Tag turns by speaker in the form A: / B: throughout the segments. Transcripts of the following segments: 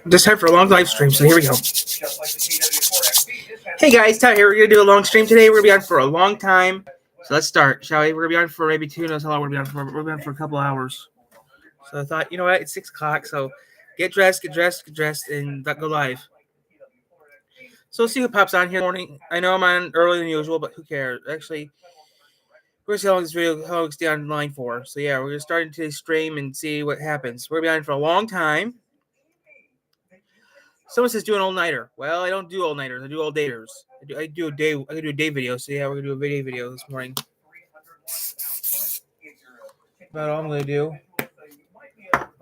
A: Just time for a long live stream, so here we go. Hey guys, Todd here. We're gonna do a long stream today. We're gonna be on for a long time. So let's start, shall we? We're gonna be on for maybe 2 knows how long we're gonna be on for. We're gonna be on for a couple hours. So I thought, you know what? It's 6 o'clock, so get dressed, and go live. So we'll see who pops on here in the morning. I know I'm on earlier than usual, but who cares? Actually, we're gonna see how long this video how long it's stay online for. So yeah, we're gonna start into the stream and see what happens. We're gonna be on for a long time. Someone says do an all-nighter. Well, I don't do all-nighters. I do all-dayers. I do a day. I can do a day video. So yeah, we're gonna do a video this morning. About all I'm gonna do.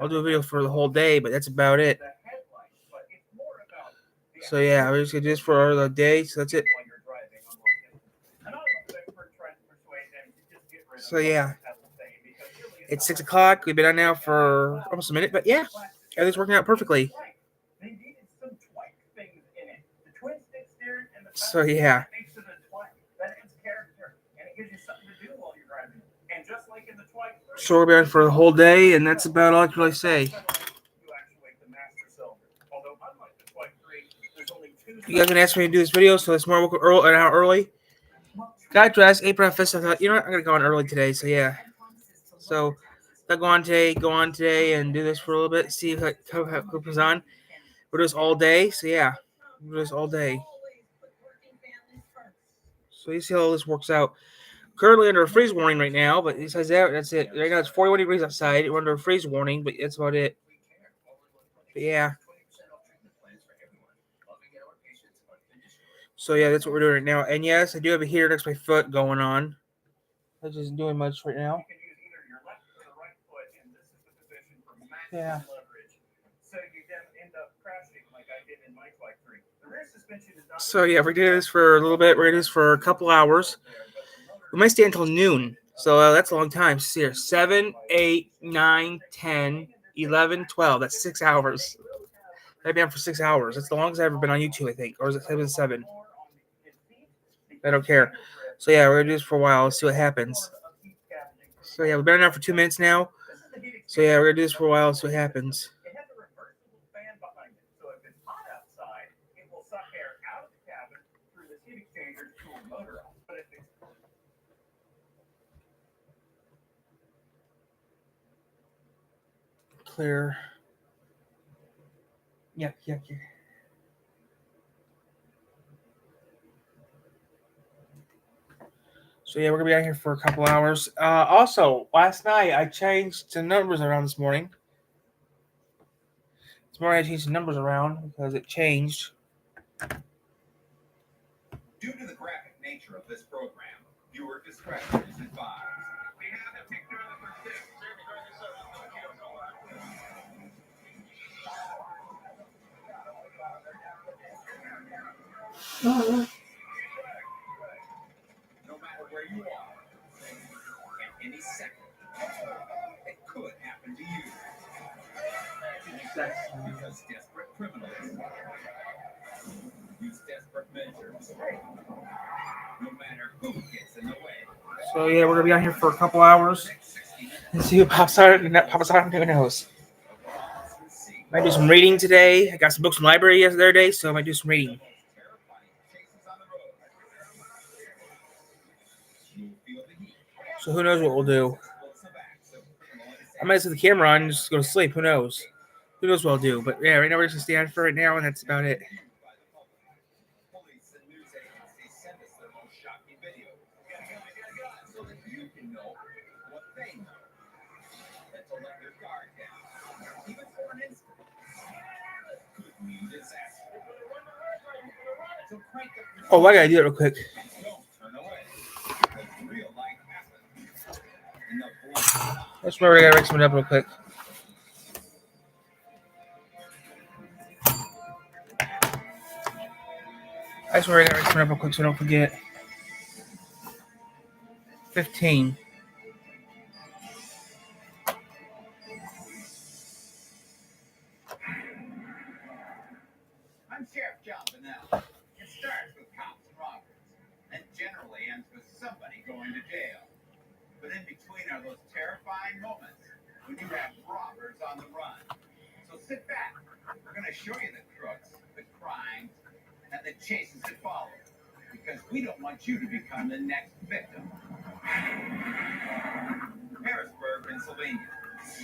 A: I'll do a video for the whole day, but that's about it. So yeah, we're just gonna do this for the day. So that's it. So yeah, it's 6 o'clock. We've been on now for almost a minute, but yeah, everything's working out perfectly. So yeah. So we're on for the whole day, and that's about all I can really say. You guys gonna ask me to do this video, so it's more an hour early. Got dressed, ate breakfast. I thought, you know what, I'm gonna go on early today. So yeah. So I'll go on today, and do this for a little bit. See how comes on. We'll do this all day. So yeah, we'll do this all day. So you see how this works out. Currently under a freeze warning right now, but besides that, that's it. Right now it's 41 degrees outside. We're under a freeze warning, but that's about it. But yeah. So yeah, that's what we're doing right now. And yes, I do have a heater next to my foot going on. I'm just doing much right now. Yeah. So yeah, we're doing this for a little bit. We're gonna do this for a couple hours. We might stay until noon. So that's a long time. See here, 7, 8, 9, 10, 11, 12. That's 6 hours. I've been on for 6 hours. That's the longest I've ever been on YouTube, I think. Or is it 7? I don't care. So yeah, we're gonna do this for a while. Let's see what happens. So yeah, we've been on now for 2 minutes now. So yeah, we're gonna do this for a while. Let's see what happens. Clear. Yeah. So yeah, we're gonna be out here for a couple hours. Also, last night I changed the numbers around this morning. This morning I changed the numbers around because it changed. Due to the graphic nature of this program, viewer discretion is advised. We have a picture of the six. No matter where you are, at any second, it could happen to you. Because desperate criminals use desperate measures. No matter who gets in the way. So yeah, we're gonna be out here for a couple hours and see who pops out and that pops out. Who knows? Might do some reading today. I got some books from the library yesterday, so I might do some reading. So who knows what we'll do? I might set the camera on and just go to sleep. Who knows? Who knows what I'll do? But yeah, right now we're just gonna stay on for right now, and that's about it. Oh, I gotta do it real quick. Let's remember I gotta write something up real quick. I just remember I gotta write something up real quick so I don't forget. 15. I'm Sheriff Johnson now. It starts with cops and robbers, and generally ends with somebody going to jail. But in between are those terrifying moments when you have robbers on the run. So sit back. We're going to
B: to show you the crooks, the crimes, and the chases that follow. Because we don't want you to become the next victim. Harrisburg, Pennsylvania.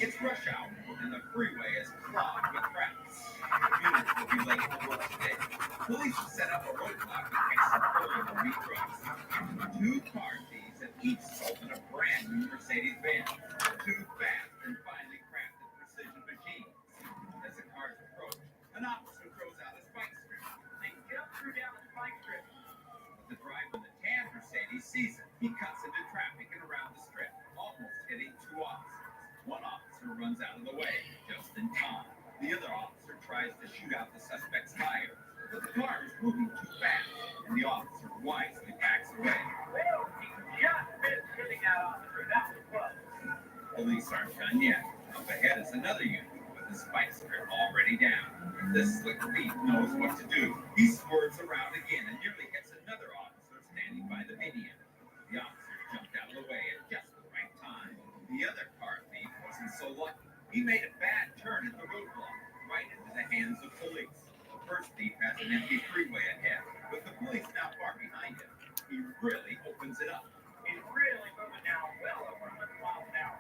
B: It's rush hour, and the freeway is clogged with traffic. Commuters will be late for work today. Police have set up a roadblock to catch some early-morning trucks. 2 car thieves have each stolen a brand new Mercedes-Benz. 2 fast and finely crafted precision machines. As the cars approach, an officer throws out a spike strip. They jump through down the spike strip. The driver of the tan Mercedes sees it. He cuts into traffic and around the strip, almost hitting 2 officers. One officer runs out of the way just in time. The other officer tries to shoot out the suspect's tires, but the car is moving too fast, and the officer wisely backs away. Well, he just missed hitting that officer. That was close. Police aren't done yet. Up ahead is another unit with the spike strip already down. This slick thief knows what to do. He swerves around again and nearly hits another officer standing by the median. The officer jumped out of the way at just the right time. The other car thief wasn't so lucky. He made a bad turn at the roadblock, right into the hands of police. The first thief has an empty freeway ahead, with the police now far behind him. He really opens it up. He's really moving now well over 100 miles an hour.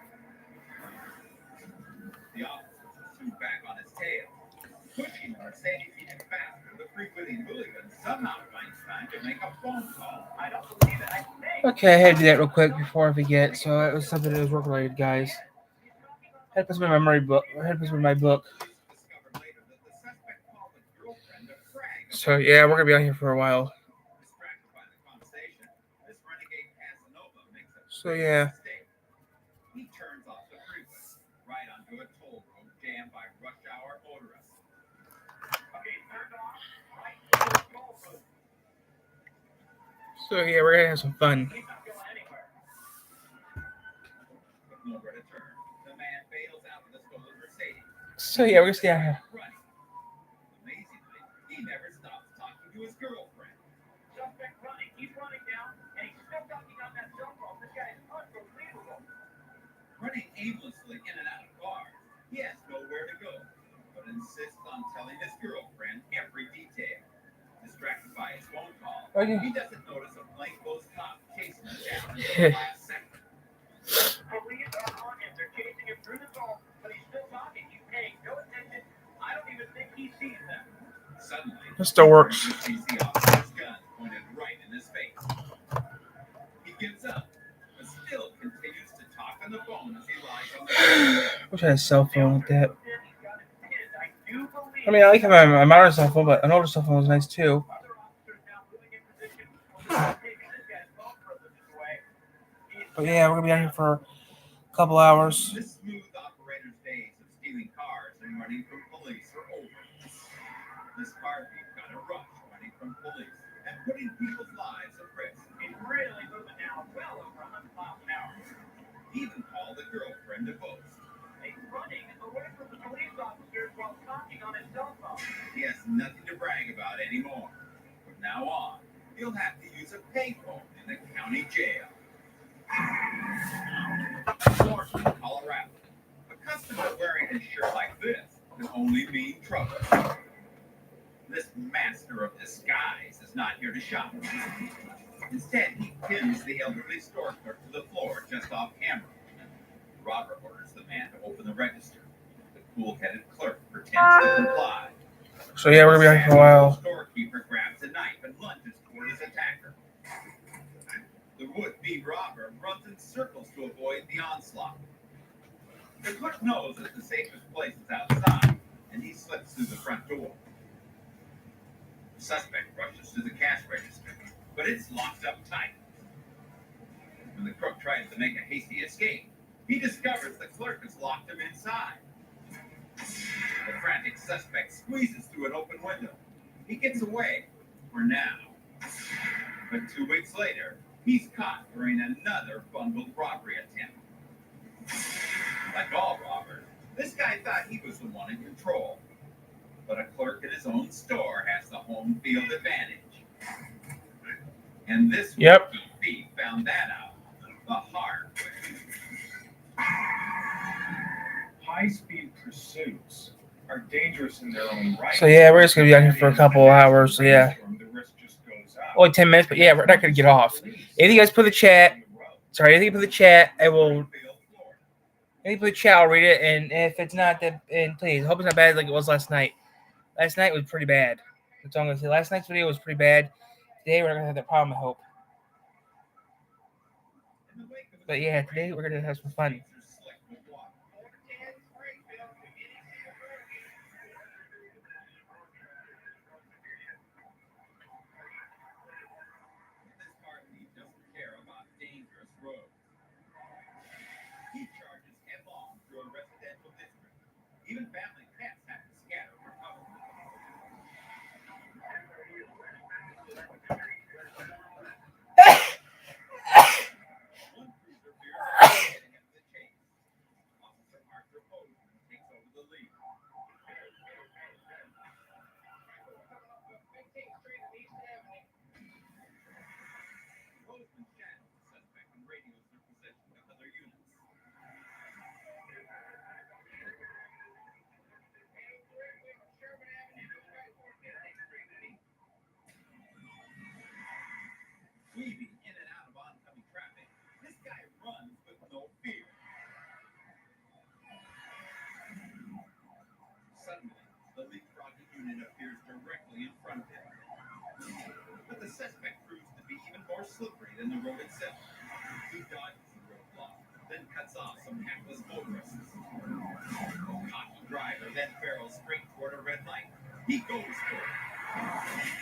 B: The officer pursued back on his tail. Pushing the Mercedes even faster, the freewheeling hooligan somehow finds time to make a phone call. I don't believe it. I think.
A: Okay, I had to do that real quick before I forget. So it was something that was work related, guys. I had to put some in my memory book. I had to put some in my book. So yeah, we're gonna be out here for a while. So yeah.
B: He turns off the freeway, right onto a toll road jammed by rush hour motorists. Okay, turned off, right to the toll road.
A: So yeah, we're gonna have some fun.
B: He's not going anywhere. With nowhere to turn, the man bails out of the stolen Mercedes.
A: So yeah, we're gonna stay out here.
B: Running. Amazingly, he never stops talking to his girlfriend. Suspect running. He's running down, and he's still talking on that cell phone. This guy is unbelievable. Running aimlessly in and out of cars, he has nowhere to go, but insists on telling his girlfriend every detail. Distracted by his phone call, he doesn't notice a plainclothes cop chasing him down until the last second. Police are on him. They're chasing him through the zone, but he's still talking. He's paying no attention. I don't even think he sees them. Suddenly,
A: It still works.
B: He sees the officer's gun pointed right in his face. He gives up, but still continues to talk on the phone as he lies on the ground.
A: Wish I had a cell phone like that. I mean, I like having my modern cell phone, but an older cell phone was nice too. But yeah, we're gonna be out here for a couple hours.
B: The smooth operator's days of stealing cars and running from police are over. This car thief got a rush running from police and putting people's lives at risk. He's really moving now well over 100 miles an hour. He even called the girlfriend to boast. He's running away from the police officers while talking on his cell phone. He has nothing to brag about anymore. From now on, he'll have to use a payphone in the county jail. Washington, Colorado. A customer wearing a shirt like this can only mean trouble. This master of disguise is not here to shop. Instead, he pins the elderly store clerk to the floor just off camera. The robber orders the man to open the register. The cool-headed clerk pretends to comply.
A: So yeah, we're gonna be out here for a while.
B: The storekeeper grabs a knife and lunges toward his attacker. The would-be robber runs in circles to avoid the onslaught. The clerk knows that the safest place is outside, and he slips through the front door. The suspect rushes to the cash register, but it's locked up tight. When the crook tries to make a hasty escape, he discovers the clerk has locked him inside. The frantic suspect squeezes through an open window. He gets away, for now. But 2 weeks later, he's caught during another bungled robbery attempt. Like all robbers, this guy thought he was the one in control. But a clerk in his own store has the home field advantage. And this rookie thief found that out the hard way.
C: High-speed pursuits
B: are dangerous in their own right.
A: So yeah, we're just gonna be on here for a couple of hours. So yeah,
B: The risk just goes up.
A: only 10 minutes, but yeah, we're not gonna get off. Anything you guys put in the chat? Sorry, anything you put in the chat, I will. Anything put in the chat, I'll read it. And if it's not, then please, I hope it's not bad like it was last night. Last night was pretty bad. That's all I'm gonna say. Last night's video was pretty bad. Today we're not gonna have that problem, I hope. But yeah, today we're gonna have some fun.
B: This heartbeat doesn't care about dangerous roads. He charges headlong through a residential district. Even family pets have to scatter for cover. One cruiser veers left to get ahead of the chase. Officer Arthur Bozeman takes over the lead. Bozeman shadows the suspect and radios their position to other units. Weaving in and out of oncoming traffic, this guy runs with no fear. Suddenly, the leapfrogging unit appears directly in front of him. But the suspect proves to be even more slippery than the road itself. He dodges the roadblock, then cuts off some hapless motorists. The cocky driver then barrels straight toward a red light. He goes for it.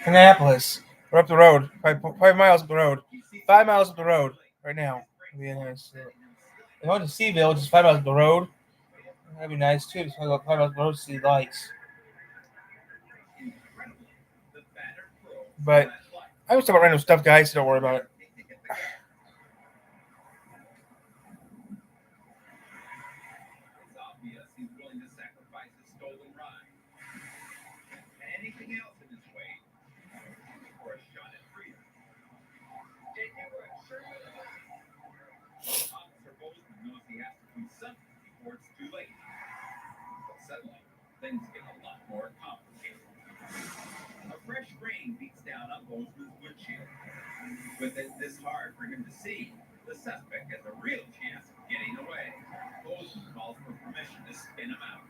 A: Annapolis. We're up the road. 5 miles up the road. 5 miles up the road right now. We're going to Seaville, which is 5 miles up the road. That'd be nice too. Just 5 miles up the road to see lights. But I was talking about random stuff, guys, so don't worry about it.
B: It's obvious he's willing to sacrifice his stolen ride. Anything else in his way for a shot at freedom. Officer Bozeman knows he has to do something before it's too late. But suddenly, things get a lot more complicated. A fresh rain beats down on Bozeman's windshield. With it this hard for him to see, the suspect has a real chance of getting away. Bozeman calls for permission to spin him out.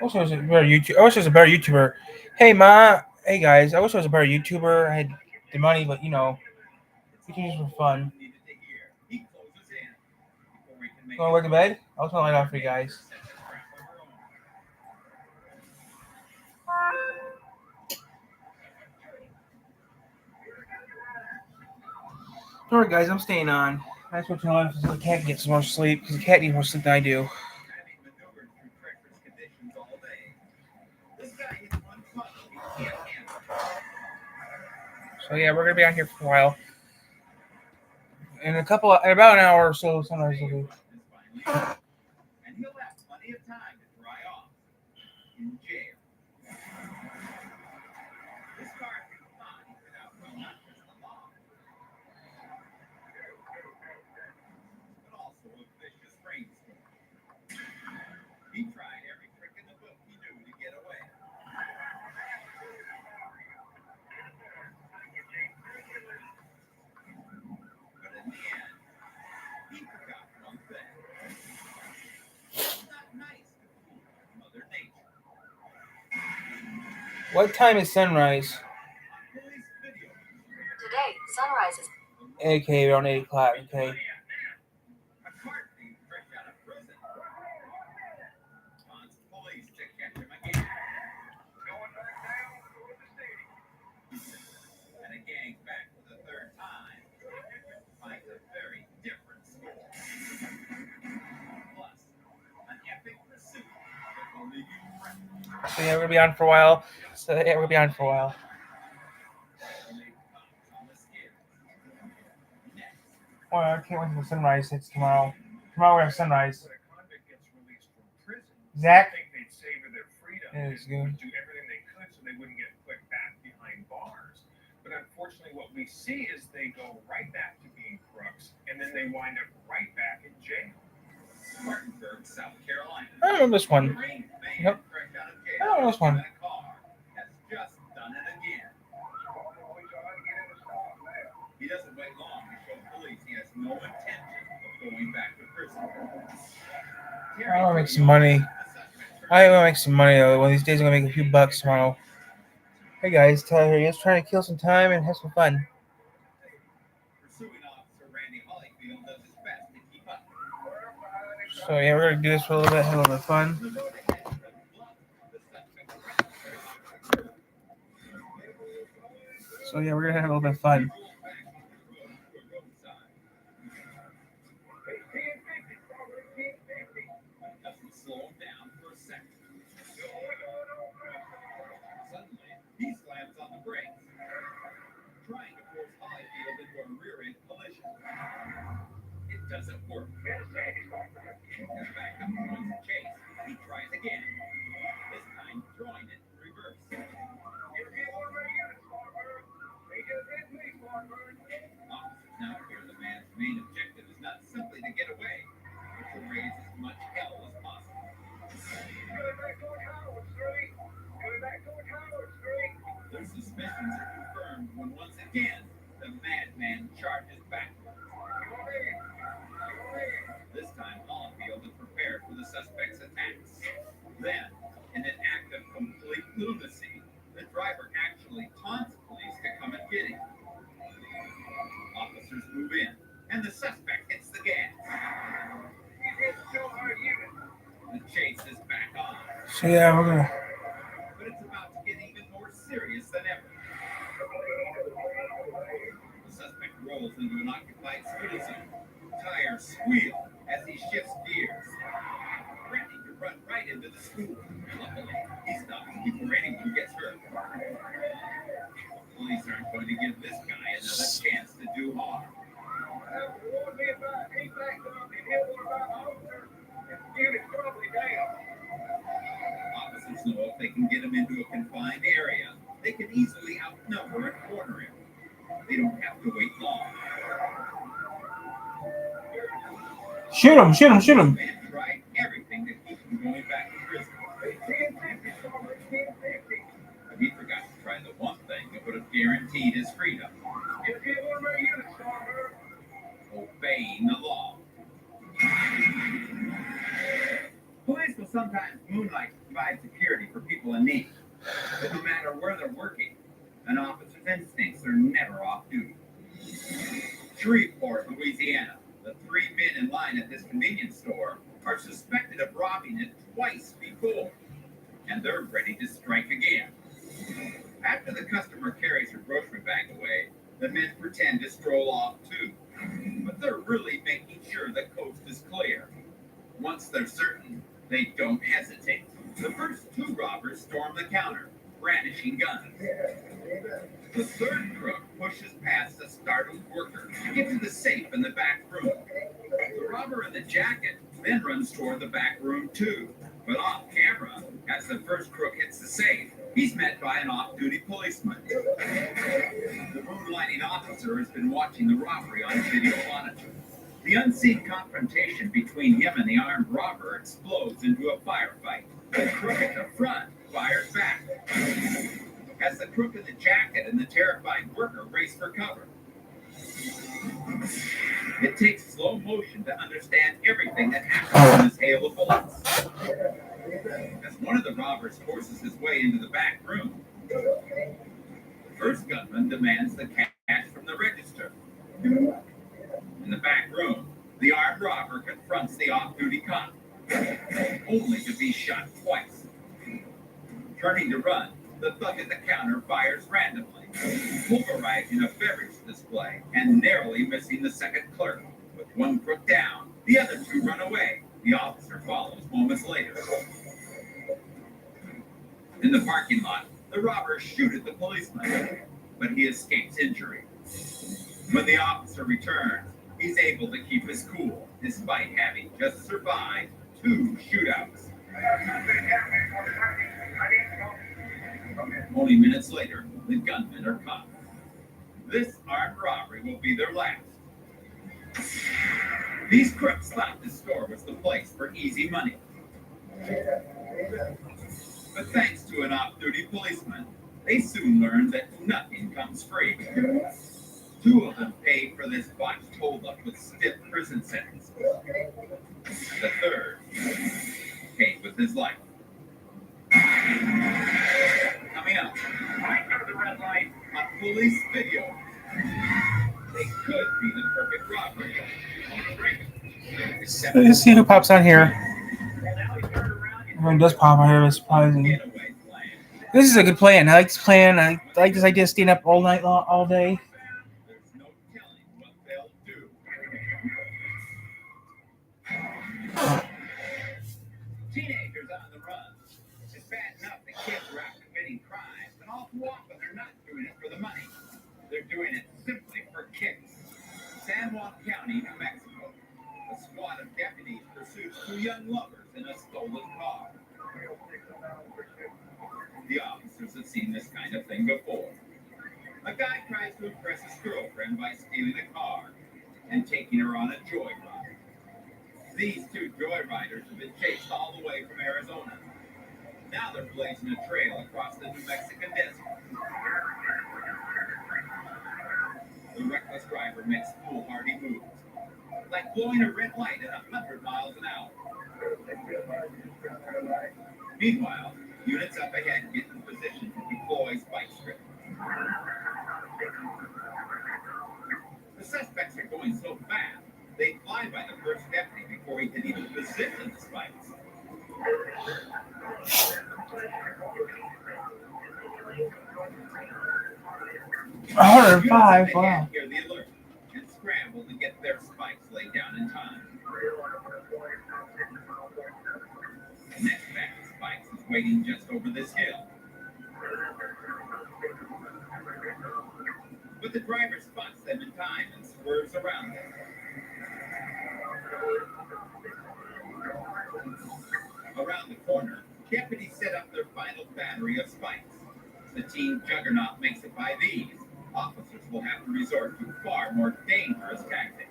A: I wish I was a better YouTuber. I wish I was a better YouTuber. Hey, Ma. Hey, guys. I wish I was a better YouTuber. I had the money, but YouTubers for fun.
B: He closes in before he can make
A: Going to to bed? I was going to light off for you guys. Alright, guys, I'm staying on. I just want to know so the cat can get some more sleep because the cat needs more sleep than I do. So yeah, we're gonna be out here for a while. In about an hour or so, sunrise will be.
B: And he'll have plenty of time to dry off in jail. This car can fly without not just the law, but also a vicious rainstorm. He tried every trick in the book he knew to get away. But in the end, he forgot one thing. It's not nice to fool Mother Nature.
A: What time is sunrise?
B: Police video.
C: Today, sunrise is
A: Okay, around 8 o'clock. Okay.
B: A cart thief fresh out of prison wants police to catch him again. Going back down to the stadium. And a gang back for the third time finds a very different score. Plus, an epic pursuit that will leave you breathless.
A: So yeah, we're gonna be on for a while. Well, I can't wait for sunrise. It's tomorrow. Tomorrow we have sunrise.
B: When a convict gets released from prison,
A: Zach?
B: I think they'd savor their freedom
A: Yeah,
B: and
A: it's good.
B: would do everything they could so they wouldn't get put back behind bars. But But unfortunately, what we see is they go right back to being crooks, and then they wind up right back in jail. Spartanburg, South Carolina.
A: I don't know this
B: A
A: one.
B: Marine man
A: Nope.
B: fresh out of
A: I
B: jail
A: don't know this one.
B: in a car has just done it again. He doesn't wait long to show police he has no intention of going back to prison.
A: I want to make some money. I want to make some money though. One of these days I'm gonna make a few bucks tomorrow. Hey guys, Tyler here. Just trying to kill some time and have some fun.
B: Pursuing officer Randy Holyfield does his best to keep up.
A: So yeah, we're gonna do this for a little bit, have a little bit of fun.
B: The road ahead runs blunt. The suspect threatens.
A: So yeah, we're gonna have a little bit of fun.
B: Rolls back onto the road to a roadside. But it doesn't slow him down for a second. Suddenly, he slams on the brakes, trying to force Holyfield into a rear-end collision. It doesn't work. As backup joins the chase, he tries again. This time, throwing it in reverse. Officers now fear the man's main objective is not simply to get away, but to raise as much hell as possible. Their suspicions are confirmed when once again the madman charges backwards. This time, Holyfield is prepared for the suspect's attacks. Then, in an act of complete lunacy, the driver actually taunts police to come and get him. Officers move in, and the suspect hits the gas. The chase is back on,
A: So yeah, we're gonna.
B: but it's about to get even more serious than ever. The suspect rolls into an occupied school zone. Tires squeal as he shifts gears, threatening to run right into the school. Luckily, he stops before anyone gets hurt. Police aren't going to give this guy another chance to do harm. Officers know if they can get him into a confined area, they can easily outnumber and corner him. They don't have to wait long.
A: Shoot him! Shoot him! Shoot him!
B: The man tried everything to keep him going back to prison. But he forgot to try the one thing that would have guaranteed his freedom: obeying the law. Police will sometimes moonlight to provide security for people in need. But no matter where they're working, an officer's instincts are never off duty. Shreveport, Louisiana. The three men in line at this convenience store are suspected of robbing it twice before, and they're ready to strike again. After the customer carries her grocery bag away, the men pretend to stroll off too, but they're really making sure the coast is clear. Once they're certain, they don't hesitate. The first two robbers storm the counter, brandishing guns. The third crook pushes past a startled worker to get to the safe in the back room. The robber in the jacket then runs toward the back room too, but off camera, as the first crook hits the safe, he's met by an off-duty policeman. The moonlighting officer has been watching the robbery on video monitor. The unseen confrontation between him and the armed robber explodes into a firefight. The crook at the front fires back, as the crook in the jacket and the terrified worker race for cover. It takes slow motion to understand everything that happens in this hail of bullets. As one of the robbers forces his way into the back room, the first gunman demands the cash from the register. In the back room, the armed robber confronts the off-duty cop, only to be shot twice. Turning to run, the thug at the counter fires randomly, pulverizing a beverage display and narrowly missing the second clerk. With one crook down, the other two run away. The officer follows moments later. In the parking lot, the robbers shoot at the policeman, but he escapes injury. When the officer returns, he's able to keep his cool, despite having just survived two shootouts. Only minutes later, the gunmen are caught. This armed robbery will be their last. These crooks thought the store was the place for easy money. But thanks to an off-duty policeman, they soon learned that nothing comes free. Two of them paid for this botched holdup with stiff prison sentence. The third paid with his life. Coming up, right under the red light, on police video. They could be the perfect robbery.
A: Let's see who pops on here. Everyone does pop on here. It's surprising.
B: Getaway plan.
A: This is a good plan. I like this plan. I like this idea of staying up all night long, all day.
B: There's no telling what they'll do. Teenagers on the run. It's bad enough that kids are out committing crimes, and all too often they're not doing it for the money. They're doing it simply for kicks. San Juan County, New Mexico. A squad of deputies pursues two young lovers in a stolen car. The officers have seen this kind of thing before. A guy tries to impress his girlfriend by stealing a car and taking her on a joyride. These two joyriders have been chased all the way from Arizona. Now they're blazing a trail across the New Mexican desert. The reckless driver makes foolhardy moves, like blowing a red light at 100 miles an hour. Meanwhile, units up ahead get in position to deploy spike strips. The suspects are going so fast, they fly by the first deputy before he can even position the spikes.
A: 105.
B: Units up
A: Wow.
B: ahead hear the alert and scramble to get their spikes laid down in time. The next batch of spikes is waiting just over this hill. But the driver spots them in time and swerves around them. Around the corner, deputies set up their final battery of spikes. The team juggernaut makes it by these. Officers will have to resort to far more dangerous tactics.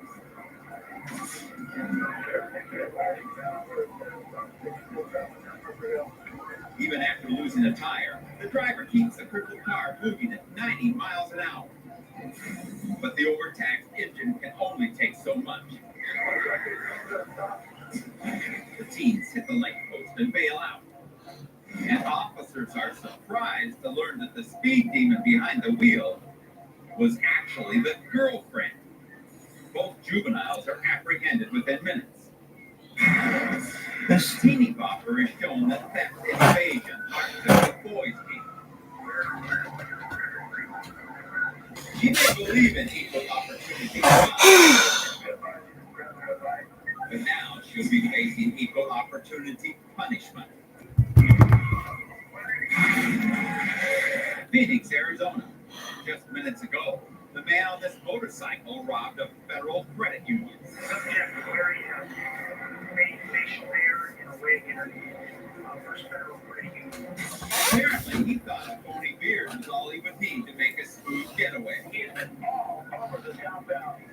B: Even after losing a tire, the driver keeps the crippled car moving at 90 miles an hour. But the overtaxed engine can only take so much. The teens hit the light post and bail out. And officers are surprised to learn that the speed demon behind the wheel was actually the girlfriend. Both juveniles are apprehended within minutes. This teeny bopper is shown that theft and evasion are the boys' game. She may believe in equal opportunity, but now she'll be facing equal opportunity punishment. Phoenix, Arizona. Just minutes ago, the man on this motorcycle robbed a federal credit union.
D: Subject wearing a main facial hair in a wig and First Federal Credit Union.
B: Apparently, he thought a phony beard was all he would need to make a smooth getaway.
D: He has been all over the South Valley.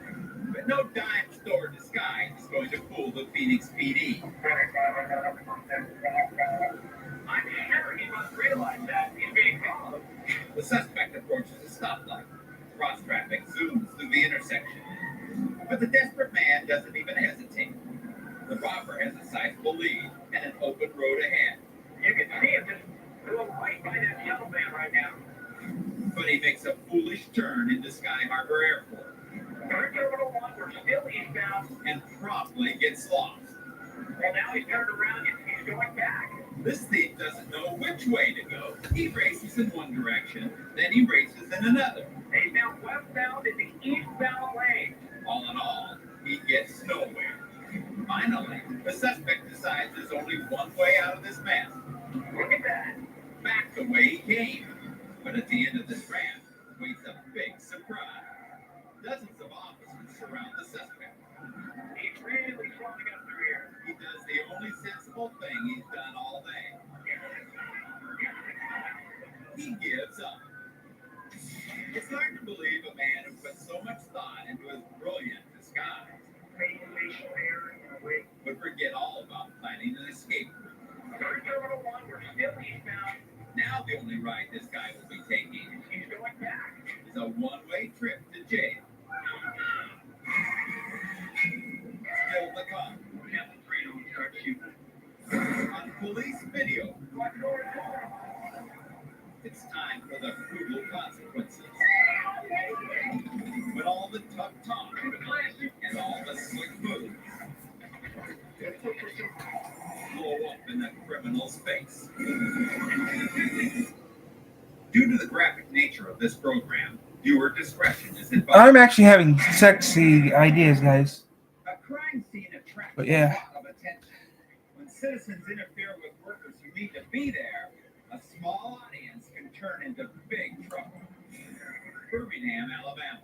B: But no dime store disguise is going to fool the Phoenix PD.
D: I'm sure he must realize that he's being followed.
B: The suspect approaches a stoplight. Cross traffic zooms through the intersection. But the desperate man doesn't even hesitate. The robber has a sizable lead and an open road ahead.
D: You can see him just going right by that yellow van right now.
B: But he makes a foolish turn into Sky Harbor Airport
D: Third Terminal 1, we're still eastbound.
B: and promptly gets lost.
D: Well, now he's turned around and he's going back.
B: This thief doesn't know which way to go. He races in one direction, then he races in another.
D: He's now westbound in the eastbound lane.
B: All in all, he gets nowhere. Finally, the suspect decides there's only one way out of this mess.
D: Look at that.
B: Back the way he came. But at the end of this ramp waits a big surprise. Dozens of officers surround the suspect.
D: He's really trying to get through here.
B: He does the only sensible thing he's done all day. He gives up. It's hard to believe a man who put so much thought into his brilliant disguise
D: made facial hair in a way.
B: would forget all about planning an escape route.
D: Third criminal one were still eastbound.
B: Now the only ride this guy will be taking
D: He's going back.
B: is a one-way trip to jail. Still to come
D: Captain Fredo starts shooting.
B: on police video. It's time for the brutal consequences. When all the tough talk and all the slick moves blow up in the criminal's face. Due to the graphic nature of this program, viewer discretion is advised.
A: I'm actually having sexy ideas, guys.
B: A crime scene attracts
A: But yeah.
B: a lot of attention. When citizens interfere with workers who need to be there, a small audience can turn into big trouble. Birmingham, Alabama.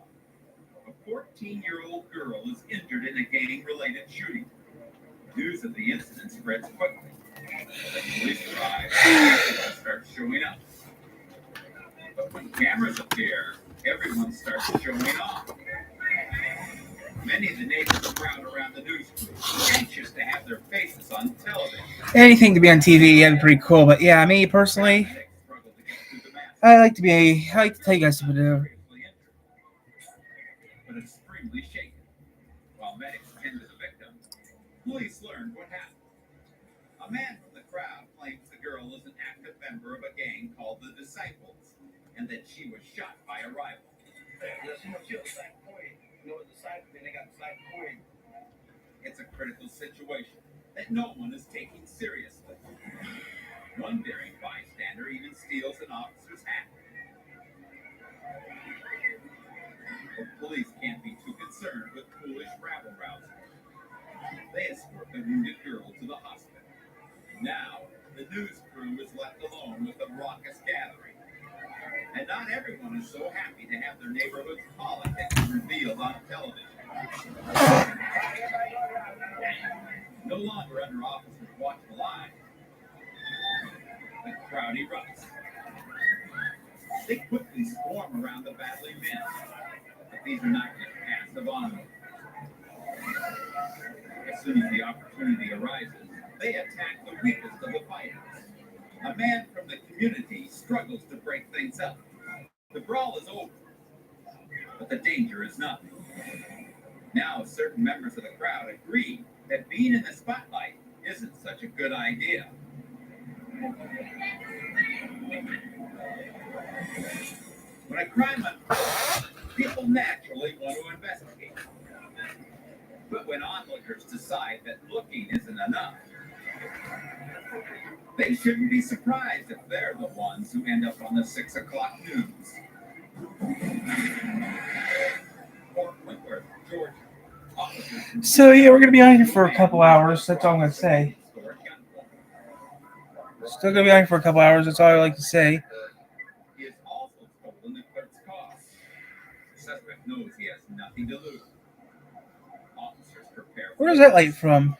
B: A 14-year-old girl is injured in a gang-related shooting. News of the incident spreads quickly. The police arrive and everyone starts showing up. But when cameras appear, everyone starts showing off. Many of the neighbors crowd around the news crew, anxious to have their faces on television.
A: Anything to be on TV, that'd be pretty cool. But yeah, me personally,
B: Paramedics struggle to get through the mass.
A: I like to tell you guys something.
B: Seriously injured, but extremely shaken. While medics tend to the victim, police learned what happened. A man from the crowd claims the girl is an active member of a gang called the Disciples, and that she was shot by a rival. It's a critical situation that no one is taking seriously. One daring bystander even steals an officer's hat. But police can't be too concerned with foolish rabble-rousers. They escort the wounded girl to the hospital. Now, the news crew is left alone with the raucous gathering. And not everyone is so happy to have their neighborhood's politics revealed on television. No longer under officers' watchful eye, the crowd erupts. They quickly swarm around the battling men, but these are not just passive onlookers. As soon as the opportunity arises, they attack the weakest of the fighters. A man from the community struggles to break things up. The brawl is over, but the danger is nothing. Now, certain members of the crowd agree that being in the spotlight isn't such a good idea. When a crime unfolds, people naturally want to investigate. But when onlookers decide that looking isn't enough, they shouldn't be surprised if they're the ones who end up on the 6 o'clock news. Fort Wentworth, Georgia.
A: So yeah, we're gonna be on here for a couple hours. That's all I'm gonna say. Still gonna be on here for a couple hours. That's all I like to say.
B: He has also stolen the clerk's car. The suspect knows he has nothing to lose. Officers prepare.
A: Where's that light from?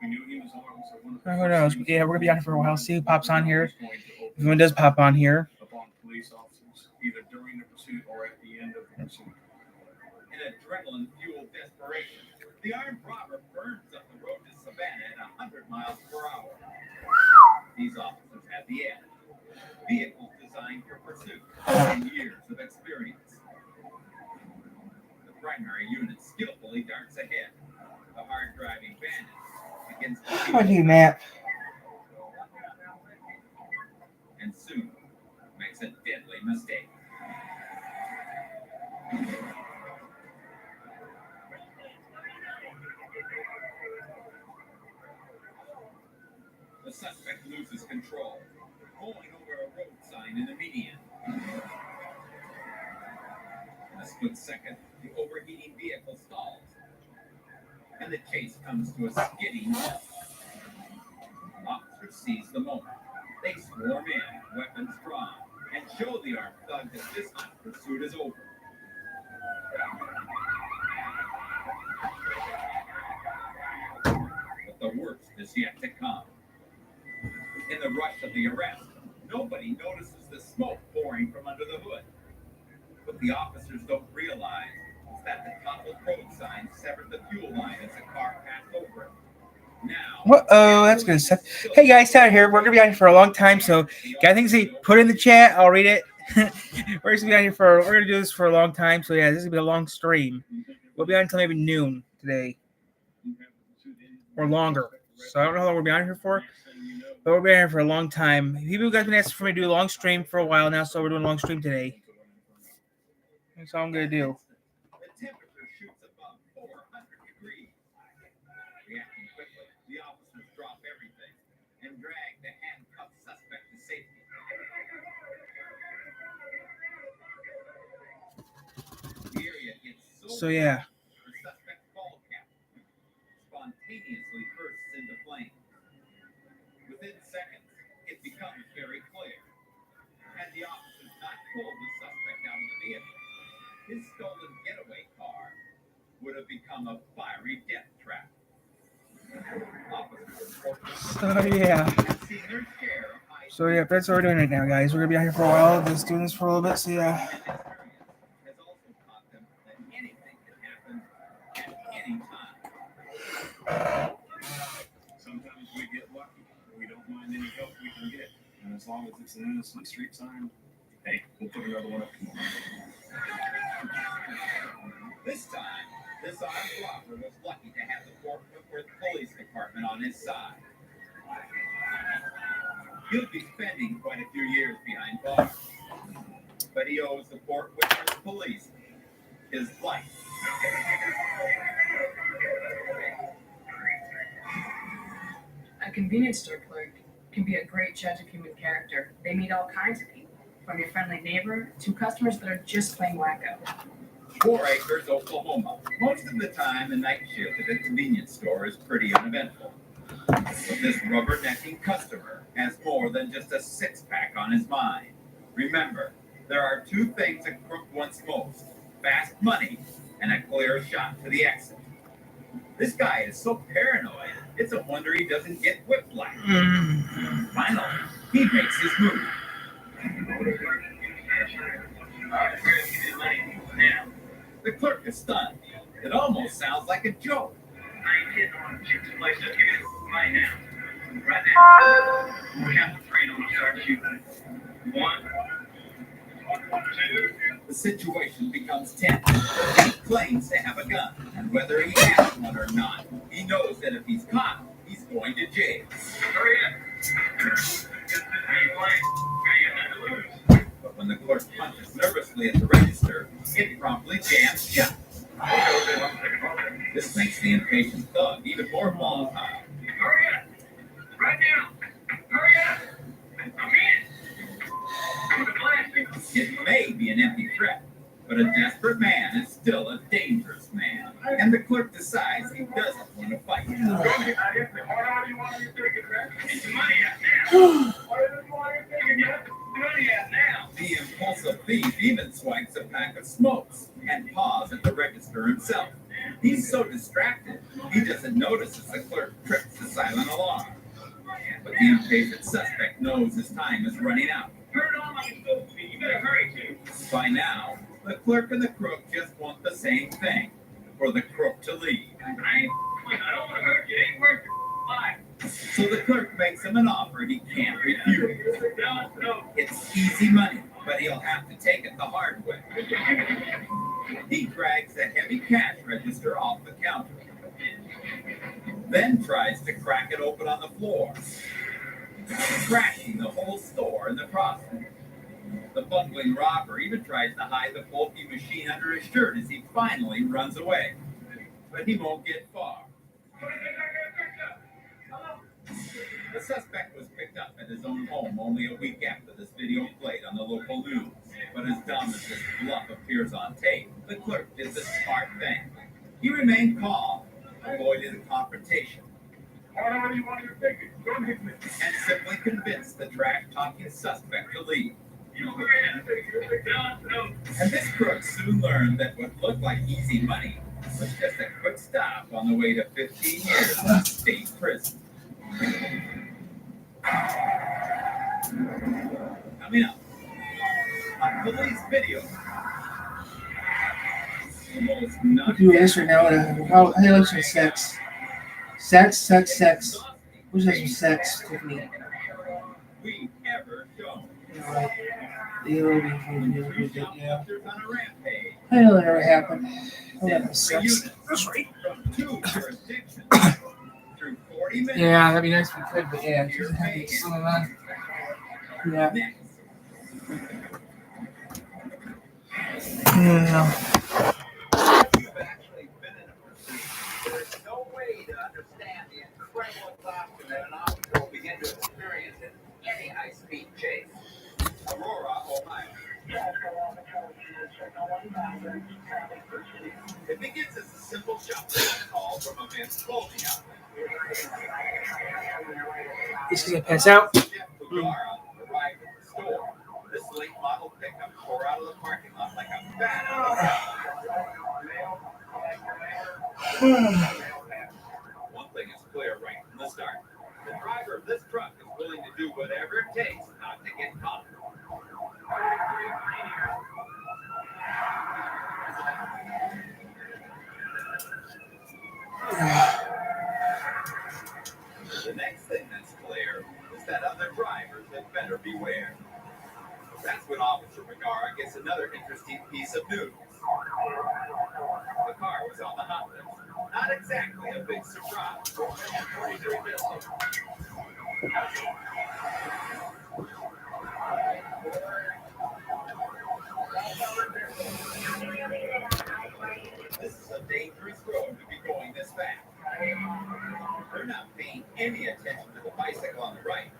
B: We knew he was armed, so one of the
A: Who knows? But yeah, we're gonna be on here for a while. See who pops on here. If anyone does pop on here.
B: upon police officers, either during the pursuit or at the end of the pursuit. In adrenaline-fueled desperation, the armed robber burns up the road to Savannah at 100 miles per hour. These officers have the edge. Vehicles designed for pursuit and years of experience. The primary unit skillfully darts ahead. The hard-driving bandit against the
A: How do you map?
B: and soon makes a deadly mistake. The suspect loses control, rolling over a road sign in the median. In a split second, the overheating vehicle stalls, and the chase comes to a skidding halt. Officers seize the moment. They swarm in, weapons drawn, and show the armed thug that this hot pursuit is over. But the worst is yet to come. In the rush of the arrest, nobody notices the smoke pouring from under the hood. What the officers don't realize is that the toppled road sign severed the fuel line as the car passed over it. Now,
A: That's good stuff. Hey guys, Tyler here. We're gonna be on here for a long time, so got things to put in the chat. I'll read it. We're gonna be on here we're gonna do this for a long time, so yeah, this is gonna be a long stream. We'll be on until maybe noon today. Or longer. So I don't know how long we'll be on here for. But we'll be on here for a long time. People guys have been asking for me to do a long stream for a while now, so we're doing a long stream today. That's all I'm gonna do.
B: the temperature shoots above 400 degrees. Reacting quickly, the officers drop everything and drag the handcuffed suspect to safety. The area gets
A: So yeah.
B: the suspect's ball cap spontaneously bursts into flames. Within seconds, it becomes very clear. Had the officers not pulled the suspect out of the vehicle, his stolen getaway car would have become a fiery death trap.
A: So yeah, that's what we're doing right now, guys. We're gonna be out here for a while, just doing this for a little bit. So yeah.
B: Has also taught them that anything can happen at any time.
E: Sometimes we get lucky. We don't mind any help we can get. And as long as it's an innocent street sign, hey, we'll put another one up tomorrow.
B: This time, this armed robber was lucky to have the Fort Worth Police Department on his side. He'll be spending quite a few years behind bars, but he owes the Fort Worth Police his life.
F: A convenience store clerk can be a great judge of human character. They meet all kinds of people, from your friendly neighbor to customers that are just plain wacko.
B: 4 Acres, Oklahoma. Most of the time, the night shift at a convenience store is pretty uneventful. But this rubbernecking customer has more than just a six-pack on his mind. Remember, there are two things a crook wants most: fast money and a clear shot to the exit. This guy is so paranoid, it's a wonder he doesn't get whiplash. Finally, he makes his move. The clerk is stunned. It almost sounds like a joke.
D: I did want to choose a place to get it right now. Right now. We have to train on to start shooting. 1, 2.
B: The situation becomes tense. He claims to have a gun, and whether he has one or not, he knows that if he's caught, he's going to jail.
D: Hurry up. This is being played. I got nothing to lose.
B: But when the clerk punches nervously at the register, it promptly jams shut. This makes the impatient thug even more volatile.
D: Hurry up. Right now. Hurry up. I'm in. Put the glass in.
B: It may be an empty threat, but a desperate man is still a dangerous man. And the clerk decides he doesn't want to fight.
D: Get the money out now. Money out now.
B: The impulsive thief even swipes a pack of smokes and paws at the register himself. He's so distracted, he doesn't notice as the clerk trips the silent alarm. But the impatient suspect knows his time is running out.
D: Turn on like it's supposed to be. You better hurry too.
B: By now, the clerk and the crook just want the same thing: for the crook to leave.
D: I don't want to hurt you. It ain't worth your life.
B: So the clerk makes him an offer he can't refuse.
D: No.
B: It's easy money, but he'll have to take it the hard way. He drags the heavy cash register off the counter, then tries to crack it open on the floor, crashing the whole store in the process. The bungling robber even tries to hide the bulky machine under his shirt as he finally runs away. But he won't get far. The suspect was picked up at his own home only a week after this video played on the local news. But as dumb as this bluff appears on tape, the clerk did the smart thing. He remained calm, avoided a confrontation, and simply convinced the trash-talking suspect to leave. And this crook soon learned that what looked like easy money was just a quick stop on the way to 15 years in state prison. Coming up on police video,
A: We can do this right now. Hey, let's do sex. Sex. Who's have some sex with me?
B: We ever show.
A: Alright. Yeah.
B: Shoplifters on a rampage.
A: I know that never happened. Oh, that was
B: Three
A: sex.
B: units from 2 jurisdictions through 40 minutes.
A: Yeah, that'd be nice if we could, but yeah, it doesn't have some of that. Yeah.
B: Next.
A: Yeah.
B: You've actually been in a pursuit. There's no way to understand the incredible exhaustion that an officer will begin to experience in any high-speed chase. Aurora, Ohio. It begins as a simple shoplifting call from a men's clothing outlet.
A: He's gonna pass out.
B: Jeff Pugara arrived at the store. This late model pickup tore out of the parking lot like a bat out of hell. One thing is clear right from the start. The driver of this truck is willing to do whatever it takes not to get caught. The next thing that's clear is that other drivers had better beware. That's when Officer Megara gets another interesting piece of news. The car was on the hot list. Not exactly a big surprise. This is a dangerous road to be going this fast. They're not paying any attention to the bicycle on the right,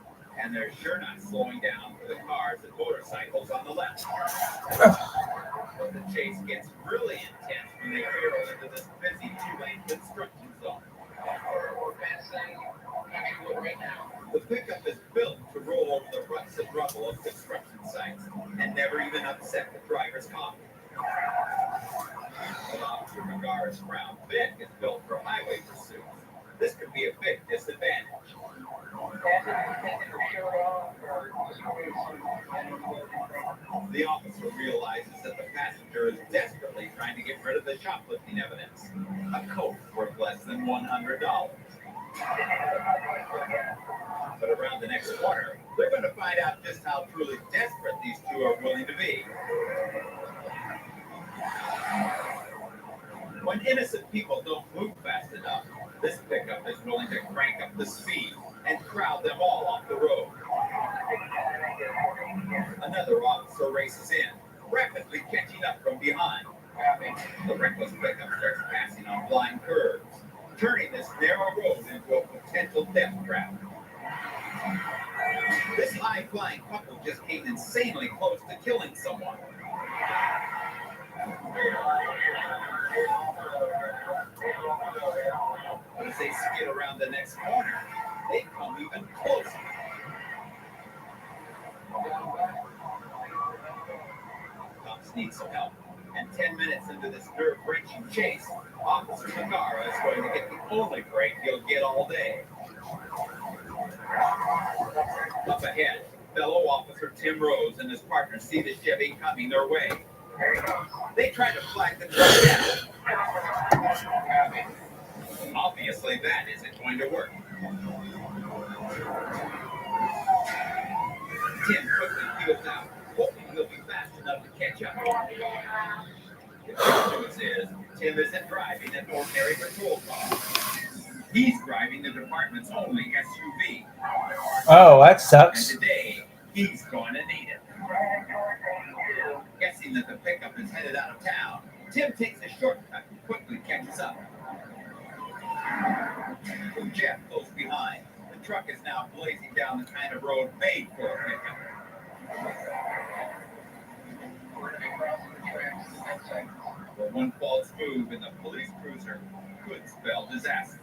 B: and they're sure not slowing down for the cars and motorcycles on the left. But the chase gets really intense when they barrel into this busy two-lane construction zone. The pickup is built to roll over the ruts and rubble of construction sites and never even upset the driver's coffee. But Officer Megara's Crown Vic is built for highway pursuits. This could be a big disadvantage. The officer realizes that the passenger is desperately trying to get rid of the shoplifting evidence. A coat worth less than $100. But around the next corner, they're going to find out just how truly desperate these two are willing to be. When innocent people don't move fast enough, this pickup is willing to crank up the speed and crowd them all off the road. Another officer races in, rapidly catching up from behind. The reckless pickup starts passing on blind curves, turning this narrow road into a potential death trap. This high-flying couple just came insanely close to killing someone. But as they skid around the next corner, they come even closer. Cops need some help, and 10 minutes into this nerve-wrenching chase, Officer Megara is going to get the only break he'll get all day. Up ahead, fellow officer Tim Rose and his partner see the Chevy coming their way. They try to flag the truck down. Obviously, that isn't going to work. Tim quickly peels out, hoping he'll be fast enough to catch up. The good news is, Tim isn't driving an ordinary patrol car. He's driving the department's only SUV.
A: Oh, that
B: And
A: sucks.
B: today, he's going to need it. Guessing that the pickup is headed out of town, Tim takes a shortcut and quickly catches up. With Jeff close behind, the truck is now blazing down the kind of road made for a pickup. But one false move in the police cruiser could spell disaster.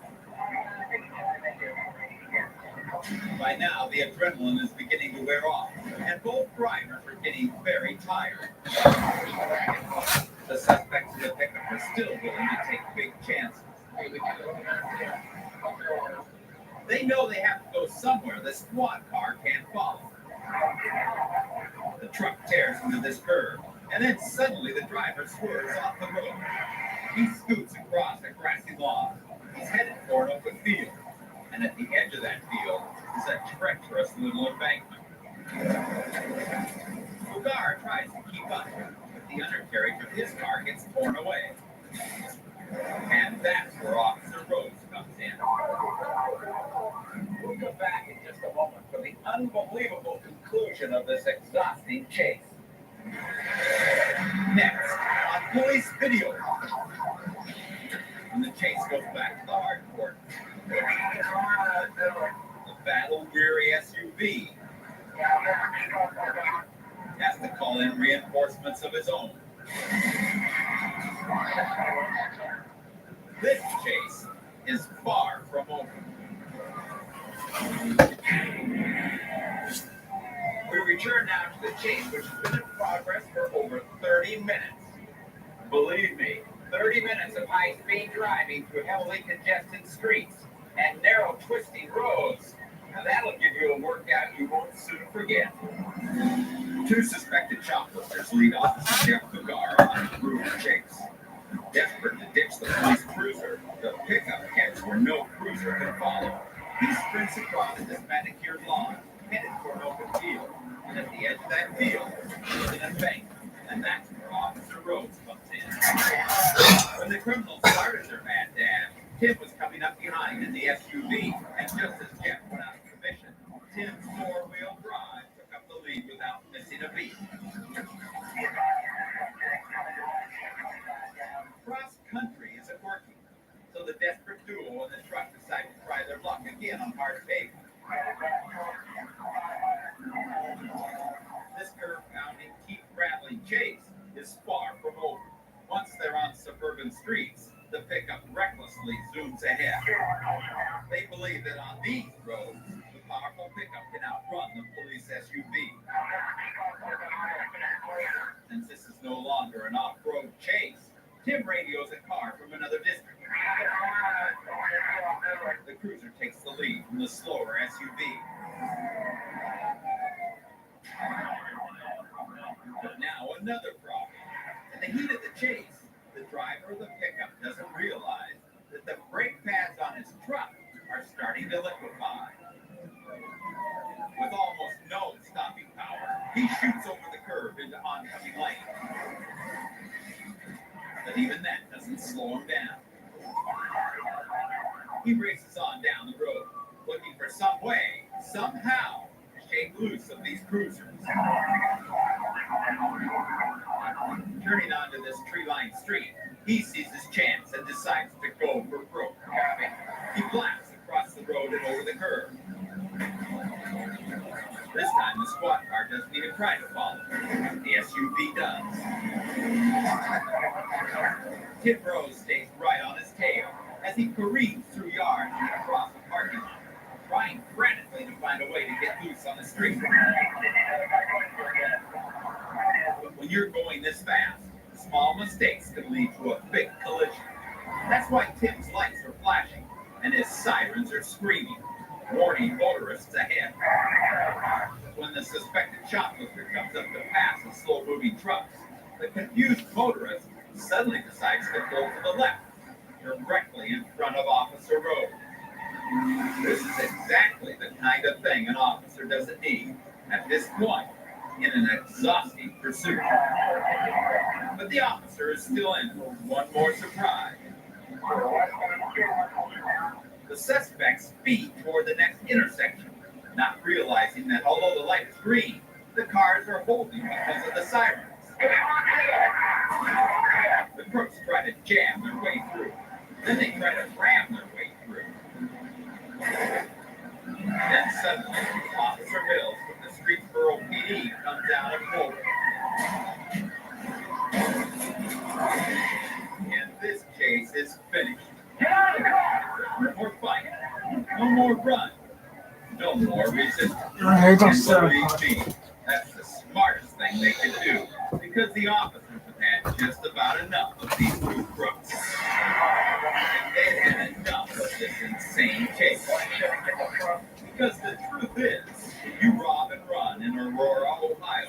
B: By now, the adrenaline is beginning to wear off, and both drivers are getting very tired. The suspects in the pickup are still willing to take big chances. They know they have to go somewhere the squad car can't follow. The truck tears into this curve, and then suddenly the driver swerves off the road. He scoots across a grassy lawn. He's headed for an open field. And at the edge of that field is a treacherous little embankment. Lugar tries to keep up, but the undercarriage of his car gets torn away. And that's where Officer Rose comes in. We'll come back in just a moment for the unbelievable conclusion of this exhausting chase. Next, on police video. And the chase goes back to the hard court. The battle-weary SUV has to call in reinforcements of his own. This chase is far from over. We return now to the chase, which has been in progress for over 30 minutes. Believe me, 30 minutes of high-speed driving through heavily congested streets and narrow, twisting roads. Now that'll give you a workout you won't soon forget. Two suspected shoplifters lead Officer Jeff Lugar on a brutal chase. Desperate to ditch the police cruiser, the pickup heads where no cruiser can follow. He sprints across this manicured lawn, headed for an open field. And at the edge of that field is an embankment, and that's where Officer Rhodes comes in. When the criminals started their mad dash, Tim was coming up behind in the SUV, and just as Jeff went out of commission, Tim's four-wheel drive took up the lead without missing a beat. Cross country isn't working, so the desperate duo and the truck decide to try their luck again on hard pavement. This curve-pounding, keep-rattling chase is far from over. Once they're on suburban streets, the pickup recklessly zooms ahead. They believe that on these roads, the powerful pickup can outrun the police SUV. Since this is no longer an off-road chase, Tim radios a car from another district. The cruiser takes the lead from the slower SUV. But now another problem. In the heat of the chase, the driver of the pickup doesn't realize that the brake pads on his truck are starting to liquefy. With almost no stopping power, he shoots over the curb into oncoming lane. But even that doesn't slow him down. He races on down the road, looking for some way, somehow, to shake loose of these cruisers. Turning onto this tree-lined street, he sees his chance and decides to go for broke. He blasts across the road and over the curb. This time, the squad car doesn't even try to follow. The SUV does. Tim Rose stays right on his tail as he careens through yards and across the parking lot, trying frantically to find a way to get loose on the street. But when you're going this fast, small mistakes can lead to a big collision. That's why Tim's lights are flashing and his sirens are screaming, warning motorists ahead. When the suspected shoplifter comes up to pass the slow-moving trucks, the confused motorist suddenly decides to pull to the left, directly in front of Officer Rhodes. This is exactly the kind of thing an officer doesn't need at this point in an exhausting pursuit. But the officer is still in for one more surprise. The suspects speed toward the next intersection, not realizing that although the light is green, the cars are holding because of the sirens. The crooks try to jam their way through. Then they try to ram their way through. Then suddenly, Officer Mills from the Streetsboro PD comes out of nowhere. And this chase is finished. No more fighting. No more run. No more resistance. And believe me, that's the smartest thing they could do, because the officers have had just about enough of these two crooks. And they've had enough of this insane chase. Because the truth is, if you rob and run in Aurora, Ohio,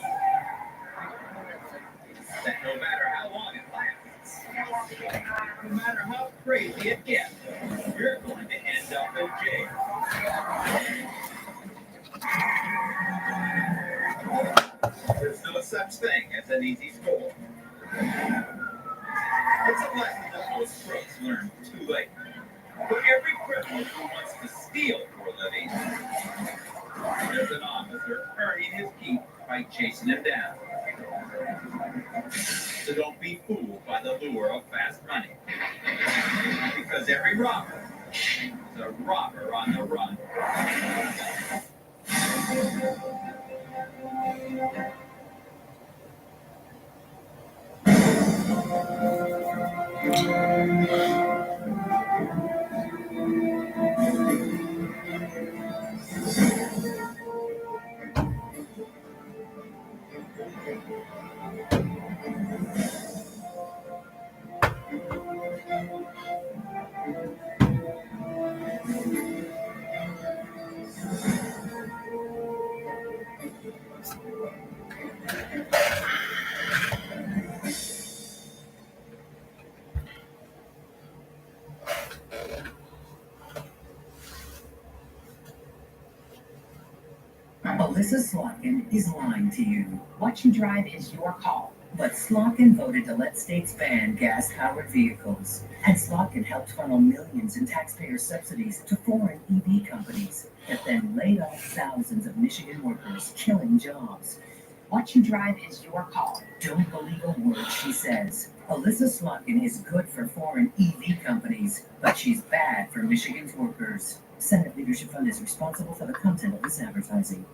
B: that no matter how long it lasts, no matter how crazy it gets, you're going to end up in jail. There's no such thing as an easy score. It's a lesson that most crooks learn too late. For every criminal who wants to steal for a living, there's an officer earning his keep by chasing him down. So don't be fooled by the lure of fast money. Because every robber is a robber on the run.
G: Alyssa Slotkin is lying to you. What you drive is your call. But Slotkin voted to let states ban gas-powered vehicles. And Slotkin helped funnel millions in taxpayer subsidies to foreign EV companies that then laid off thousands of Michigan workers, killing jobs. What you drive is your call. Don't believe a word she says. Alyssa Slotkin is good for foreign EV companies, but she's bad for Michigan's workers. Senate Leadership Fund is responsible for the content of this advertising.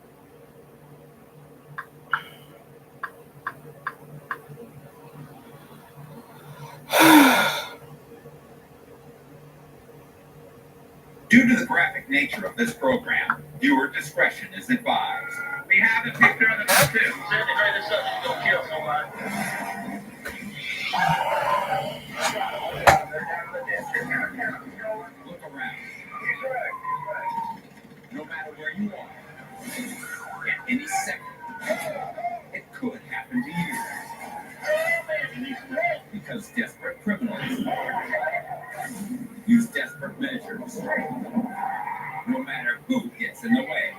B: Due to the graphic nature of this program, viewer discretion is advised.
D: We have a picture of the tattoo. Certainly try this up. Don't kill someone.
B: Look around. No matter where you are, at any second, it could happen to you. Because desperate criminals use desperate measures, no matter who gets in the way.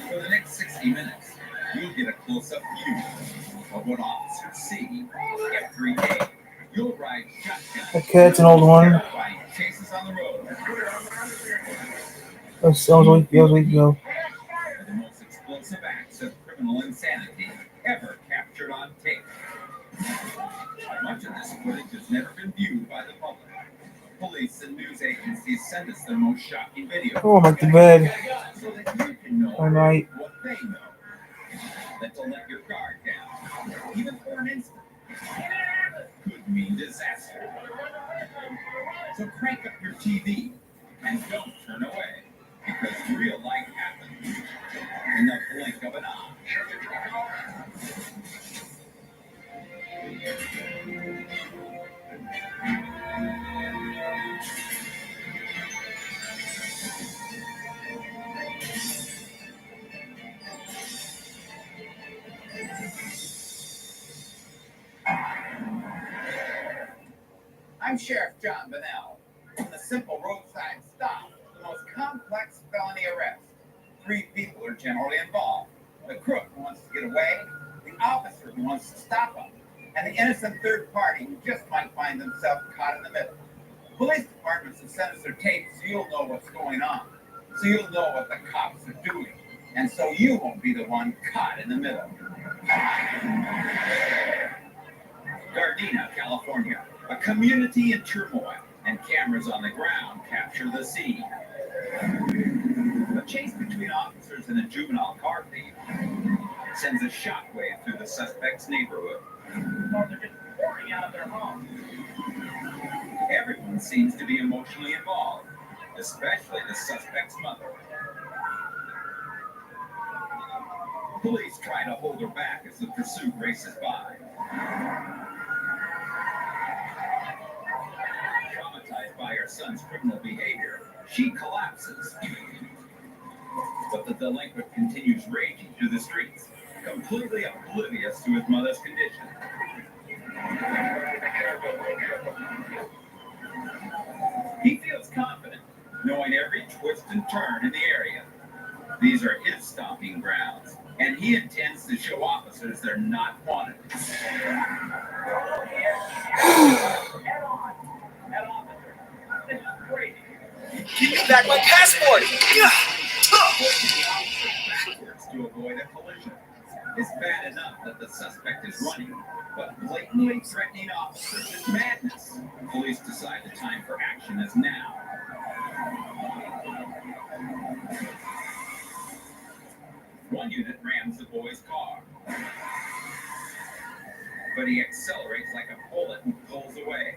B: For the next 60 minutes, you'll get a close-up view of what officers see every day. You'll ride shotgun.
A: Okay, it's an old one.
B: Terrifying chases on the road.
A: That was a week ago.
B: Are the most explosive acts of criminal insanity ever captured on tape. Much of this footage has never been viewed by the public. Police and news agencies send us their most shocking videos.
A: Oh, I'm at the bed.
B: So that you can know
A: All right.
B: what they know. That to let your guard down, even for an instant, could mean disaster. So crank up your TV and don't turn away, because real life happens in the blink of an eye. I'm Sheriff John Bennell. The simple roadside stop is the most complex felony arrest. 3 people are generally involved. The crook who wants to get away, the officer who wants to stop him, and the innocent third party who just might find themselves caught in the middle. Police departments have sent us their tapes so you'll know what's going on. So you'll know what the cops are doing. And so you won't be the one caught in the middle. Gardena, California. A community in turmoil, and cameras on the ground capture the scene. A chase between officers and a juvenile car thief sends a shockwave through the suspect's neighborhood.
D: Or they're just pouring out of their home.
B: Everyone seems to be emotionally involved, especially the suspect's mother. Police try to hold her back as the pursuit races by. Traumatized by her son's criminal behavior, she collapses. But the delinquent continues raging through the streets, completely oblivious to his mother's condition. knowing every twist and turn in the area. These are his stomping grounds, and he intends to show officers they're not wanted.
A: Give me back my passport!
B: To avoid a collision. It's bad enough that the suspect is running, but blatantly threatening officers is madness. Police decide the time for action is now. One unit rams the boy's car, but he accelerates like a bullet and pulls away.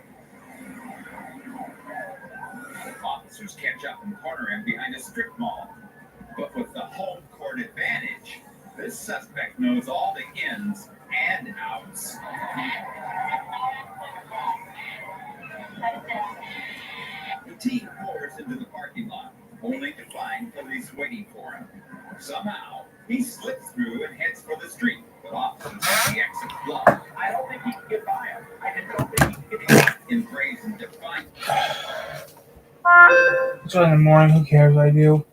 B: Officers catch up and corner him behind a strip mall. But with the home court advantage, this suspect knows all the ins and outs. The team pours into the parking lot, only to find police waiting for him. Somehow, he slips through and heads for the street, but officers have the exit blocked.
D: I don't think he can get by him. I just don't think he can get by him.
B: In brazen defiance.
A: It's early in the morning. Who cares? I do.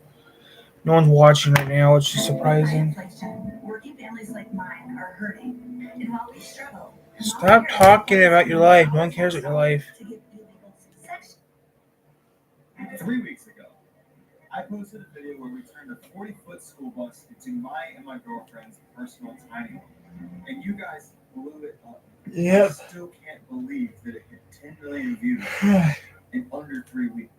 A: No one's watching right now, which is surprising.
G: Inflation. Working families like mine are hurting. And while we struggle,
A: Stop talking about your life. No one cares about your life.
G: to get illegal sex.
E: 3 weeks ago, I posted a video where we turned a 40-foot school bus into my and my girlfriend's personal tiny home. And you guys blew it up.
A: Yep.
E: I still can't believe that it hit 10 million views in under 3 weeks.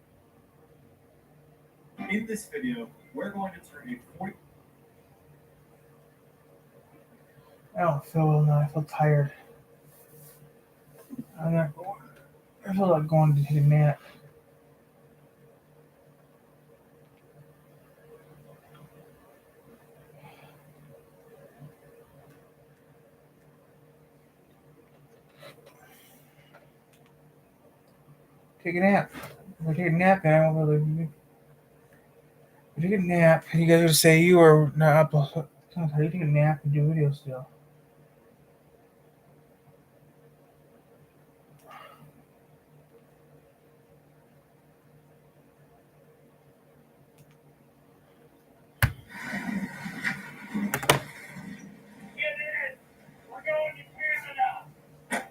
E: In this video, we're going to turn a 40.
A: I don't feel well now. I feel tired. I feel like going to take a nap. Take a nap. We're taking a nap, man. We're taking a nap. You guys are gonna say you are not up. How you take a nap and do videos still?
D: Get in! We're going to Canada!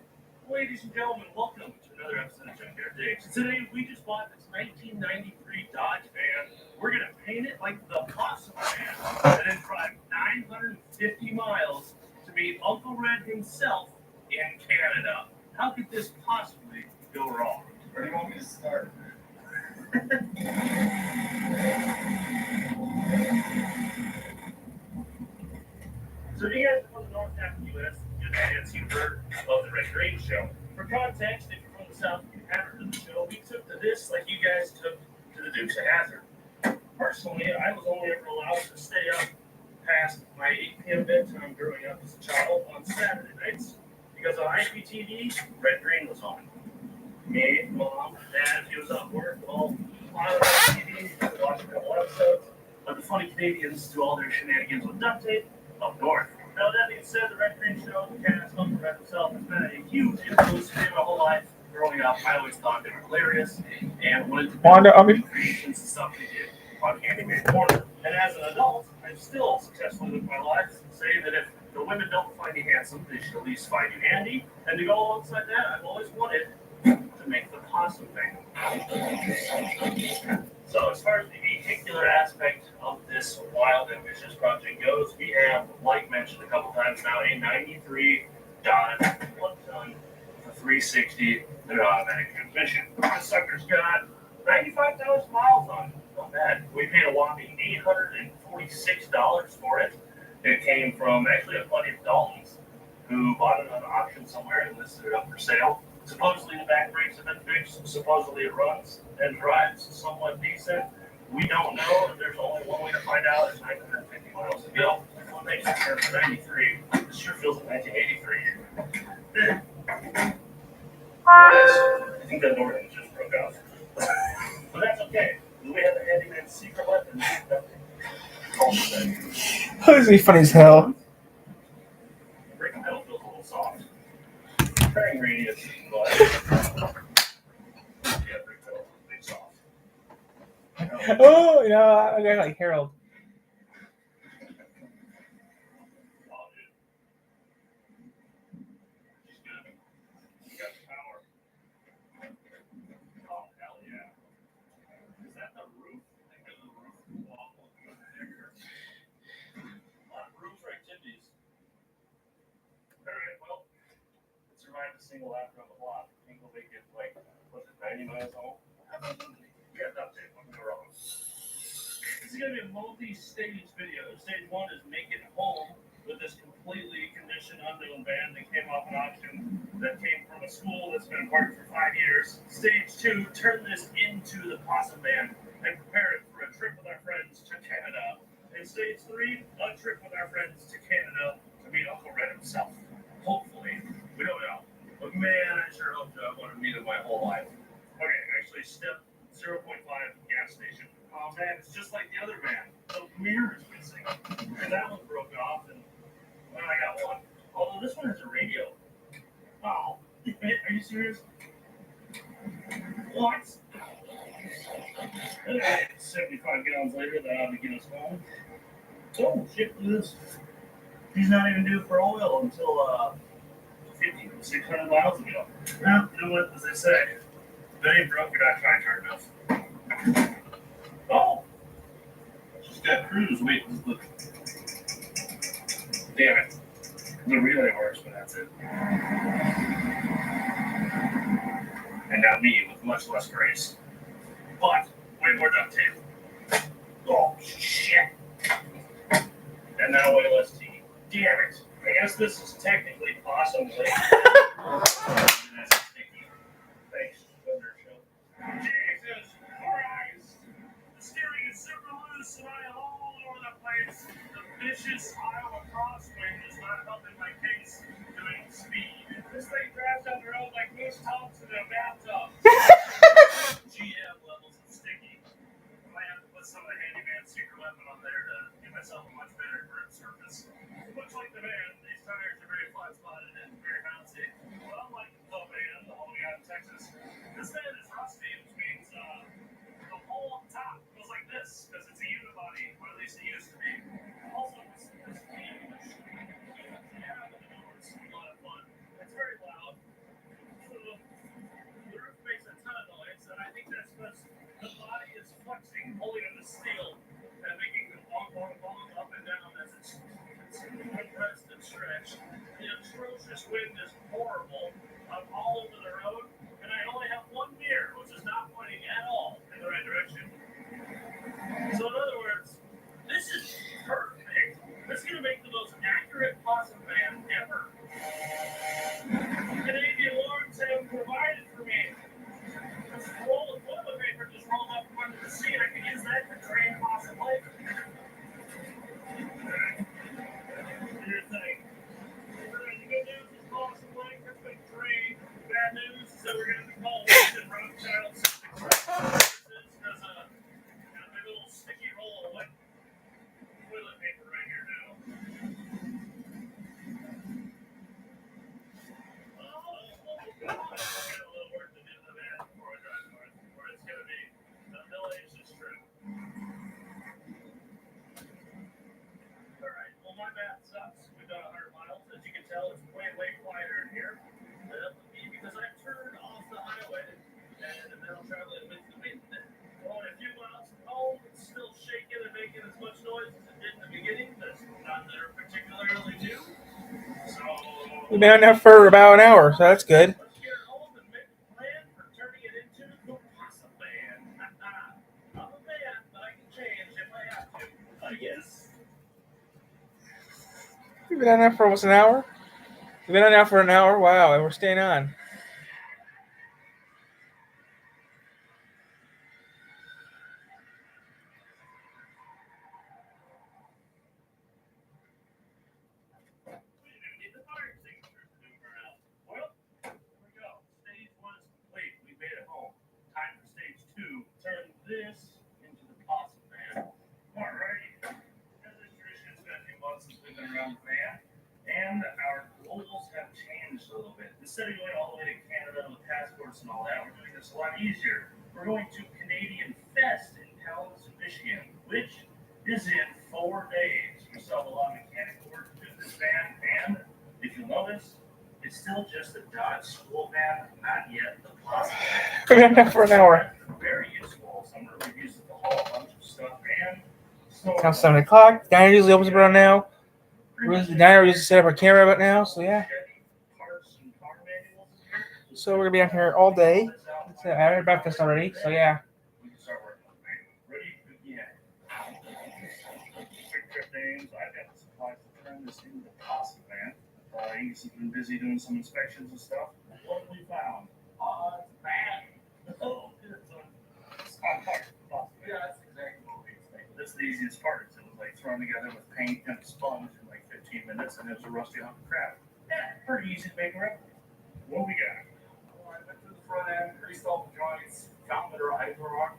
D: Ladies and gentlemen, welcome to another episode of Junkyard Digs. Today, we just bought this 1993 Dodge van. We're going to paint it like the Possum Man and then drive 950 miles to meet Uncle Red himself in Canada. How could this possibly go wrong?
E: Where do you want me to start?
D: So you guys are from the north half of the U.S., you've heard of the Red Green Show. For context, if you're from the south, you haven't heard of the show, we took to this like you guys took to the Dukes of Hazzard. Personally, I was only ever allowed to stay up past my 8 p.m. bedtime growing up as a child on Saturday nights because on IPTV, Red Green was on. Me, Mom, Dad, if he was off work, all on TV, watching a couple episodes. But the funny Canadians do all their shenanigans with duct tape up north. Now, that being said, the Red Green Show, the cast, Uncle Red himself, has been a huge influence to me my whole life. Growing up, I always thought they were hilarious and wanted to build creations and stuff they did on Candyman Corner. And as an adult, I still successfully live my life saying that if the women don't find you handsome, they should at least find you handy. And to go alongside that, I've always wanted to make the possum thing. So as far as the vehicular aspect of this wild ambitious project goes, we have, like mentioned a couple times now, a 93 Dodge 1-ton 360 and an automatic transmission. This sucker's got 95,000 miles on it. Not bad. We paid a whopping $846 for it. It came from actually a buddy of Dalton's who bought it on auction somewhere and listed it up for sale. Supposedly the back brakes have been fixed. Supposedly it runs and drives somewhat decent. We don't know. There's only one way to find out. There's 950 miles to go. What makes it turn for 93? This sure feels like 1983. I think that door just broke off. But that's okay. We have a handyman's secret weapon.
A: That would be funny as hell.
D: Brake pedal feels a little soft. Turning radius, but yeah, brake pedal feels a bit soft.
A: Hi, Harold.
D: Oh, dude. She's good. She got power. Oh, hell yeah. Is that the roof? I think the roof is awful. A lot of roof for activities. Alright, well, it survived a single after on the block. Think we'll make it like, what's it, 90 miles home? Absolutely. Yeah, that's it. I'm going wrong. This is going to be a multi-stage video. Stage one is make it home with this completely conditioned, unknown van that came off an auction that came from a school that's been parked for 5 years. Stage two, turn this into the possum van and prepare it for a trip with our friends to Canada. And stage three, a trip with our friends to Canada to meet Uncle Red himself. Hopefully. We don't know. But man, I sure hope to. I want to meet him my whole life. Okay, actually, step 0.5 gas station. Oh man, it's just like the other van. The mirror is missing. And that one broke off, and well, I got one. Although this one has a radio. Oh, are you serious? What? Anyway, 75 gallons later, that ought to get us home. Oh, shit, look at this. He's not even due for oil until 600 miles ago. Well, you know what, as they say, if it ain't broke, you're not trying hard enough. Oh! She's got cruise waiting. Look. Damn it. The relay works, but that's it. And now me with much less grace. But way more duct tape. Oh, shit. And now way less tea. Damn it. I guess this is technically possum lake. That's sticky. Thanks, Thunder Show. Jesus Christ. The steering is super loose and I am all over the place. The vicious Iowa crosswind is not helping my case doing speed. This thing drives down the road like Moose Thompson in a bathtub. GM levels of sticky. I might have to put some of the handyman secret weapon on there to give myself a much better grip surface. Much like the van, these tires are very flat spotted and very bouncy. But unlike the van, the one we got in Texas, this van is rusty, which means the hole up top goes like this because it's a unibody, or at least it used to be. Also, this huge. Yeah, the doors, a lot of fun. It's very loud. So the roof makes a ton of noise, and I think that's because the body is flexing, pulling on the steel, and making the bong, bong, bong up and down as it's compressed and stretched. The atrocious wind is horrible. I'm all over the road, and I only have one mirror, which is not pointing at all in the right direction. So in other words, this is perfect. This is going to make the most accurate possum van ever. Canadian Lords have provided for me. This roll of toilet paper just rolled up from under the seat. I can use that to train possum life. Here's the thing. The good news is possum life has been trained. Bad news is that we're going to be called Winston Rothschild because got a big little sticky roll of wet toilet paper right here now. Oh, God. I got a little work to do to the van before I drive north, or it's going to be a hellacious trip. Alright, well, my math sucks. We've done 100 miles. As you can tell, it's way, way quieter in here. Because I've turned off the highway and now traveling with the wind. Going a few miles from home, it's still shaking and making as much noise as it did in the beginning. That's not that are particularly new. So
A: We've been on there for about an hour, so that's good.
D: let's get home and make a plan for turning it into the possum van. I'm a man, but I can change if I have to. I guess.
A: We've been on there for almost an hour. We've been on there for an hour. Wow, and we're staying on.
D: We didn't get the fire extinguishers to burn out. Well, here we go. Stage one is complete. We made it home. Time for stage two. Turn this into the possum van. Alrighty. As is tradition, it's been a few months since we've been around the van, and our goals have changed a little bit. Instead of going all the way to Canada with passports and all that, we're doing this a lot easier. We're going to Canadian Fest in Kalamazoo, Michigan, which is in 4 days. We still have a lot of mechanical work to do to this van, and if you'll notice, it's still just a Dodge school van, not yet the Posse van.
A: We've been down for an hour.
D: Very useful. Summer we've used it to haul a bunch of stuff, and so
A: Now 7 o'clock. Diner usually opens around now. The diner usually set up our camera about now, so yeah. So we're gonna be out here all day. I had breakfast already, so yeah.
D: We can start working on the manual. Ready? Yeah. Quick trip names. I've got the supplies to turn this into the Posse van. He's been busy doing some inspections and stuff. What have we found? It's bad. Oh, it's on fire. Yeah, that's exactly what we expected. That's the easiest part. It was like thrown together with paint and a sponge in like 15 minutes, and it was a rusty hunk of crap. Yeah, pretty easy to make a record. What we got? I went through the front end, greased all the joints, found the drive rock,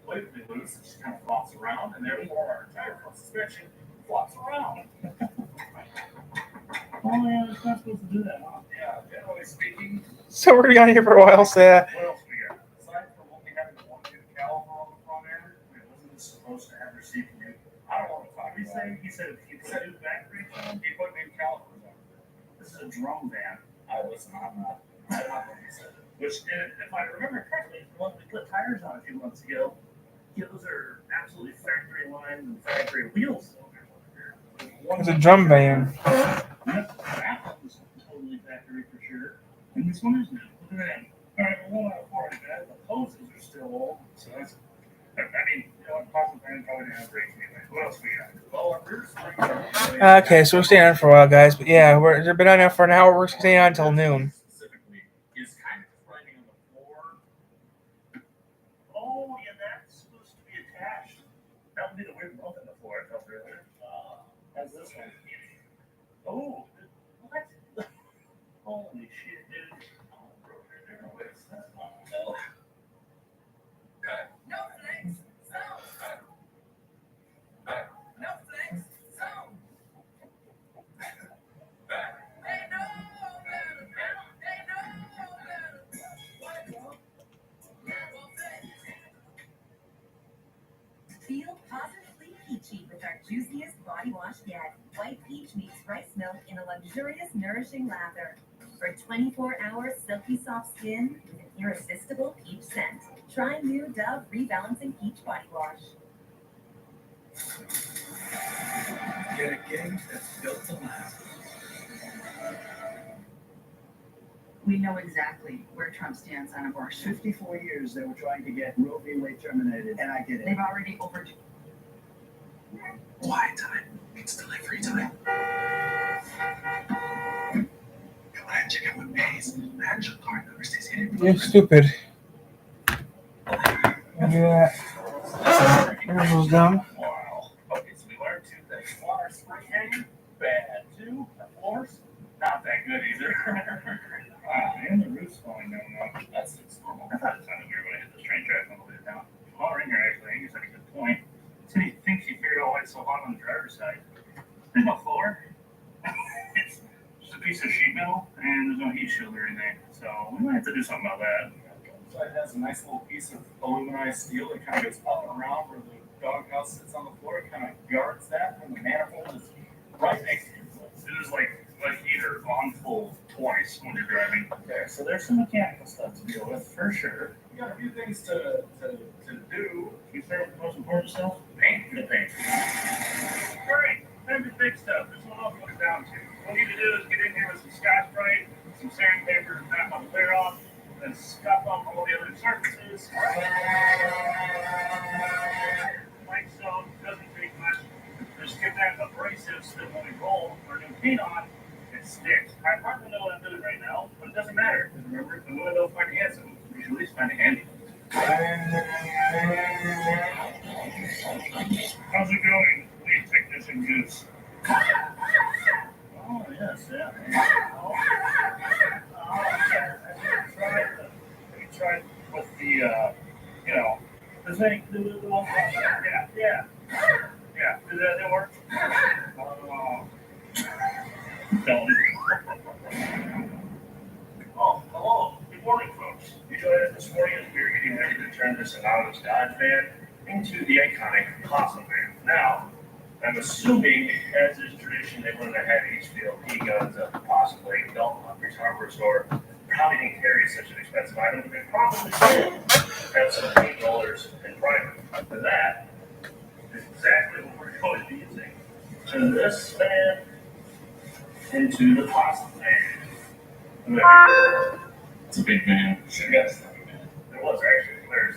D: completely loose, it just kind of flops around, and therefore our entire front suspension flops around. Oh yeah, it's not supposed to do that, huh? Yeah, generally speaking.
A: So we're gonna be out here for a while, so
D: What else we got? Aside from only having one new caliper on the front end, wasn't this supposed to have your CPU? I don't want to talk about it. He said if you put new batteries on, he put new calipers on. This is a drum van. I'm not what he said. Which, if I remember correctly, is the one we put tires on a few months ago. Yeah, those are absolutely factory lines and factory wheels.
A: it's a drum van.
D: Yep, that one's totally factory for sure. And this one is new. Look at that. All right, well, 1 out of 4 is bad. The hoses are still old, so that's. I mean, you know what? Possible fan probably didn't have brakes anyway. What else we got? Well, our rear spring.
A: Okay, so we're staying on for a while, guys. But yeah, we've been on now for an hour. We're staying on until noon.
D: Specifically, is kind of riding on the floor. Oh, yeah, that's supposed to be attached. That would be the weird bump in the floor I felt earlier. How's this one? Oh, what? Holy shit, dude.
G: No flex, zone. No flex, zone. They know better. They know better. Feel positively peachy with our juiciest body wash yet. White peach meets rice milk in a luxurious, nourishing lather. For 24-hour silky soft skin with an irresistible peach scent. Try new Dove Rebalancing Peach Body Wash.
E: Get a gig that's built to last.
F: We know exactly where Trump stands on abortion.
E: 54 years they were trying to get Roe v. Wade terminated, and I get it.
F: They've already overdue.
E: Quiet time. It's delivery time. Come on, check out what pays. The actual card number stays hidden.
A: You're stupid. I'll do that. Yours was dumb.
D: Wow. Okay, so we learned 2 things. One, our spring hanging, bad. 2, the floors, not that good either. Wow, and the roof's falling down now. That's normal. I thought it sounded weird when I hit the train tracks on the way down. Well, Ringer actually, I think he's had a good point. He said he thinks he figured out why it's so hot on the driver's side. There's no floor. It's just a piece of sheet metal, and there's no heat shield or anything. So we might have to do something about that. So it has a nice little piece of aluminized steel that kind of goes up and around where the doghouse sits on the floor. It kind of guards that, and the manifold is right next to you. It is like either on full twice when you're driving. Okay, so there's some mechanical stuff to deal with for sure. We got a few things to do. We start with the most important stuff. Paint. The paint. All right, time to big stuff. This one I'll put it down to. What we need to do is get in here with some Scotch-Brite, some sandpaper, and that one clear off, then scuff off all the other surfaces. Like so, doesn't take much. Just get that abrasive so that when we roll our new paint on, it sticks. I hardly know what I'm doing right now, but it doesn't matter. Remember, if we want to go find handsome, we should at least find a handy. How's it going, lead technician Goose? Oh, yes, yeah. Have you tried with the, the thing, the one, yeah. Did that work? Don't. Oh, hello. Good morning, folks. You joined us this morning as we were getting ready to turn this anonymous Dodge van into the iconic Possum van. Now, I'm assuming, as is tradition, they wouldn't have had HVLP guns at the possibly Dalton Humphreys hardware store. Probably didn't carry such an expensive item, but they probably did have some paint rollers and primer. For that is exactly what we're going to be using. Turn this fan into the possum fan.
E: It's a big van.
D: Yes, there was actually there's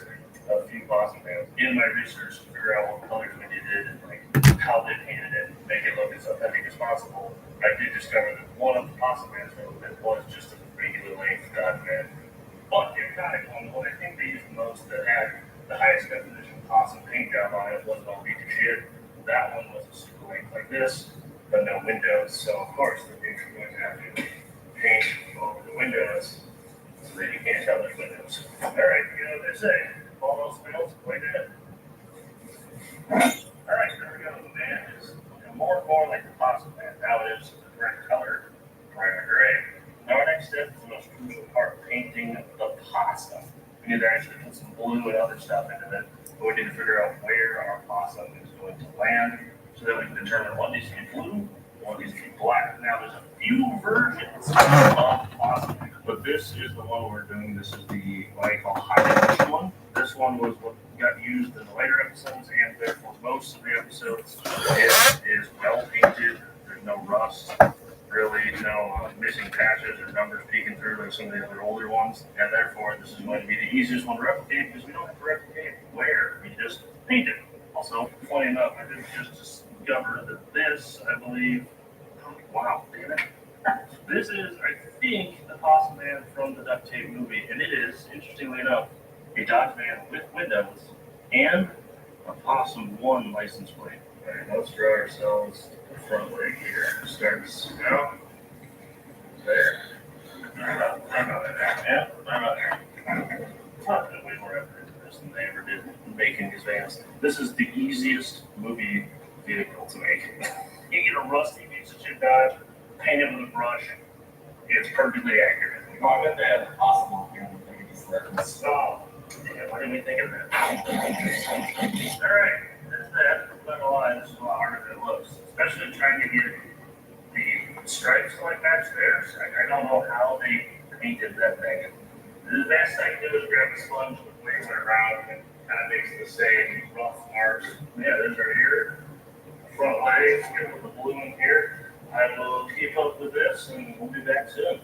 D: a few possum fans in my research to figure out what color committee did and like how they painted it, make it look as authentic as possible. I did discover that one of the possum fans that was just a regular length Dodge van, but the exotic one, what I think they used the most that had the highest definition possum paint job on it wasn't all beat to shit. That one was a super length like this, but no windows. So of course the things are going to have to paint over the windows. So that you can't tell there's windows. Alright, you know what they say. All those fails, play dead. Alright, there we go. The van is looking more and more like the possum van. Now it is the correct color, primary gray. Now our next step is the most crucial part, painting the possum. We need to actually put some blue and other stuff into it. But we need to figure out where our possum is going to land so that we can determine what needs to be blue, what needs to be black. Now there's a few versions of possum, but this is the one we're doing. This is the what I call high definition one. This one was what got used in the later episodes and therefore most of the episodes. It is well painted. There's no rust, really no missing patches or numbers peeking through like some of the other older ones. And therefore this is going to be the easiest one to replicate because we don't have to replicate where. We just paint it. Also, funny enough, I did just discover that this, I believe, wow, damn it. This is, I think, the Possum Man from the Duct Tape movie, and it is, interestingly enough, a Dodge van with windows and a Possum 1 license plate. All right, let's draw ourselves the front leg here. Starts out there. Right about there. Yeah, right about there. Put way more effort into this than they ever did making these vans. This is the easiest movie vehicle to make. You get a rusty piece of shit Dodge, paint it with a brush. It's perfectly accurate.
E: Oh, I bet they had a possible here.
D: So, yeah, why didn't we think of that? Alright, there's that. I'm not gonna lie, this is a lot harder than it looks. Especially trying to get the stripes like match theirs. I don't know how they painted that thing. The best I can do is grab a sponge with wings around and kind of makes the same rough marks. Yeah, there's our ear. Front legs, get with the blue in here. I will keep up with this and we'll be back soon.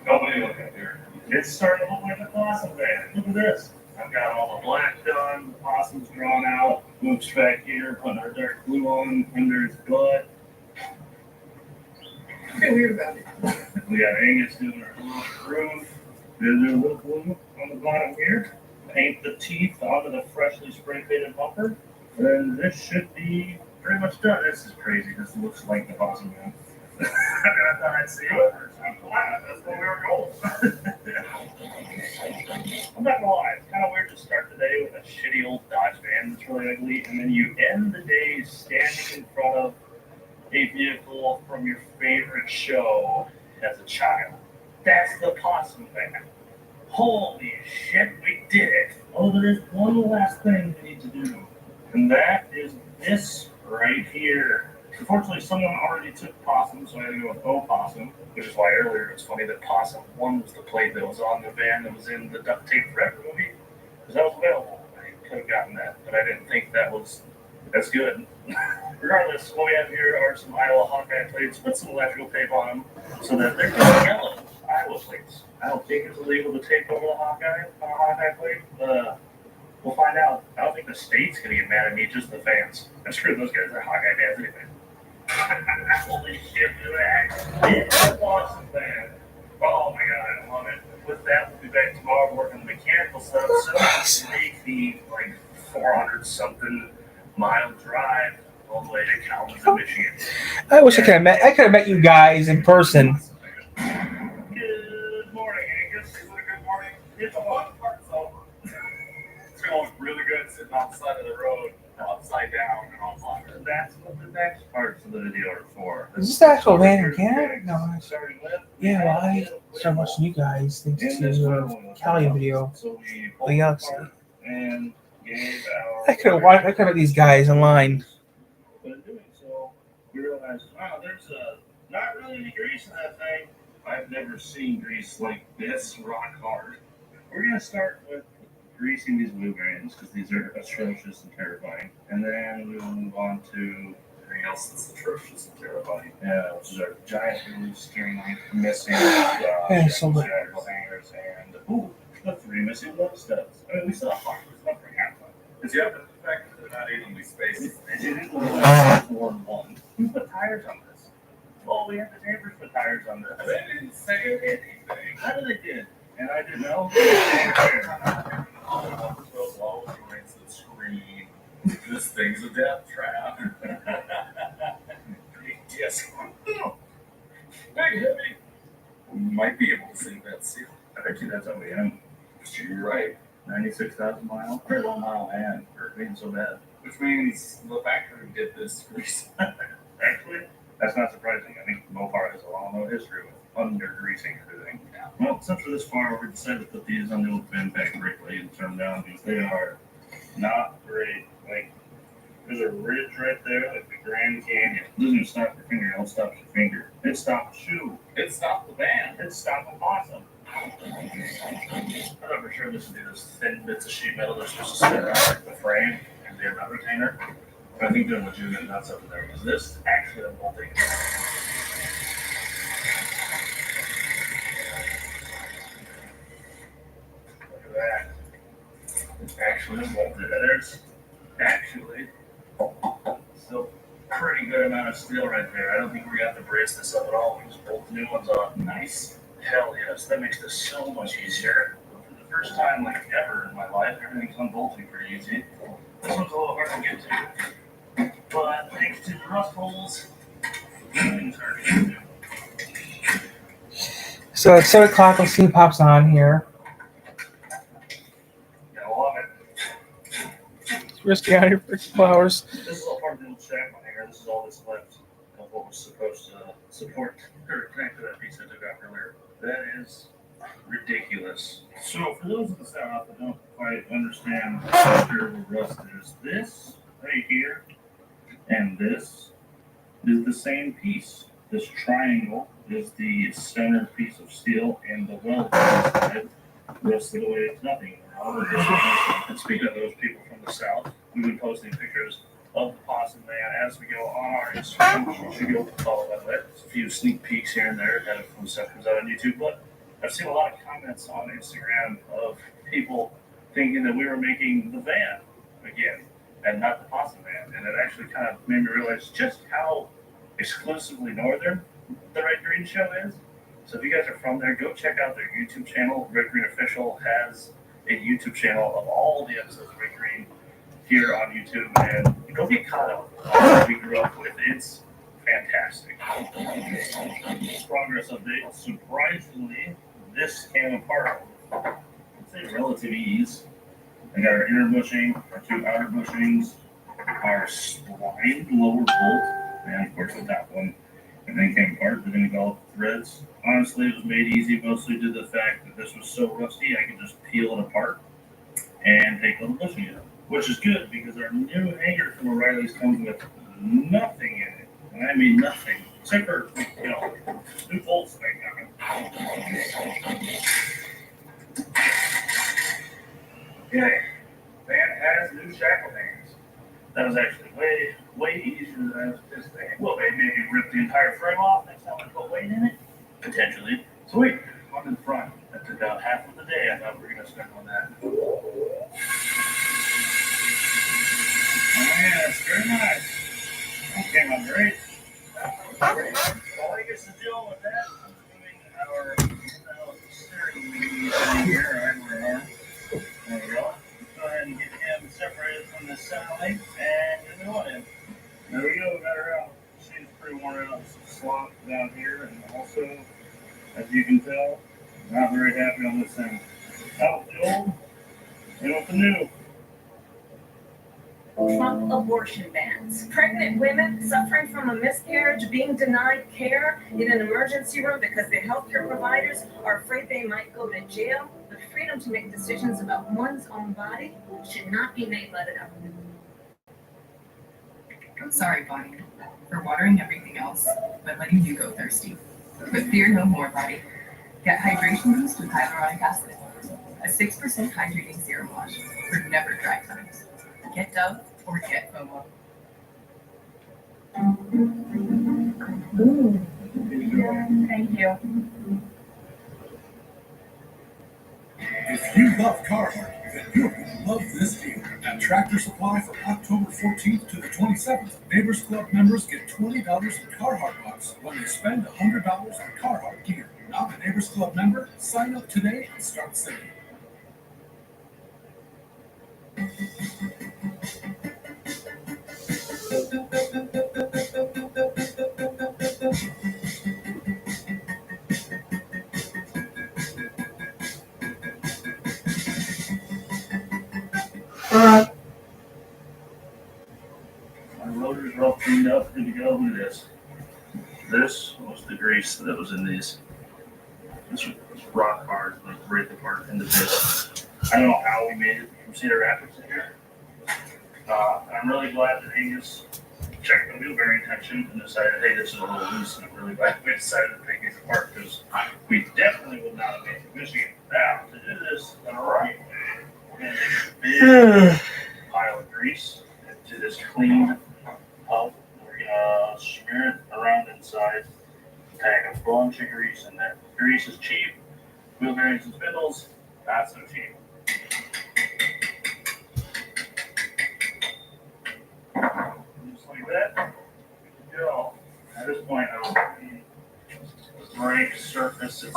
D: Nobody look up here. It's starting to look like a possum van. Look at this. I've got all the black done, the possum's drawn out, Luke's back here, putting our dark blue on under his butt.
F: Feel weird about it.
D: We got Angus doing our little roof. There's a little blue on the bottom here. Paint the teeth onto the freshly spray painted bumper. And this should be pretty much done. This is crazy. This looks like the Possum Man. I thought I'd see it. I'm glad. That's where we were going. I'm not gonna lie. It's kind of weird to start the day with a shitty old Dodge van that's really ugly, and then you end the day standing in front of a vehicle from your favorite show as a child. That's the Possum van. Holy shit, we did it. Oh, there's one last thing we need to do. And that is this right here. Unfortunately, someone already took Possum, so I had to go with Opossum, which is why earlier it was funny that Possum 1 was the plate that was on the van that was in the Duct Tape Forever movie, because that was available. I could have gotten that, but I didn't think that was as good. Regardless, what we have here are some Iowa Hawkeye plates with some electrical tape on them, so that they're yellow Iowa plates. I don't think it's illegal to tape over the Hawkeye on a Hawkeye plate. We'll find out. I don't think the state's gonna get mad at me, just the fans. I'm screw those guys, they're Hawkeye fans anyway. Holy shit, it's a awesome fan. Oh my god, I love it. With that, we'll be back tomorrow working the mechanical stuff. So make the like 400 something mile drive all the way to Kalamazoo, Michigan.
A: I wish I could have met you guys in person.
D: Good morning, Angus.
E: Is it a good morning?
D: It's a fun part's over.
E: It's going really good sitting on the side of the road, upside down and all flat.
D: That's what the next parts of the video are for.
A: Is this the actual van in Canada? No,
D: Starting with,
A: yeah, well, I started watching you guys thanks to Callie video.
D: So we
A: The Galaxy.
D: and gave our.
A: I could have these guys in line.
D: But in doing so, we realized, wow, there's not really any grease in that thing. I've never seen grease like this rock hard. We're gonna start with greasing these blue grains because these are atrocious and terrifying, and then we will move on to everything else that's atrocious and terrifying. Yeah, which is our giant blue steering knife missing shackle hangers and the 3 missing lug studs. I mean, we still have 5 stuff for half time. Because you have the fact that they're not evenly spaced. They didn't go 4-1. Who put tires on this? Well, we have the neighbors put tires on this. They didn't say anything. How did they did? And I didn't know. Scream. This thing's a death trap. Yes. Big heavy. We might be able to save that seal. I bet you that's OEM. You're right. 96,000 miles. Pretty low mile man for being so bad. Which means the factory did this grease. Actually, that's not surprising. I think Mopar has a long history with under-greasing everything. Yeah. Well, since we're this far, we decided to put these on the old fin pack brake and turn them down because they are not great. Like, there's a ridge right there, like the Grand Canyon. It doesn't even stop your finger, it stops your finger. It stopped the shoe. It stopped the band. It stopped the possum. I'm not for sure this would be those thin bits of sheet metal that's supposed to sit around the frame and the nut retainer. But I think they're legitimate nuts up in there because this actually I'm bolting. Look at that. It's actually bolted. There's actually still pretty good amount of steel right there. I don't think we got to brace this up at all. We just bolt the new ones on. Nice. Hell yes. That makes this so much easier. For the first time like ever in my life, everything's unbolting pretty easy. This one's a little hard to get to. But thanks to the rust holes, everything's hard to get to.
A: So at 7 o'clock, let's see who pops on here.
D: I love it.
A: It's risky out here for a couple hours.
D: This is all part of the old shackle hanger. This is all that's left of what was supposed to support or connect to that piece I took out earlier. That is ridiculous. So for those of the South that don't quite understand the rust, there's this right here, and this is the same piece. This triangle is the center piece of steel, and the weld inside rusted away to nothing. And speaking of those people from the South, we've been posting pictures of the Possum Man as we go on our Instagram. You should go follow that way. There's a few sneak peeks here and there ahead when stuff comes out on YouTube. But I've seen a lot of comments on Instagram of people thinking that we were making the van again and not the Possum Man. And it actually kind of made me realize just how exclusively northern the Red Green Show is. So if you guys are from there, go check out their YouTube channel. Red Green Official has a YouTube channel of all the episodes of Red Green here on YouTube, and go get caught up on what we grew up with. It's fantastic. Progress update. Surprisingly, this came apart with, I'd say, relative ease. I got our inner bushing, our 2 outer bushings, our splined lower bolt, and of course the top one. And then came apart, then developed threads. Honestly, it was made easy mostly due to the fact that this was so rusty, I could just peel it apart and take little bushing out. Which is good because our new hanger from O'Reilly's comes with nothing in it. And I mean nothing. Except for, new bolts thing on it. Okay. Van has new shackle hangers. That was actually way easier than I was anticipating. Well, they maybe rip the entire frame off next time I put weight in it? Potentially. Sweet. One in front. That took out half of the day I thought we were going to spend on that. Oh, yes, very nice. That came out great. All I guess to deal with that, I'm doing our steering wheel here. There we go. Go ahead and get him separated from the side and get the one in. There we go, got her out. She's pretty worn out. Slot down here, and also, as you can tell, not very happy on this end. Out with the old, in with the new.
H: Trump abortion bans. Pregnant women suffering from a miscarriage being denied care in an emergency room because their healthcare providers are afraid they might go to jail. The freedom freedom to make decisions about one's own body should not be made by the government.
G: Sorry, Bonnie, for watering everything else, but letting you go thirsty. But fear no more, buddy. Get hydration boost with hyaluronic acid. A 6% hydrating serum wash for never dry times. Get Dove or get FOMO. Thank you.
I: If you love Carhartt, then you're going to love this deal. At Tractor Supply from October 14th to the 27th, Neighbors Club members get $20 in Carhartt bucks when they spend $100 on Carhartt gear. Not a Neighbors Club member? Sign up today and start saving.
D: My rotors are all cleaned up, good to go. Look at this. This was the grease that was in these. This was rock hard, like break apart into this. I don't know how we made it from Cedar Rapids to here. I'm really glad that Angus checked the wheel bearing tension and decided, hey, this is a little loose, and I'm really glad we decided to take these apart because we definitely would not have made it to Michigan. Now, to do this the right way, we're going to take a big pile of grease into this clean pump. We're going to smear it around inside, tag a bunch of grease in there. Grease is cheap. Wheel bearings and spindles, not so cheap. Just like that. Good to go. At this point, I will the brake surface itself.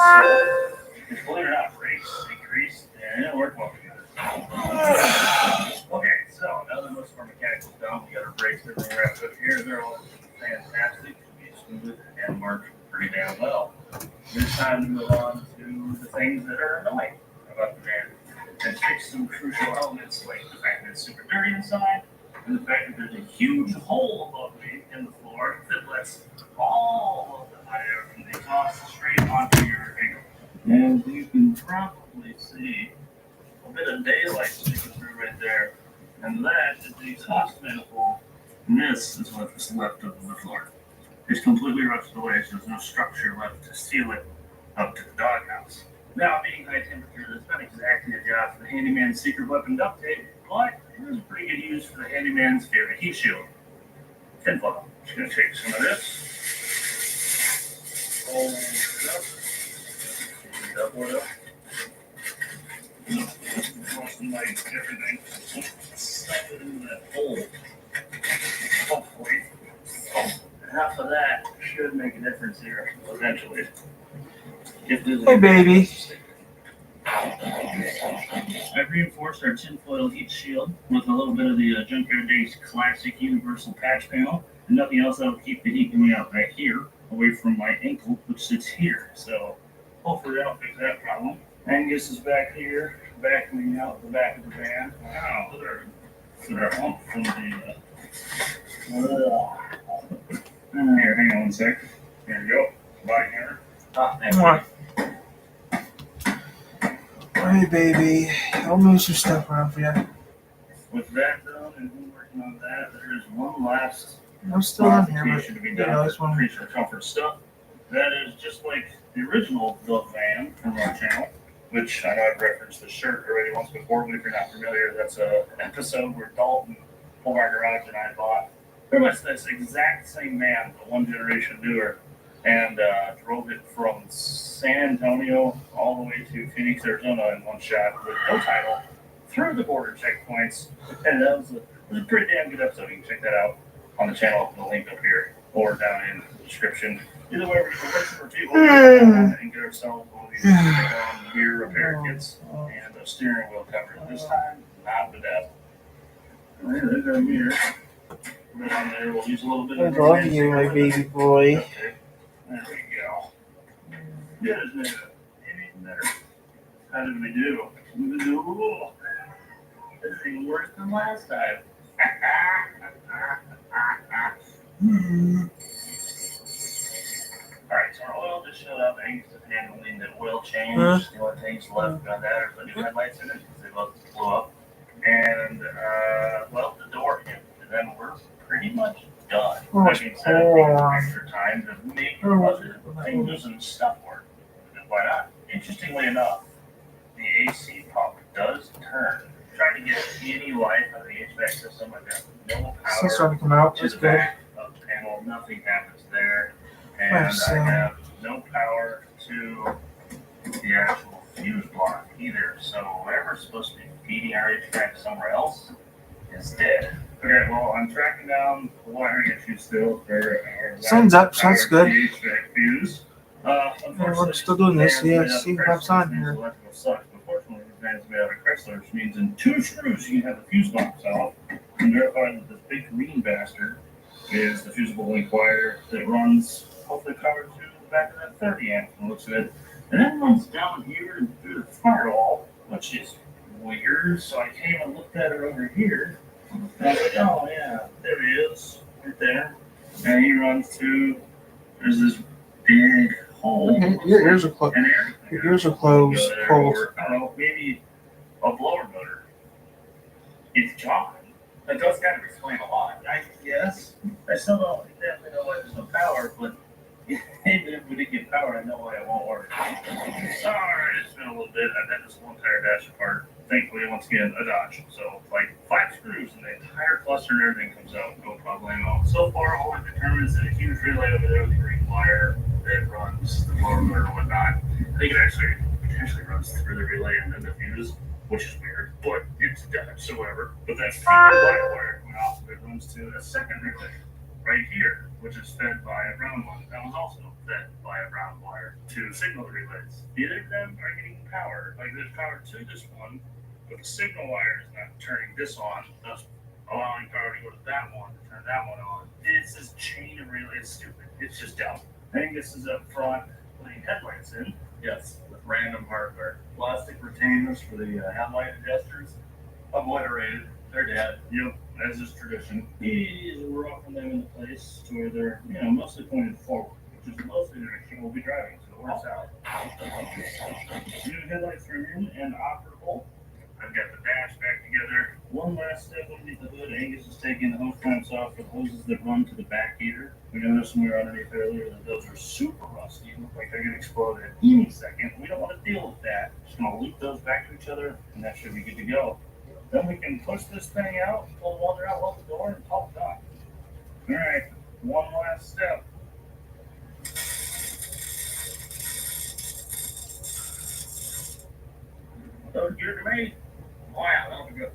D: Because believe it or not, brakes and grease, they don't work well together. Okay, so now that most of our mechanicals done, we got our brakes that we're wrapped up here. They're all fantastic, be smooth and work pretty damn well. It's time to move on to the things that are annoying about the van and fix some crucial elements like the fact that it's super dirty inside and the fact that there's a huge hole above me in the floor that lets all of the hot air from the exhaust straight onto your ankle. And you can probably see a bit of daylight sneaking through right there. And that is the exhaust manifold. And this is what's left of the floor. It's completely rusted away, so there's no structure left to seal it up to the doghouse. Now, being high temperature, that's not exactly a job for the handyman's secret weapon duct tape, but there's a pretty good use for the handyman's favorite heat shield. Tinfoil. Just gonna take some of this. Fold it up. Double it up. Some like everything. Stuff it into that hole. Hopefully. Half of that should make a difference here eventually.
A: Hey, baby.
D: I've reinforced our tinfoil heat shield with a little bit of the Junkyard Days classic universal patch panel, and nothing else that will keep the heat coming out right here, away from my ankle, which sits here. So hopefully that'll fix that problem. Angus is back here, vacuuming out the back of the van. Wow, look at our hump from the. Here, hang on one sec. There we go. Body hammer.
A: Come on. Hey, baby. I'll move some stuff around for you.
D: With that done and we're working on that, there is one last
A: I'm still on here,
D: modification to be
A: but
D: done
A: this
D: for
A: one.
D: creature comfort stuff. That is just like the original The Van from our channel, which I know I've referenced the shirt already once before, but if you're not familiar, that's an episode where Dalton, Hobart Garage, and I bought pretty much this exact same van, but one generation newer, and drove it from San Antonio all the way to Phoenix, Arizona in one shot with no title through the border checkpoints. And that was a pretty damn good episode. You can check that out on the channel, the link up here or down in the description. Either way, we're going to listen for people and get ourselves one of these gear repair kits and a steering wheel cover. This time, not the depth. All right, there's our mirror. Put it on there. We'll use a little bit
A: I
D: of
A: love you, my baby boy.
D: Okay. There we go. Good, isn't it? Even better. How did we do? Ooh, this is even worse than last time. Alright, so our oil just showed up. Angus is handling the oil change. The only things left on that are the new headlights in it because they both blew up. And, well, the door hit. And then we're pretty much done. That being said, it takes extra time to make other things and stuff work. Why not? Interestingly enough, the AC pump does turn. Trying to get any life out of the HVAC system, I've got no
A: Sun's
D: power
A: starting to come out.
D: to
A: That's
D: the
A: good.
D: back of the panel. Nothing happens there. And
A: Nice,
D: I have no power to the actual fuse block either. So whatever's supposed to be feeding our HVAC somewhere else is dead. Okay, well, I'm tracking down the wiring issue still for our
A: Sun's up. Sun's good.
D: HVAC fuse.
A: Yeah, we're still doing this. Yeah, see what's on here.
D: Electrical sucks. Unfortunately, this van's made out of Chrysler, which means in 2 screws you can have the fuse box off and verify that this big green bastard is the fusible link wire that runs hopefully covered to the back of that 30 amp and looks at it. And then runs down here and through the firewall, which is weird. So I came and looked at it over here. And I was like, oh yeah, there he is, right there. And he runs to, there's this big hole.
A: Your ears are closed.
D: And everything.
A: Your ears are closed. Cold.
D: Or, I don't know, maybe a blower motor. It's gone. That does kind of explain a lot. I guess. I still don't exactly know why there's no power, but even if we did get power, I know why it won't work. Sorry, it's been a little bit. I've had this whole entire dash apart. Thankfully, once again, a Dodge. So, like 5 screws and the entire cluster and everything comes out. No problemo. So far, all I've determined is that a huge relay over there with a green wire that runs the blower motor and whatnot. I think it actually potentially runs through the relay and then the fuse, which is weird, but it's done, so whatever. But that's the black wire coming off of it runs to a second relay right here, which is fed by a brown one. That was also fed by a brown wire to signal relays. Neither of them are getting power. Like there's power to this one, but the signal wire is not turning this on, thus allowing power to go to that one to turn that one on. It's this chain of relays. It's stupid. It's just dumb. I think this is up front putting headlights in. Yes, with random hardware. Plastic retainers for the headlight adjusters. Obliterated. They're dead. Yep, as is tradition. He's roughing them into place to where they're, mostly pointed forward, which is mostly the direction we'll be driving, so it works out. New headlights are in and operable. I've got the dash back together. One last step underneath the hood. Angus is taking the hose clamps off for the hoses that run to the back heater. We noticed somewhere underneath earlier that those are super rusty. Look like they're going to explode at any second. We don't want to deal with that. Just going to loop those back to each other, and that should be good to go. Then we can push this thing out, pull the water out, lock the door, and talk done. All right, one last step. That was good to me. Wow, that was good.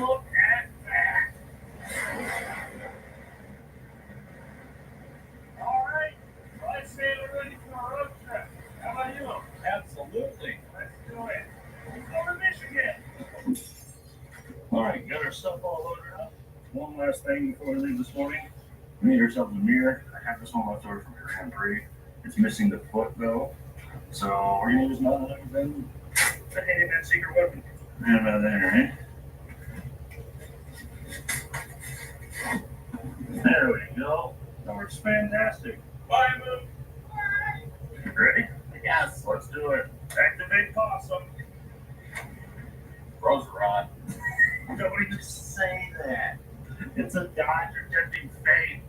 D: Look at that. All right, let's say we're ready for a road trip. How about you? Absolutely. Let's do it. Let's go to Michigan. All right, got our stuff all loaded up. One last thing before we leave this morning. We need ourselves a mirror. I have this one left over from your Grand Prix. It's missing the foot though. So we're gonna use none other than the handyman secret weapon. How about there, eh? There we go. That works fantastic. Bye, Moon. Ready? Yes. Let's do it. Activate possum. Rose Rod. Nobody just say that. It's a Dodge rejecting fate.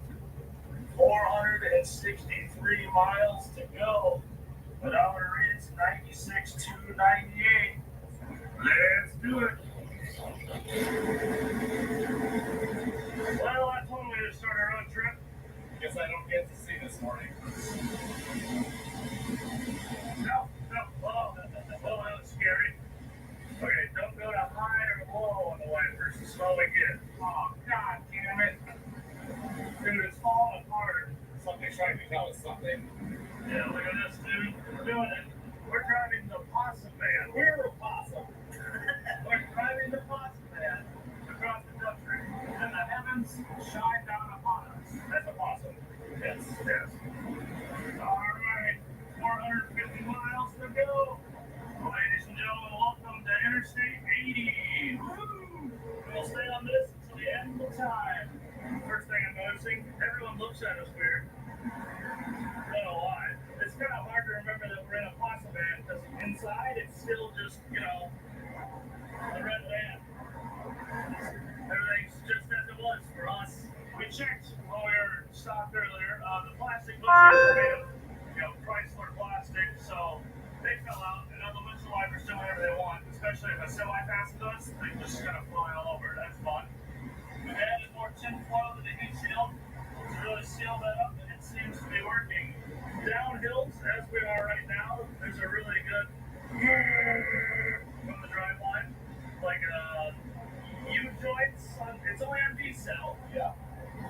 D: 463 miles to go. Odometer reads 96,298. Let's do it. Well, that's one way to start our road trip. Guess I don't get to see this morning. No. Oh, that was scary. Okay, don't go to high or low on the wipers. The slower we get. Oh, God damn it. Dude, it's falling apart. Something's trying to tell us something. Yeah, look at this, dude. We're doing it. We're driving the possum van. We're a possum. We're driving the possum van across the country. And the heavens shine down upon us. That's a possum. Yes. All right. 450 miles to go. Ladies and gentlemen, welcome to Interstate 80. Woo! We'll stay on this until looks at us weird. I don't know why. It's kind of hard to remember that we're in a pasta van because inside it's still just, you know, the red van. Everything's just as it was for us. We checked while we were stopped earlier. The plastic looks like it's made of, you know, Chrysler plastic, so they fell out. And now the windshield wipers do whatever they want, especially if a semi passes us. They just kind of fly all over. That's fun. We added more tin foil to the heat shield to really seal that up, and it seems to be working. Downhills, as we are right now, there's a really good from the drive line, like U-joints. It's only on D-cell.
E: Yeah.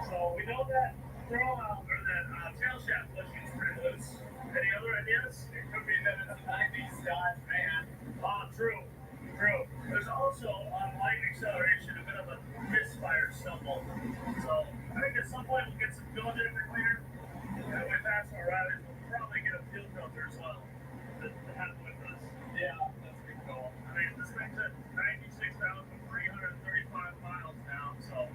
D: So we know that throwout or that tail shaft bushing is pretty loose. Any other ideas? It could be that it's a 90s Dodge van. True. There's also on light acceleration a bit of a misfire stumble. So I think at some point we'll get some fuel injector cleaner. And we pass our riders, we'll probably get a fuel filter as well to have with us. Yeah, that's a good call. I mean, this thing's at 96,335 miles now, so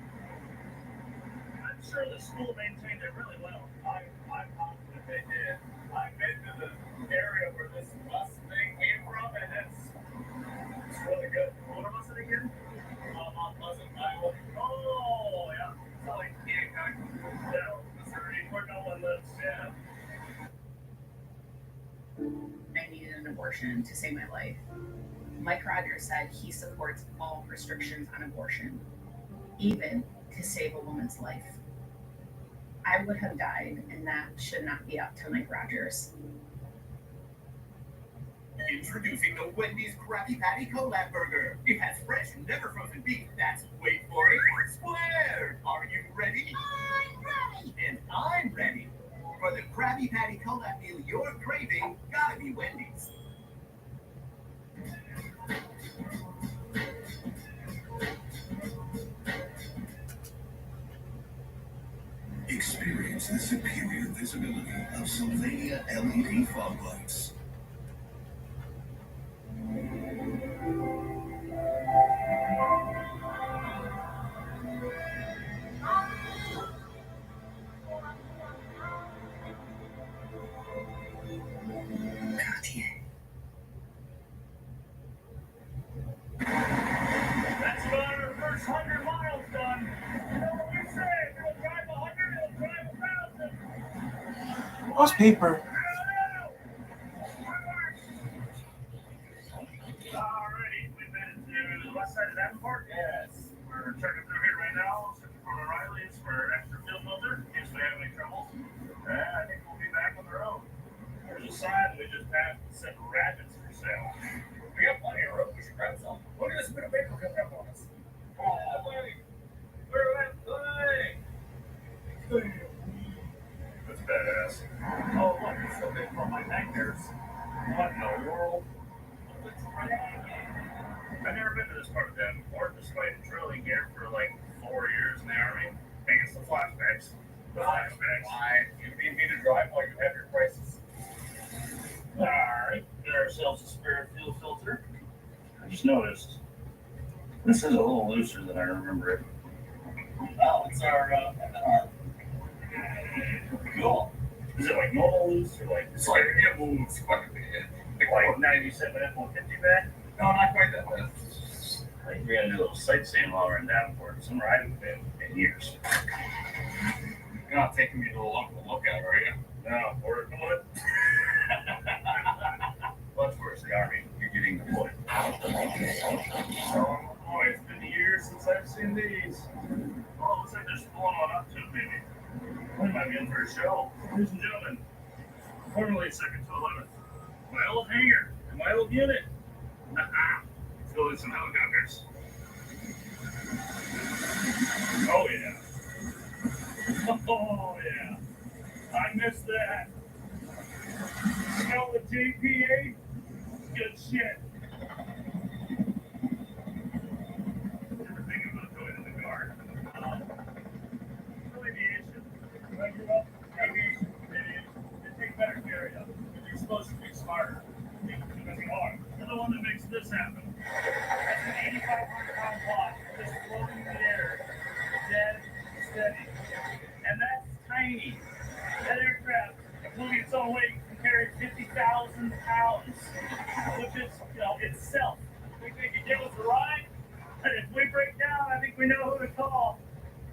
D: I'm sure the school maintained it really well. I'm confident they did. I've been to the area where this bus thing came from, and it's really good. What was it again? Mount Pleasant, Iowa. Oh, yeah. It's not like Hancock, Missouri, where no one lives. Yeah.
J: I needed an abortion to save my life. Mike Rogers said he supports all restrictions on abortion, even to save a woman's life. I would have died, and that should not be up to Mike Rogers.
B: Introducing the Wendy's Krabby Patty Collab Burger. It has fresh, never frozen beef that's, wait for it, squared. Are you ready? I'm ready. And I'm ready. For the Krabby Patty Collab meal you're craving, gotta be Wendy's.
I: Experience the superior visibility of Sylvania LED fog lights.
D: That's about our first 100 miles done. You know what we say? If you'll drive 100, you'll drive 1,000.
A: Lost paper.
D: Alrighty, we made it to the west side of Davenport. Yes. We're checking through here right now, searching for O'Reilly's for extra fuel filter, in case we have any troubles. I think we'll be back on the road. There's a sign we just passed that said rabbits for sale. We got plenty of room, we should grab some. Look at this bit of paper coming up on us. Oh, buddy. Look at that thing. That's badass. Oh, look, it's so big for my nightmares. What in the world? I've never been to this part of Davenport, despite drilling here for like 4 years in the Army. I guess the flashbacks. Why? You need me to drive while you have your crisis. Alright, get ourselves a spare fuel filter. I just noticed this is a little looser than I remember it. Oh, it's our MNR. Cool. Is it like normal loose or like? It's like it moves quite a bit. Like 97 F-150 bag? No, not quite that bad. I think we're gonna do a little sightseeing while we're in Davenport. Somewhere I haven't been in years. You're not taking me to a local lookout, are you? No, we're doing it. What's worse, the Army? You're getting deployed. So, boy, it's been years since I've seen these. Oh, looks like there's blowing one up too, maybe. We might be in for a show. Ladies and gentlemen, formerly 2nd to 11th. My old hangar and my old unit. Let's go with some helicopters. Oh, yeah. Oh, yeah. I missed that. Smell the JPA? Good shit. Never think about going in the guard. Aviation. When I grew up, aviation, they take better care of you. You're supposed to be smarter. Because you are. You're the one that makes this happen. That's an 8,500-pound block just floating in the air, dead, steady. And that's tiny branches, itself. Think they could give us a ride? And if we break down, I think we know who to call.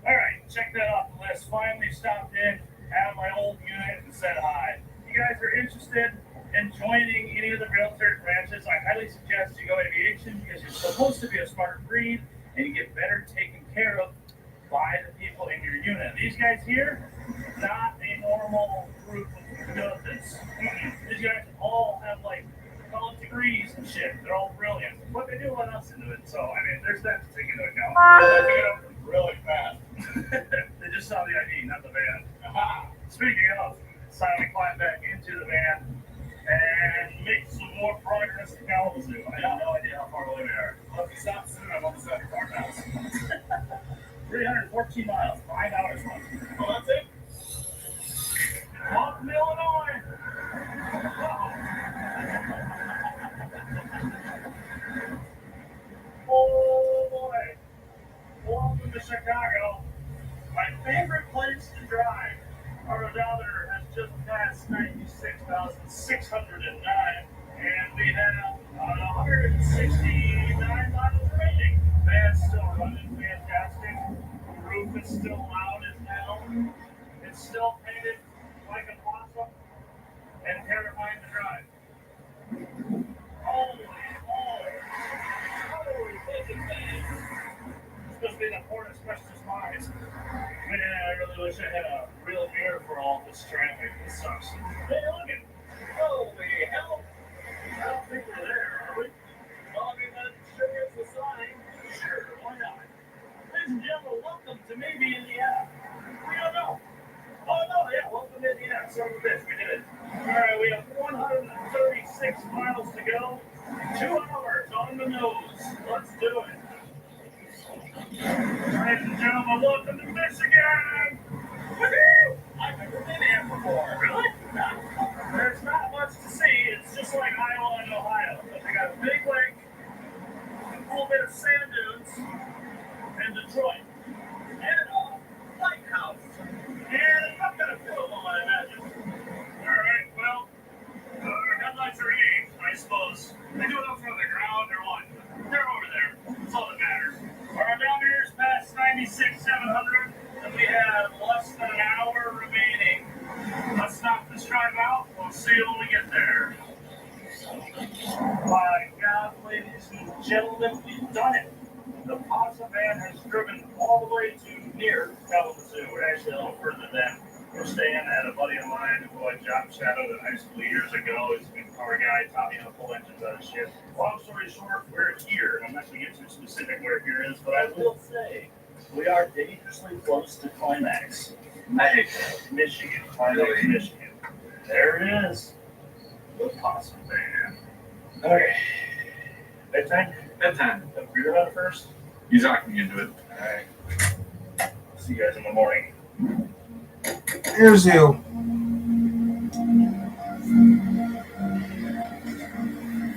D: All right, check that off the list. Finally stopped in at my old unit and said hi. If you guys are interested in joining any of the realtor branches, I highly suggest you go aviation because you're supposed to be a smart breed and you get better taken care of by the people in your unit. These guys here, not a normal group of militants. These guys all have like college degrees and shit. They're all brilliant. But they do let us into it, so I mean, there's that to take into account. They pick it up really fast. They just saw the ID, not the van. Aha. Speaking of, it's time we climb back into the van and make some more progress to Kalamazoo. I have no idea how far away we are. Well, if you stop soon, I'm almost at the courthouse. 314 miles, 5 hours long. Oh, that's it? Welcome to Illinois. Oh boy. Welcome to Chicago. My favorite place to drive. Our odometer has just passed 96,609, and we have 169 miles remaining. Van's still running fantastic. The roof is still loud as hell. It's still painted like an awesome and terrifying to drive. Holy moly. How are we thinking, man? It's supposed to be the Portus Festus Mines. Man, I really wish I had a real ear for all this traffic. This sucks. Hey, look at holy hell. I don't think we're there, are we? Well, I mean, that sure is the sign. Sure, why not? Ladies and gentlemen, welcome to maybe Indiana. We don't know. Oh, no, yeah, welcome to Indiana. Son of a bitch, we did it. All right, we have 136 miles to go. 2 hours on the nose. Let's do it. Ladies and gentlemen, welcome to Michigan! Woohoo! I've never been here before. Really? No. There's not much to see. It's just like Iowa and Ohio. But they got a big lake, a little bit of sand dunes, and Detroit. And a lighthouse. And I'm gonna fill them, I imagine. Alright, well, our headlights are aimed, I suppose. They do it up from the ground or what? They're over there. That's all that matters. Our odometer's past 96,700, and we have less than an hour remaining. Let's knock this drive out. We'll see when we get there. My God, ladies and gentlemen, we've done it. The Pazza van has driven all the way to near Kalamazoo. We're actually a little further than that. We're staying at a buddy of mine who I job shadowed in high school years ago. He's a good car guy, taught me how to pull engines out of shit. Long story short, we're here. I'm not going to get too specific where here is, but I will say we are dangerously close to climax. Michigan. Climax, Michigan. There it is. The Pazza van. Okay. Bedtime? Bedtime. You're on first?
I: He's talking into it.
D: All right. See you guys in the morning.
A: Here's you.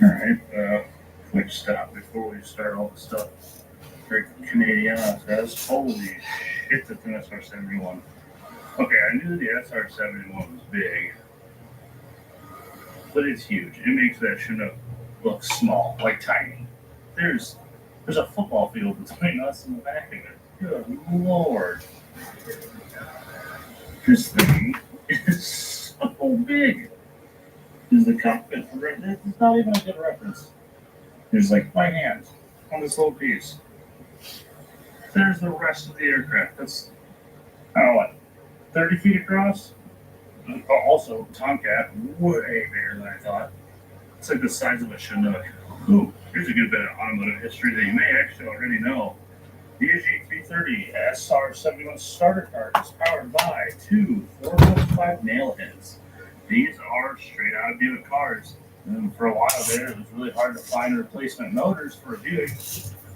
D: Alright, quick stop before we start all the stuff. Very Canadian says, holy shit, that's an SR-71. Okay, I knew the SR-71 was big, but it's huge. It makes that Chinook look small, like tiny. There's a football field between us and the back of it. Good Lord. This thing is so big. Is the cockpit? This is not even a good reference. There's like my hand on this little piece. There's the rest of the aircraft. That's, I don't know what, 30 feet across? Also, Tomcat, way bigger than I thought. It's like the size of a Chinook. Ooh, here's a good bit of automotive history that you may actually already know. The AG330 SR-71 starter car is powered by two 4.5 nailheads. These are straight out of Buick cars. And for a while there, it was really hard to find replacement motors for a Buick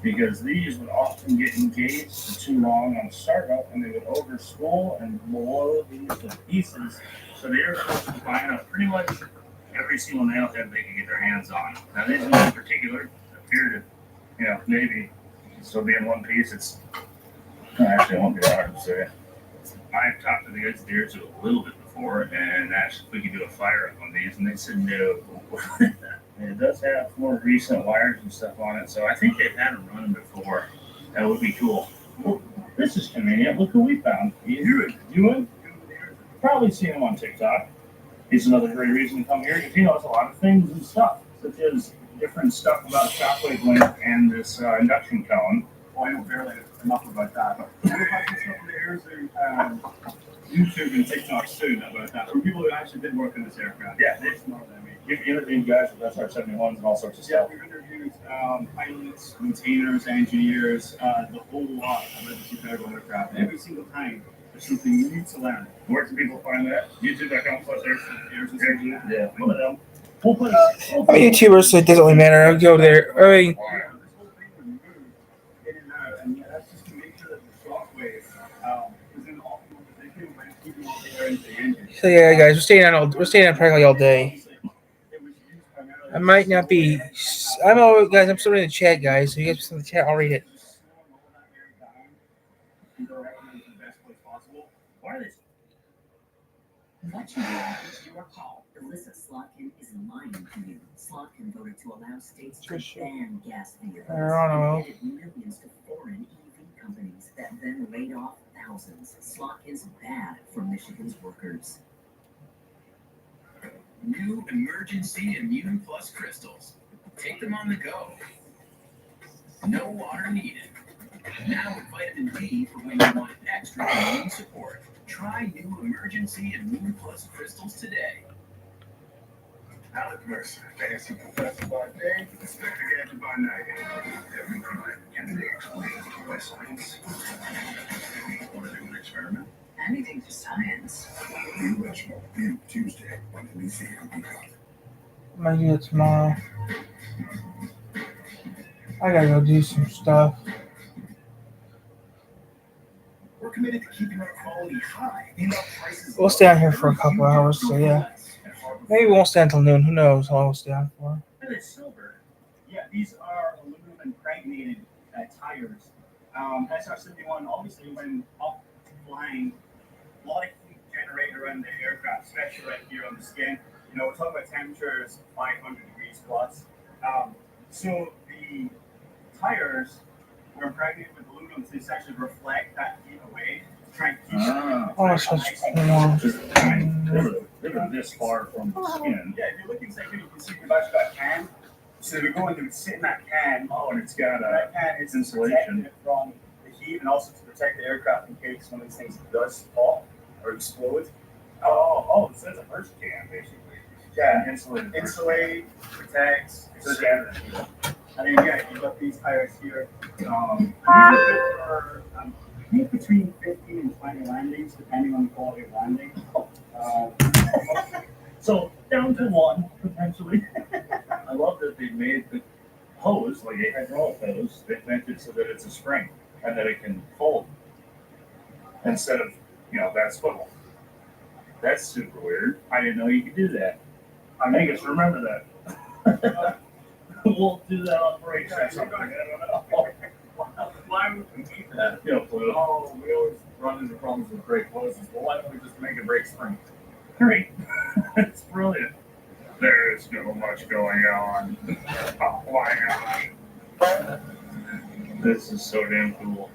D: because these would often get engaged for too long on startup and they would overspool and blow these to pieces. So the Air Force was buying up pretty much every single nailhead they could get their hands on. Now, these ones in particular appear to, maybe still be in one piece. Actually, it won't be that hard to say. I've talked to the engineers a little bit before and asked if we could do a fire up on these, and they said no. And it does have more recent wires and stuff on it, so I think they've had them running before. That would be cool. Well, this is convenient. Look who we found. Ewan? Probably seen him on TikTok. He's another great reason to come here because he knows a lot of things and stuff, such as different stuff about shockwave length and this induction cone.
E: Well, I know barely enough about that, but what about this stuff there's YouTube and TikTok soon about that? Or people who actually did work in this aircraft.
D: Yeah,
E: they know what I mean.
D: You've interviewed guys with SR-71s and all sorts of
E: Yeah,
D: stuff.
E: we've interviewed pilots, maintainers, engineers, the whole lot about this incredible aircraft. Every single time, there's something new to learn.
D: Where can people find that? YouTube.com/Airs. Yeah, one of them.
A: I'm a YouTuber, so it doesn't really matter. I'll go there. I mean,
E: This whole thing would move in and out, and that's just to make sure that the shockwave is in optimal position when keeping all the air into the engine.
A: so yeah, guys, we're staying on practically all day. I might not be. I'm all guys. I'm still in the chat, guys. So you guys in the chat, I'll read it.
G: What you want is your call. Alyssa Slotkin is lying to you. Slotkin voted to allow states to ban gas vehicles
A: I don't know.
G: and added millions to foreign EV companies that then laid off thousands. Slotkin's bad for Michigan's workers.
B: New Emergency Immune Plus crystals. Take them on the go. No water needed. Now with vitamin D for when you want extra immune support. Try new Emergency Immune Plus crystals today.
E: Alec Mercer, fantasy professor by day, inspector gadget by night. Every crime can be explained by science. Want to do an experiment?
G: Anything for science.
E: Irrational, new Tuesday on NBC and Peacock.
A: Might do it tomorrow. I gotta go do some stuff.
E: We're committed to keeping our quality high.
A: We'll stay on here for a couple hours, so yeah. Maybe we won't stay until noon. Who knows how long we'll stay on for?
E: And it's silver. Yeah, these are aluminum impregnated tires. SR-71, obviously, when up flying, a lot of heat generated around the aircraft, especially right here on the skin. You know, we're talking about temperatures 500 degrees plus. So the tires were impregnated with aluminum to essentially reflect that heat away to try and keep it.
A: Oh, it's such more.
D: They were this far from the skin.
E: Yeah, if you're looking second, you can see we've actually got a can. So we go in and sit in that can.
D: Oh, and it's got
E: That can is
D: insulation.
E: protecting it from the heat and also to protect the aircraft in case one of these things does pop or explode.
D: Oh, so it's a first can, basically.
E: Yeah,
D: Insulated.
E: insulate, protects,
D: So it's got
E: and then yeah, you've got these tires here. These are good for I think between 15 and 20 landings, depending on the quality of landing.
D: So down to one, potentially. I love that they made the hose, like a hydraulic hose, they meant it so that it's a spring and that it can fold instead of, that swivel. That's super weird. I didn't know you could do that. I make us remember that. We'll do that on breaks or something. I don't know.
E: Why would we need that?
D: Blue.
E: Oh, we always run into problems with brake hoses. Well, why don't we just make a brake spring?
D: Great. It's brilliant. There's so much going on. Oh my gosh. This is so damn cool.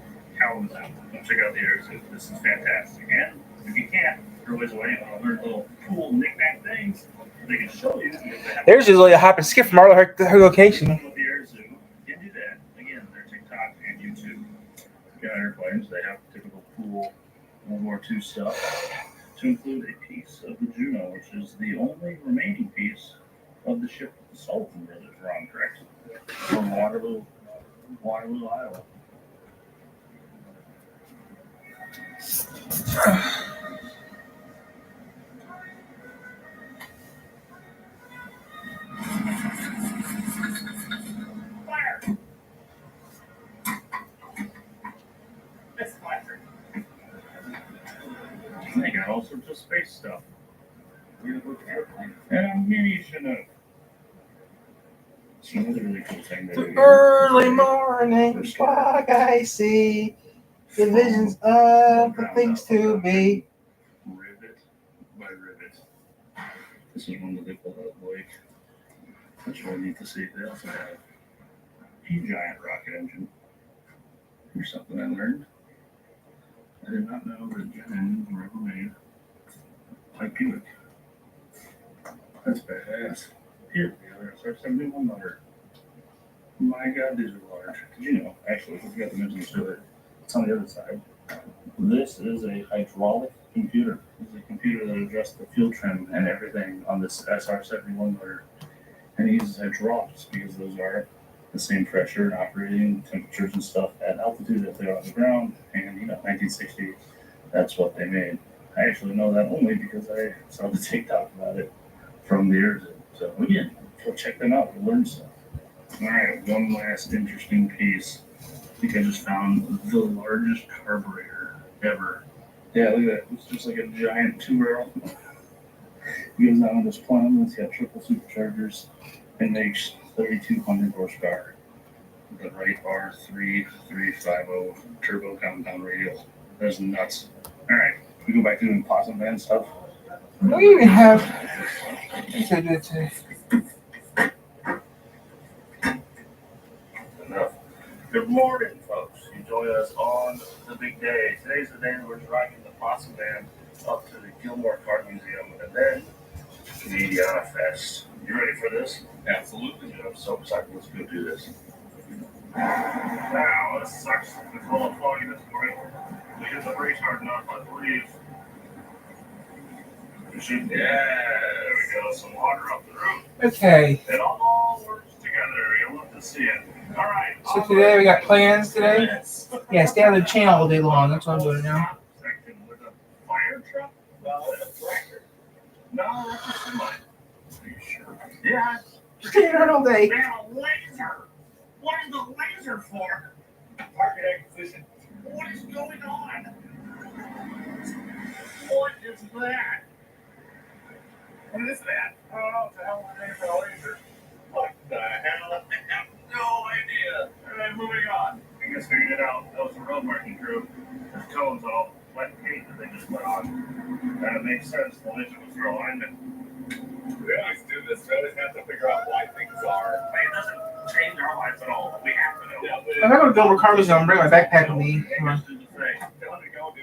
D: Check out the Airsuit. This is fantastic. And if you can't, there always a way to learn little cool knick-knack things they can show you.
A: There's usually a hop and skip from her location.
D: With the Airsuit, you can do that. Again, they're TikTok and YouTube. Airplanes, they have typical cool World War II stuff, to include a piece of the Juno, which is the only remaining piece of the ship that the Sullivan brothers were on, correct? From Waterloo, Iowa.
E: Fire! That's fire.
D: They got all sorts of space stuff. And ammunition. It's another really cool thing they do.
A: Early morning fog, I see the visions of the things to be.
D: Rivet by rivet. This is one that they pulled out like That's really neat to see. They also have a giant rocket engine. Here's something I learned. I did not know that jet engines were ever made like Buick. That's badass. Here, the other SR-71 motor. My God, these are large. Did you know? Actually, I forgot to mention this earlier. It's on the other side. This is a hydraulic computer. This is a computer that adjusts the fuel trim and everything on this SR-71 motor. And it uses hydraulics because those are the same pressure and operating temperatures and stuff at altitude that they are on the ground. And, 1960, that's what they made. I actually know that only because I saw the TikTok about it from the years. So, again, go check them out and learn stuff. All right, one last interesting piece. I think I just found the largest carburetor ever. Yeah, look at that. It's just like a giant two-barrel. It goes down on this plum. It's got triple superchargers and makes 3,200 horsepower. The right R3350 turbo compound radial. That's nuts. All right, we go back to doing possum band stuff.
A: We don't even have. I said that today.
D: Enough. Good morning, folks. You join us on the big day. Today's the day that we're driving the possum band up to the Gilmore Car Museum and then to the Indiana Fest. You ready for this? Absolutely. I'm so excited. Let's go do this. Now, this sucks. It's a little foggy this morning. We hit the brakes hard enough, I believe. We should, there we go. Some water up the roof.
A: Okay.
D: It all works together. You'll love to see it. All right.
A: So today we got plans today. Yeah, stay on the channel all day long. That's what I'm doing now.
D: Section with a fire truck? Well, with a tractor. No, that's a semi. Are you sure? Yeah.
A: Stay around all day.
D: They have a laser. What is the laser for? Target acquisition. What is going on? What is that? What is that? I don't know. It's a hell of a name for a laser. What the hell? I have no idea. All right, moving on. I guess figured it out. That was the road marking crew. There's cones all wet paint that they just put on. That makes sense. The laser was for alignment. We always do this. We always have to figure out why things are. I mean, it doesn't change our lives at all. We have to know. Yeah,
A: I'm not gonna go to Car Museum. Bring my backpack with me. Come on.
D: do the thing. Tell me to go do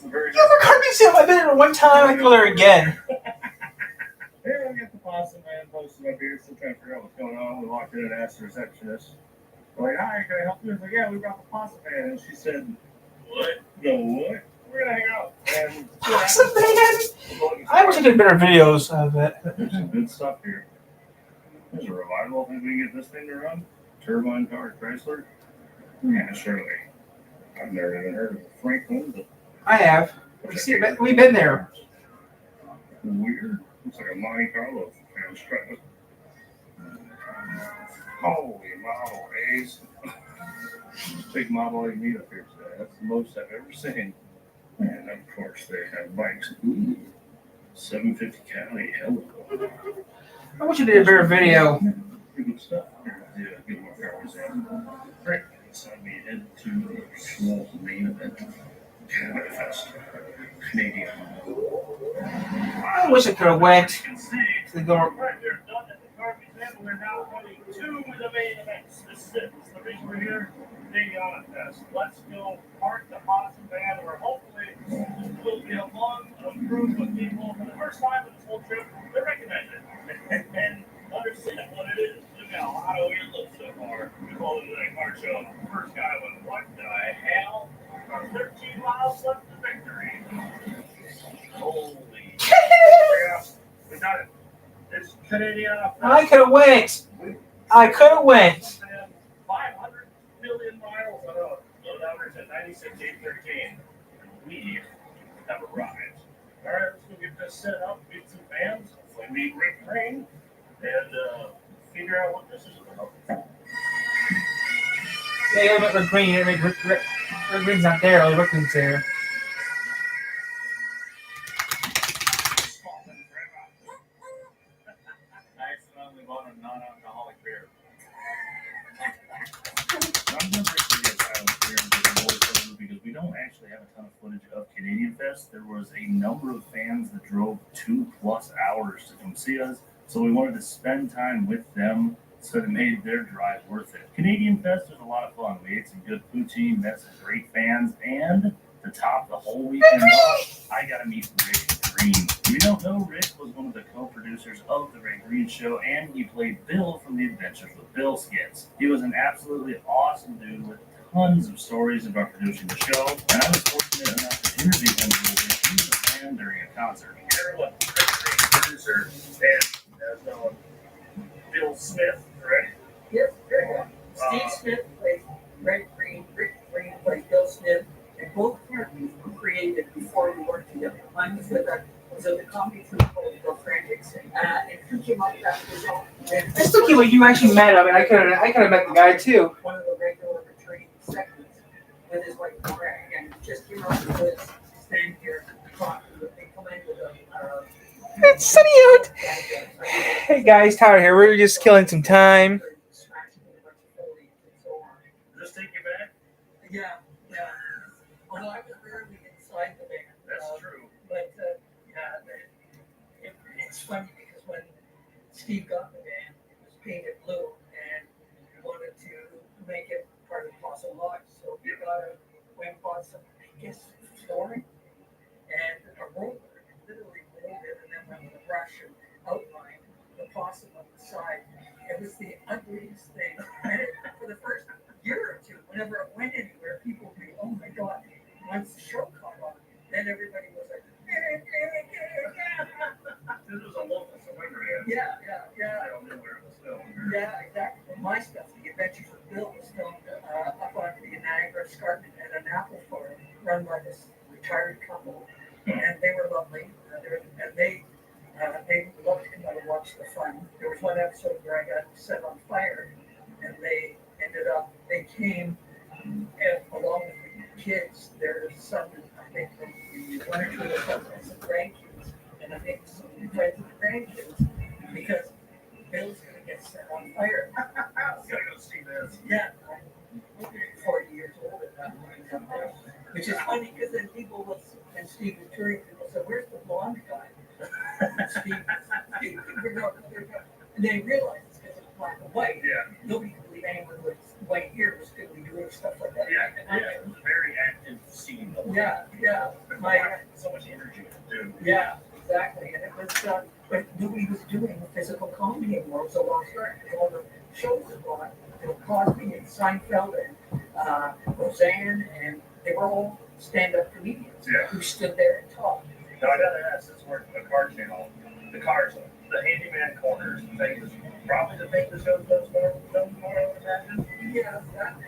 A: Yeah, the Car Museum. I've been there one time. I can go there again.
D: Here we got the possum man posted up here, still trying to figure out what's going on. We walked in and asked the receptionist. We're like, hi, can I help you? He's like, yeah, we brought the possum man. And she said, what? The what? We're gonna hang out. And
A: Possum man. I wish I did better videos of it.
D: there's some good stuff here. There's a revival. Think we can get this thing to run? Turbine powered Chrysler? Yeah, surely. I've never even heard of a Franklin, but
A: I have. We've been there.
D: weird. Looks like a Monte Carlo kind of strut. Holy Model A's. Big Model A meet up here today. That's the most I've ever seen. And of course they have bikes. Ooh, 750 Cali. Hello.
A: I wish I did a better video.
D: Pretty good stuff. Yeah, get more cars in. Right. So we head to the small main event. Canada Fest. Canadian.
A: I wish I could have went to the Gilmore.
D: Right, they're done at the Car Museum. We're now heading to the main events. This is it. This is the reason we're here. Indiana Fest. Let's go park the possum band, where hopefully we'll be among a group of people for the first time in this whole trip that recognize it and understand what it is. Look at how it looks so far. We call it a car show. First guy went, what the hell? 13 miles left to victory. Holy. Yeah, we got it. It's Canadian Fest.
A: I could have went. I could have went.
D: 500 million miles on road. Load average at 96,813. We have arrived. All right, let's go get this set up, meet some fans, hopefully meet Rick Crane, and figure out what this is about.
A: Yeah, you got Rick Green. Rick Green's not there. Only Rick Green's there.
D: I accidentally bought a non-alcoholic beer. I'm never going to get silent here because we don't don't actually have a ton of footage of Canadian Fest. There was a number of fans that drove 2+ hours to come see us, so we wanted to spend time with them, so it made their drive worth it. Canadian Fest was a lot of fun. We ate some good poutine, met some great fans, and to top the whole weekend off, I got to meet Rick Green. If you don't know, Rick was one of the co-producers of The Ray Green Show, and he played Bill from the Adventures with Bill skits. He was an absolutely awesome dude with tons of stories about producing the show, and I was fortunate enough to interview him a little bit. He was a fan during a concert.
B: Everyone, Rick Green, producer, and as known, Bill Smith, correct?
K: Yes, very well. Steve Smith plays Rick Green plays Bill Smith, and both characters were created before we worked together. Mine was with a comedy troupe called The Frantics, and who came up after the show.
A: That's okay. Well, you actually met him, and I could have met the guy too.
K: One of the regular retreat segments with his wife Greg, and just came out and was stand here talking. They come in with a
A: It's sunny out. Hey guys, Tyler here. We're just killing some time.
B: Does this take you back?
K: Yeah. Although I was rarely inside the band.
B: That's true.
K: But it's funny because when Steve got the band, it was painted blue, and we wanted to make it part of Fossil Lodge. So we went and bought some, I guess, flooring and a roller, and literally rolled it, and then went with a brush and outlined the possum on the side. It was the ugliest thing. And for the first year or two, whenever it went anywhere, people would be, oh my God. Once the show caught on, then everybody was like,
B: This was a local celebrity.
K: yeah.
B: I don't know where it was filmed.
K: Yeah, exactly. Well, my stuff, The Adventures of Bill, was filmed up on the Niagara Escarpment at an apple farm run by this retired couple, and they were lovely. They loved to come out and watch the fun. There was one episode where I got set on fire, and they came along with the kids, their son, I think, one or two of the sons and some grandkids, and I think some friends of the grandkids, because Bill's going to get set on fire.
B: Gotta go see this.
K: Yeah, I'm 40 years old at that point, which is funny because then and Steve was touring, people said, "Where's the blonde guy?" Steve, and they realized it's because it's black and white.
B: Yeah.
K: Nobody could believe anyone with white hair was going to be doing stuff like that.
B: Yeah, it was a very active scene.
K: Yeah.
B: So much energy to do.
K: Yeah, exactly. And it was, but nobody was doing physical comedy anymore. It was a long start. All the shows were gone. Cosby and Seinfeld and Roseanne, and they were all stand-up comedians who stood there and talked.
B: Now I gotta ask, since we're the car channel, the handyman corners thing is probably the thing the show does more, I would imagine.
K: Yeah,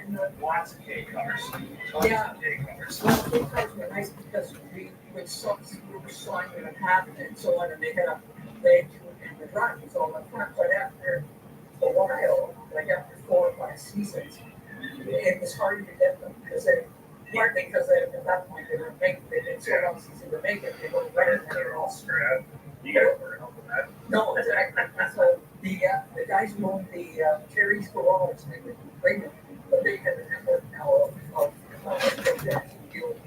K: and
B: Lots of gay cars. Tons of gay cars.
K: well, the cars were nice because we were signed in a patent and so on, and they had and the drive was all up front. But after a while, like after 4 or 5 seasons, it was harder to get them because at that point they they'd been so long since they were making, they weren't ready.
B: They're all scrap. You got to help with that.
K: No, exactly. So the guys who owned the Terry's Garage, they were pregnant, but they had a network now of Guild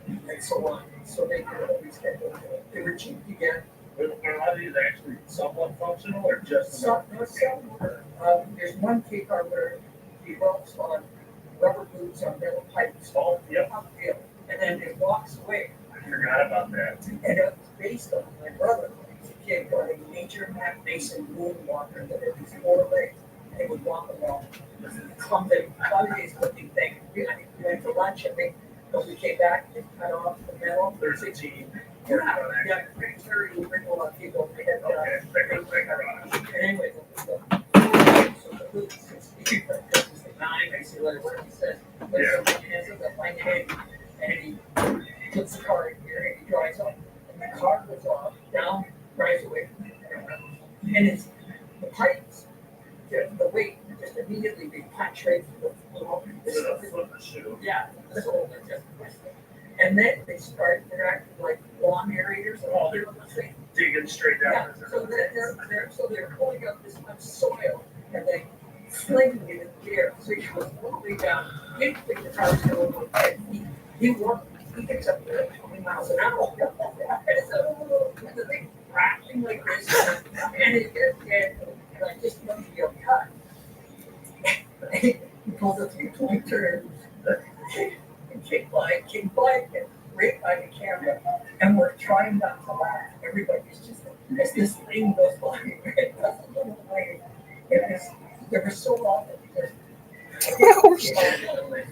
K: and so on. So they could always get them. They were cheap to get.
B: Are a lot of these actually somewhat functional or just
K: Some were. There's one key car where he walks on rubber boots on metal pipes.
B: Oh, yep.
K: Uphill, and then it walks away.
B: I forgot about that.
K: And it was based on my brother. He was a kid got a nature map Mason moonwalker that had these 4 legs. And they would walk along. It was a clumsy looking thing. We went to lunch, I think, when we came back, they cut off the metal.
B: There's a team.
K: Yeah, Terry would bring a lot of people. They had,
B: Okay, thank
K: anyway, so the boots, it's the 9, I see what he says. But so he hands up the fine hand, and he puts the car in here, and he drives up, and the car goes off, down, drives away from the camera, and it's the pipes, the weight, just immediately be punch right through the
B: shoe.
K: yeah, so they're just twisting. And then they're acting like lawn aerators and all the thing.
B: Digging straight down.
K: Yeah, so they're pulling up this much soil and they flinging it in the air. So he goes all the way down. He didn't think the car was going to go 10 feet. he gets up there at 20 miles an hour. So the thing crashing like this, and I just want to get cut. He pulls a 3-point turn, and came by, and right by the camera, and we're trying not to laugh. Everybody's just, as this thing goes by, it doesn't go away. There was so often because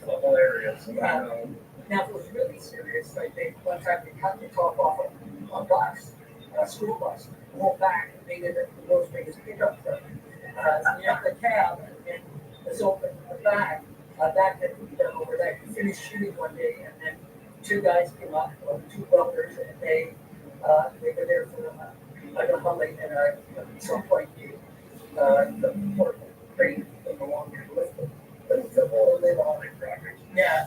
K: hilarious. Now, if it was really serious, I think one time they cut the top off a bus, a school bus, the whole back, and made it the world's biggest pickup truck. You have the cab, and it's open in the back. Back that we done over there. We finished shooting one day, and then 2 guys came up, 2 brothers, and they were there for I don't know how late, and at some point, the port crane came along and lifted. But it's a whole little on the project. Yeah.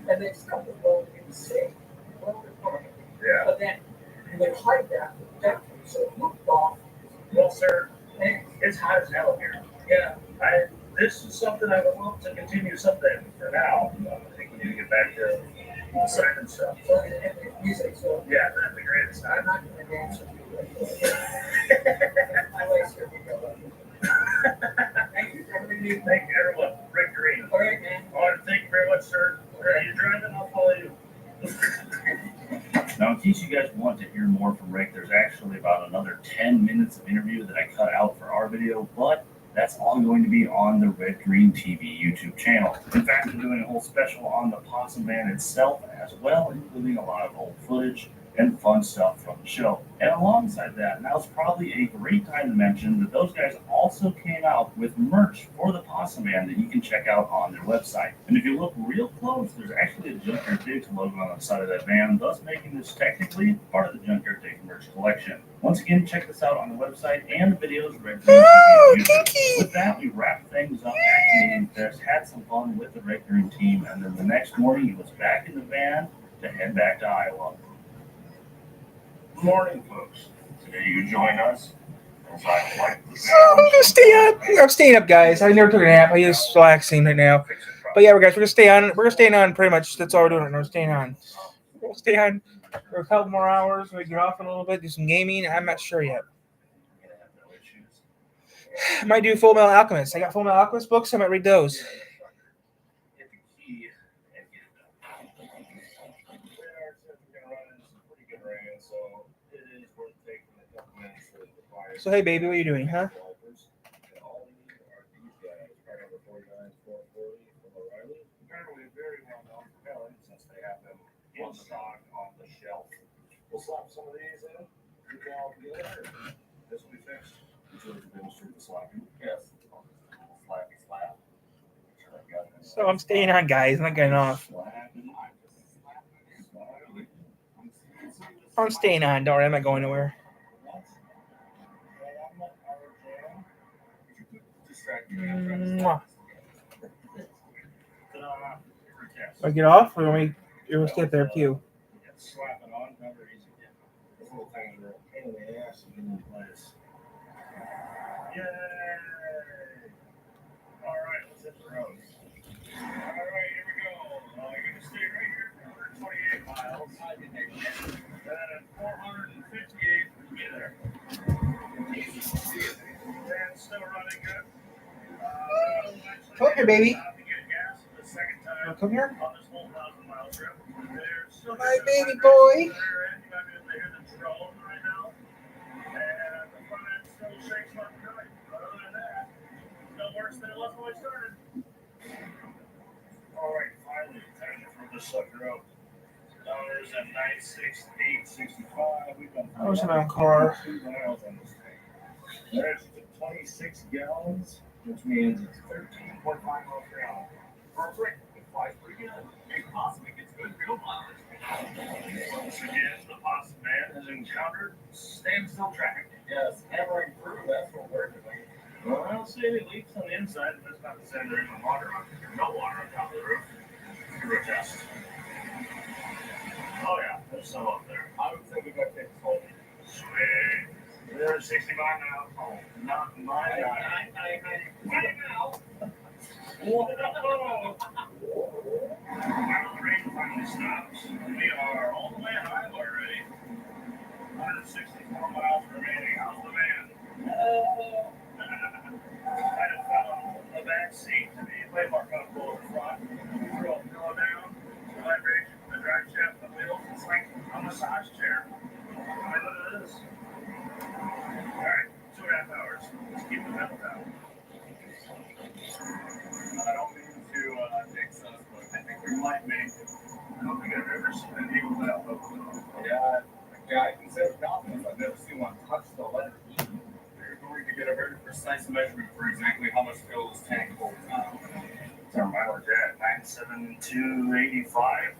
K: And then a couple of them in the sea. Yeah. But then they hide that so it looked off.
D: Well, sir, it's hot as hell here.
K: Yeah.
D: This is something I would love to continue someday. For now, I think we need to get back to the side and stuff.
K: So, and music, so.
D: Yeah, that's the greatest.
K: I'm not going to dance with you. My wife's here. Thank you for having me.
D: Thank you, everyone. Rick Green.
K: All right, man.
D: I want to thank you very much, sir. You're driving, I'll follow you. Now, in case you guys want to hear more from Rick, there's actually about another 10 minutes of interview that I cut out for our video, but that's all going to be on the Red Green TV YouTube channel. In fact, we're doing a whole special on the Possum Band itself as well, including a lot of old footage and fun stuff from the show. And alongside that, now's probably a great time to mention that those guys also came out with merch for the Possum Band that you can check out on their website. And if you look real close, there's actually a Junkyard Digs logo on the side of that band, thus making this technically part of the Junkyard Digs merch collection. Once again, check this out on the website and the videos Red Green TV. With that, we wrap things up at Canadian Fest, had some fun with the Red Green team, and then the next morning he was back in the van to head back to Iowa. Good morning, folks. Today you join us as I like the
A: So I'm gonna stay up. I'm staying up, guys. I never took a nap. I'm just relaxing right now. But yeah, guys, we're gonna stay on. We're gonna stay on pretty much. That's all we're doing right now. We're staying on. We'll stay on for a couple more hours. We get off in a little bit, do some gaming. I'm not sure yet. I might do Full Metal Alchemist. I got Full Metal Alchemist books. I might read those. So hey, baby, what are you doing, huh?
D: On the dock, on the shelf. We'll slap some of these in, get them all together, and this will be fixed. Until we demonstrate the slapping. Yes. Slap.
A: So I'm staying on, guys. I'm not getting off. I'm staying on. Don't worry, I'm not going nowhere. Mwah. Do I get off, or do we? You'll stay up there too.
D: Slapping on, never easy. This little things are a pain in the ass to get in place. Yay! All right, let's hit the road. All right, here we go. You're going to stay right here for 128 miles. Then at 458, we'll be there. And still running good.
A: Come here, baby.
D: To get gas for the second time
A: Come here.
D: on this whole 1,000-mile trip.
A: My baby boy.
D: You might be able to hear the drone right now. And the front end still shakes like a kite. But other than that, it's no worse than it was when we started. All right, finally, time to throw this sucker up. Numbers at 968.65. We've done
A: I was in my car.
D: 2 miles on this thing. There's 26 gallons, which means it's 13.5 miles per gallon. For a brick, it flies pretty good. It possibly gets good fuel mileage. Once again, the Possum Band has encountered standstill traffic. Yes, hammering through, that's what we're doing. Well, I don't see any leaks on the inside, but that's not to say there isn't water on no water on top of the roof. Give it a test. Oh yeah, there's some up there. I would say we got to take this home. Sweet. There's 60 miles an hour. Oh, not my right now. Whoa. Final range, final stops. We are all the way on highway already. 164 miles remaining. How's the van? I just fell in the back seat. The plate mark got pulled in front. Threw a pillow down. The vibration from the drive shaft and the wheels. It's like a massage chair. I mean, look at this. Alright, 2.5 hours. Let's keep the metal down.
E: I don't mean to fix us, but I think we might make it.
D: I don't think I've ever seen an eagle that low.
E: Yeah, a guy can say with confidence, I've never seen one touch the letter E. We're going to get a very precise measurement for exactly how much fuel this tank holds now.
D: What's our mileage at? 97285.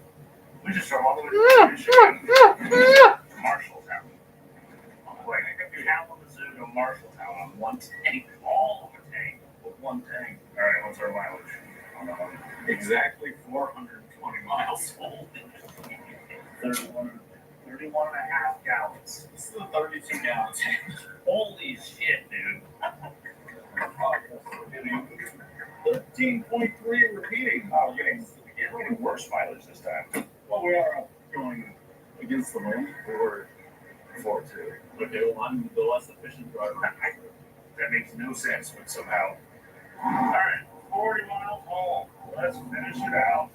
D: We just drove all the way to Michigan to Marshalltown. Wait, if you have on the zoo to Marshalltown on one tank, all of a tank with one tank. All right, what's our mileage?
E: Exactly 420 miles.
D: 31 and a half gallons.
E: This is a 32 gallon tank.
D: Holy shit, dude. 13.3 repeating. Oh, we're getting worse mileage this time.
E: Well, we are going against the wind. We were 4-2. Okay, well, I'm the less efficient driver.
D: That makes no sense, but somehow. All right, 40 miles home. Let's finish it out.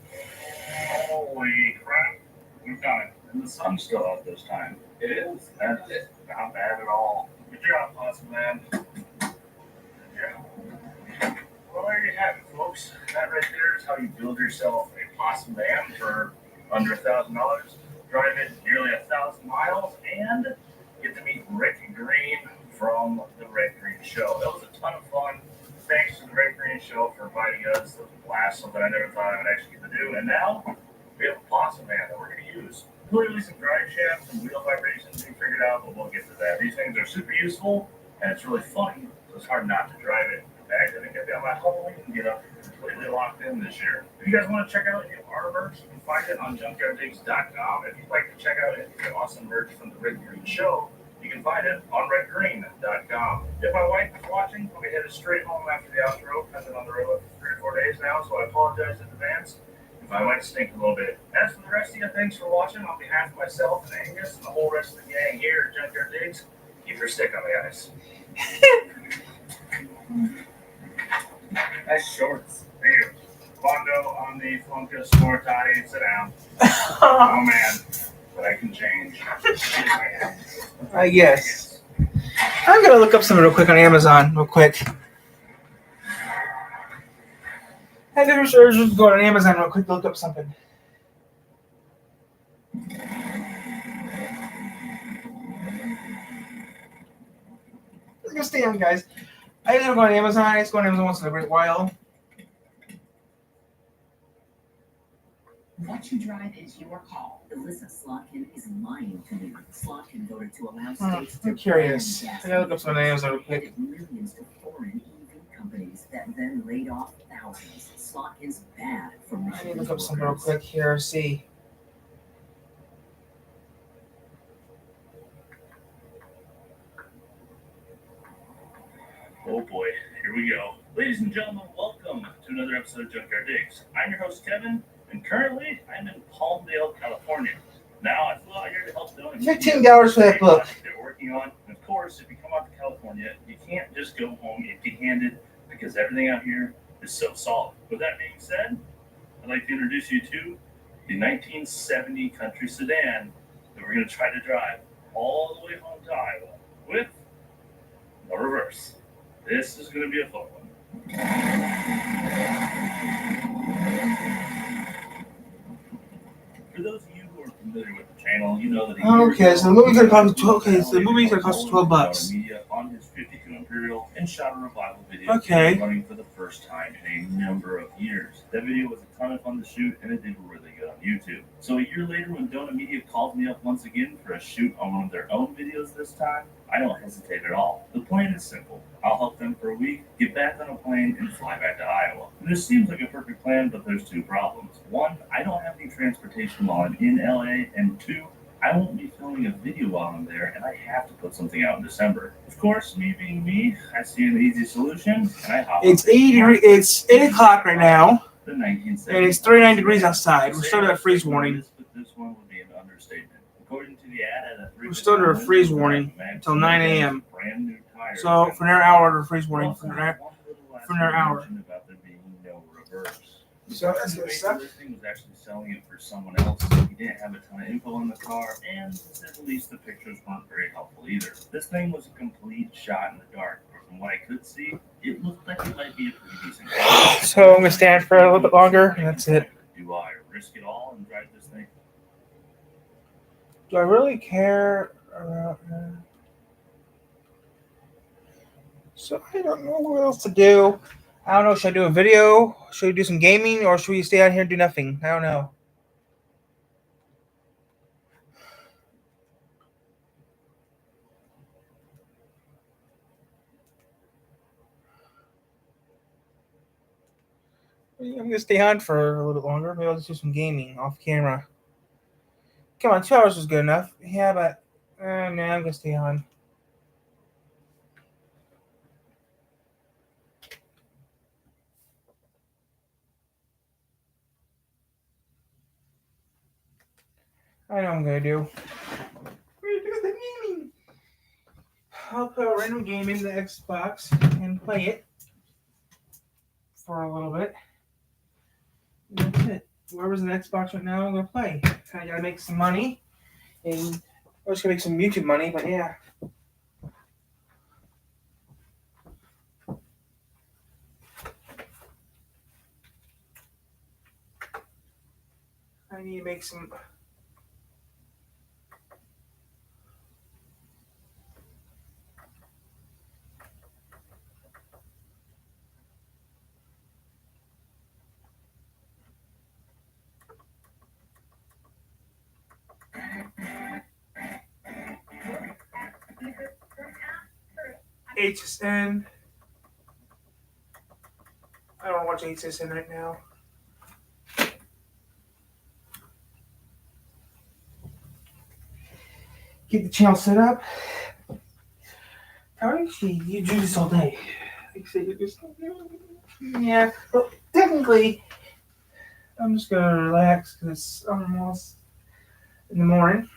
D: Holy crap. We've done it. And the sun's still out this time.
E: It is.
D: That's not bad at all. Good job, Possum Man. Yeah. Well, there you have it, folks. That right there is how you build yourself a Possum van for under $1,000. Drive it nearly 1,000 miles and get to meet Rick Green from the Red Green Show. That was a ton of fun. Thanks to the Red Green Show for inviting us. That was a blast, something I never thought I would actually get to do. And now we have a Possum van that we're going to use. Clearly some drive shafts and wheel vibrations we figured out, but we'll get to that. These things are super useful and it's really funny, so it's hard not to drive it. In fact, I think I've got my Halloween get up completely locked in this year. If you guys want to check out any of our merch, you can find it on junkyarddigs.com. If you'd like to check out any of the awesome merch from the Red Green Show, you can find it on redgreen.com. If my wife is watching, I'll be headed straight home after the outro. I've been on the road for 3 or 4 days now, so I apologize in advance if I might stink a little bit. As for the rest of you, thanks for watching. On behalf of myself and Angus and the whole rest of the gang here at Junkyard Digs, keep your stick on the ice.
E: Nice shorts.
D: Thank you. Bondo on the Flunkus Mortai. Sit down. Oh, man. But I can change.
A: Yes. I'm going to look up something real quick on Amazon, real quick. I never sure just go on Amazon real quick to look up something. Let's go stay on, guys. I never go on Amazon. I just go on Amazon once in a great while.
G: What you drive is your call. Alyssa Slotkin is lying to me. Slotkin voted to allow states to
A: I'm curious.
G: ban
A: I gotta look up some on Amazon real quick.
G: millions to foreign EV companies that then laid off thousands. Slotkin's bad for
A: I need to
G: Michigan's
A: look up something real
G: workers.
A: quick here. See.
D: Oh boy, here we go. Ladies and gentlemen, welcome to another episode of Junkyard Digs. I'm your host, Kevin, and currently I'm in Palmdale, California. Now I flew out here to help them.
A: $15 for that book.
D: They're working on, and of course, if you come out to California, you can't just go home empty-handed because everything out here is so solid. With that being said, I'd like to introduce you to the 1970 country sedan that we're going to try to drive all the way home to Iowa with a reverse. This is going to be a fun one. For those of you who are familiar with the channel, you know that
A: Okay, so the movie's gonna cost $12.
D: Media on his 52 Imperial and shot a revival video
A: Okay.
D: running for the first time in a number of years. That video was a ton of fun to shoot and it did really good on YouTube. So a year later, when Donut Media called me up once again for a shoot on one of their own videos this time, I don't hesitate at all. The plan is simple. I'll help them for a week, get back on a plane, and fly back to Iowa. And this seems like a perfect plan, but there's 2 problems. 1, I don't have any transportation while I'm in LA, and 2, I won't be filming a video while I'm there, and I have to put something out in December. Of course, me being me, I see an easy solution, and I hop
A: It's
D: on
A: 8 o'clock right now.
D: The 1970s.
A: And it's 39 degrees outside. We're still under a freeze warning.
D: This one would be an understatement. According to the ad,
A: We're still under a freeze warning until 9 a.m.
D: Brand new tires.
A: So for another hour, under a freeze warning for another hour.
D: About there being no reverse.
A: So that's good stuff.
D: This thing was actually selling it for someone else. He didn't have a ton of info on the car, and to say the least, the pictures weren't very helpful either. This thing was a complete shot in the dark. From what I could see, it looked like it might be a pretty decent car.
A: So I'm gonna stand for a little bit longer, and that's it.
D: Do I risk it all and drive this thing?
A: Do I really care about that? So I don't know what else to do. I don't know. Should I do a video? Should we do some gaming, or should we stay out here and do nothing? I don't know. I'm gonna stay on for a little bit longer. Maybe I'll just do some gaming off camera. Come on, 2 hours was good enough. Yeah, but no, I'm gonna stay on. I know what I'm gonna do. We're gonna do the gaming. I'll put a random game in the Xbox and play it for a little bit. And that's it. Whoever's in the Xbox right now, I'm gonna play. I gotta make some money, and I was gonna make some YouTube money, but yeah. I need to make some. HSN. I don't watch HSN right now. Get the channel set up. How did you do this all day? Yeah, well, technically, I'm just gonna relax because it's almost in the morning.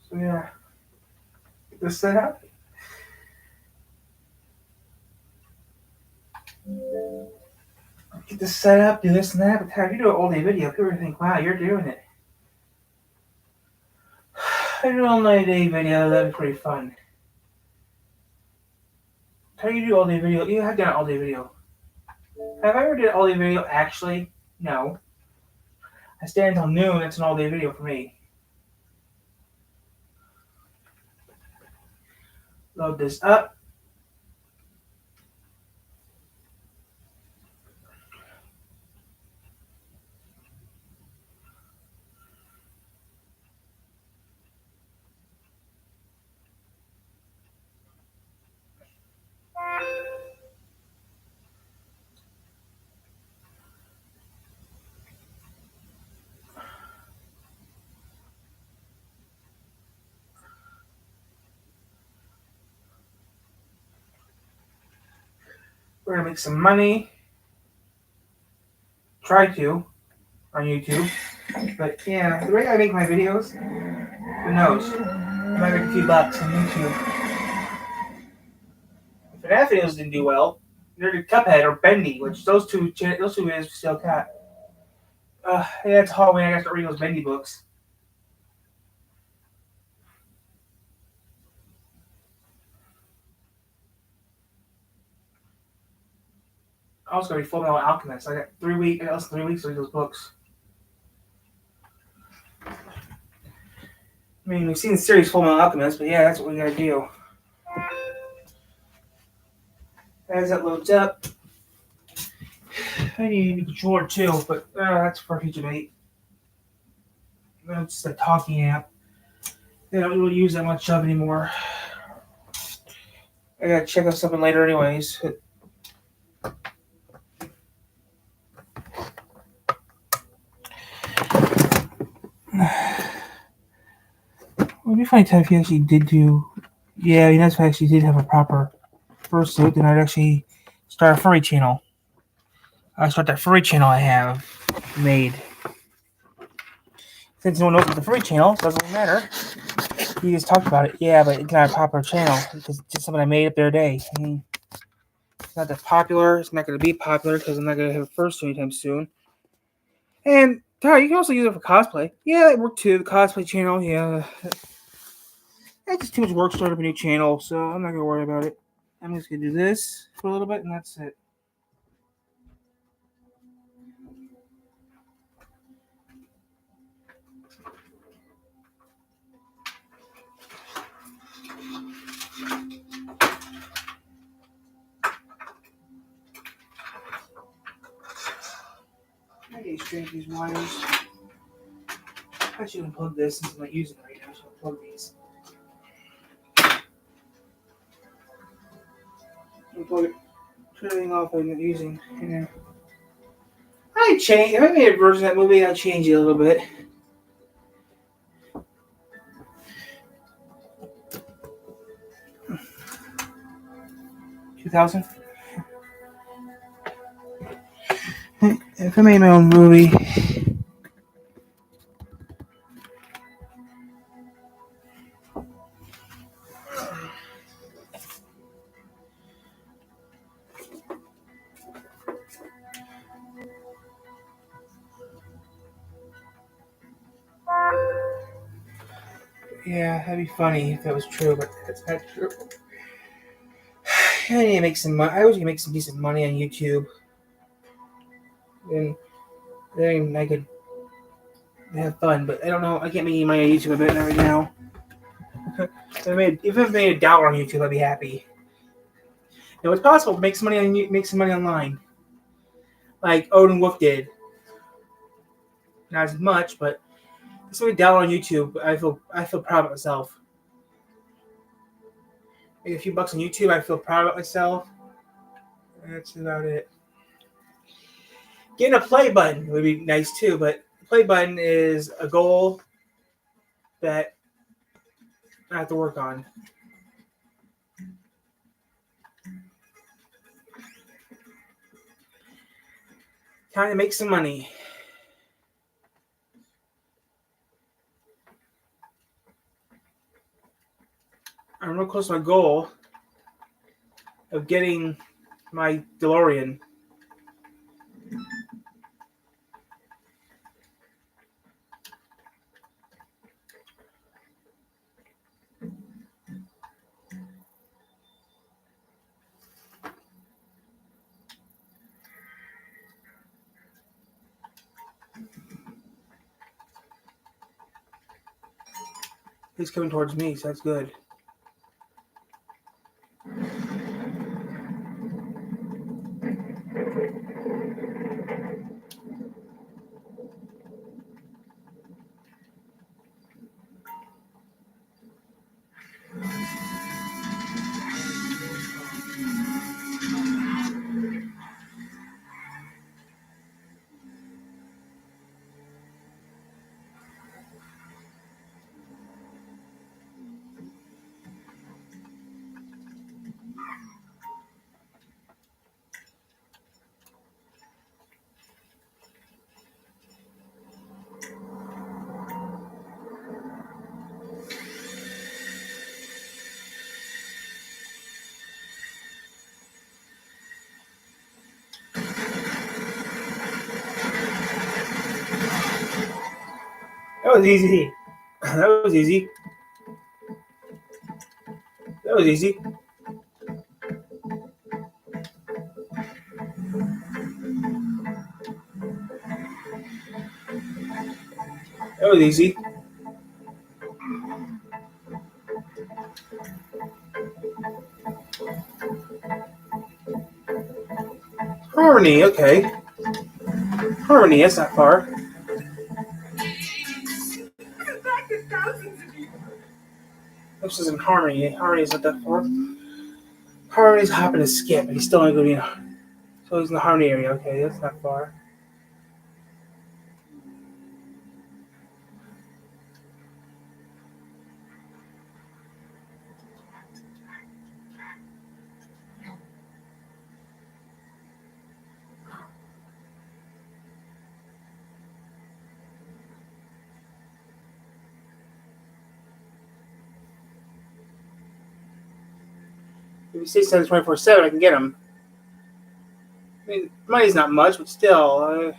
A: So yeah, get this set up. Get this set up, do this and that. But how do you do an all day video? People think, wow, you're doing it. I do an all day video, that'd be pretty fun. How do you do all day video? You have done an all day video. Have I ever did an all day video? Actually, no. I stay until noon, it's an all day video for me. Load this up. We're gonna make some money. Try to on YouTube. But yeah, the way I make my videos, who knows? I might make a few bucks on YouTube. If FNAF videos didn't do well, neither did Cuphead or Bendy, which those two videos still got. Yeah, it's Halloween. I got to start reading those Bendy books. I was gonna be Full Metal Alchemist. I got 3 weeks. I got less than 3 weeks to read those books. I mean, we've seen the series Full Metal Alchemist, but yeah, that's what we gotta do. As that loads up, I need a new controller too, but that's for a future date. That's just a talking app. They don't really use that much of anymore. I gotta check out something later, anyways. It'd be funny if he actually did do. Yeah, I mean, that's if I actually did have a proper fursuit, then I'd actually start a furry channel. I start that furry channel I have made. Since no one knows about the furry channel, it doesn't really matter. You just talked about it. Yeah, but it's not a popular channel. It's just something I made up the other day. I mean, it's not that popular. It's not going to be popular because I'm not going to have a first anytime soon. And, Tyler, you can also use it for cosplay. Yeah, it worked too. The cosplay channel, yeah. It's just too much work starting up a new channel, so I'm not going to worry about it. I'm just going to do this for a little bit, and that's it. I need to straighten these wires. I should unplug this since I'm not using it right now. I should unplug these. Unplug it. Turn everything off I'm not using. Yeah. If I made a version of that movie, I'd change it a little bit. 2000? If I made my own movie, yeah, that'd be funny if that was true, but that's not true. I need to make some money. I always can make some decent money on YouTube. And then I could have fun, but I don't know. I can't make any money on YouTube right now. If I made $1 on YouTube, I'd be happy. Now it's possible to make some money online, like Odin Wolf did. Not as much, but if I made $1 on YouTube, I feel proud of myself. Make a few bucks on YouTube, I feel proud of myself. That's about it. Getting a play button would be nice too, but the play button is a goal that I have to work on. Time to make some money. I'm real close to my goal of getting my DeLorean. He's coming towards me, so that's good. That was easy. That was easy. That was easy. That was easy. Harmony, okay. Harmony, that's not far. This isn't Harmony. Harmony isn't that far. Harmony's hopping a skip, but he's still not going to be in. So he's in the Harmony area. Okay, that's not far. If he stays 24/7, I can get him. I mean, money's not much, but still,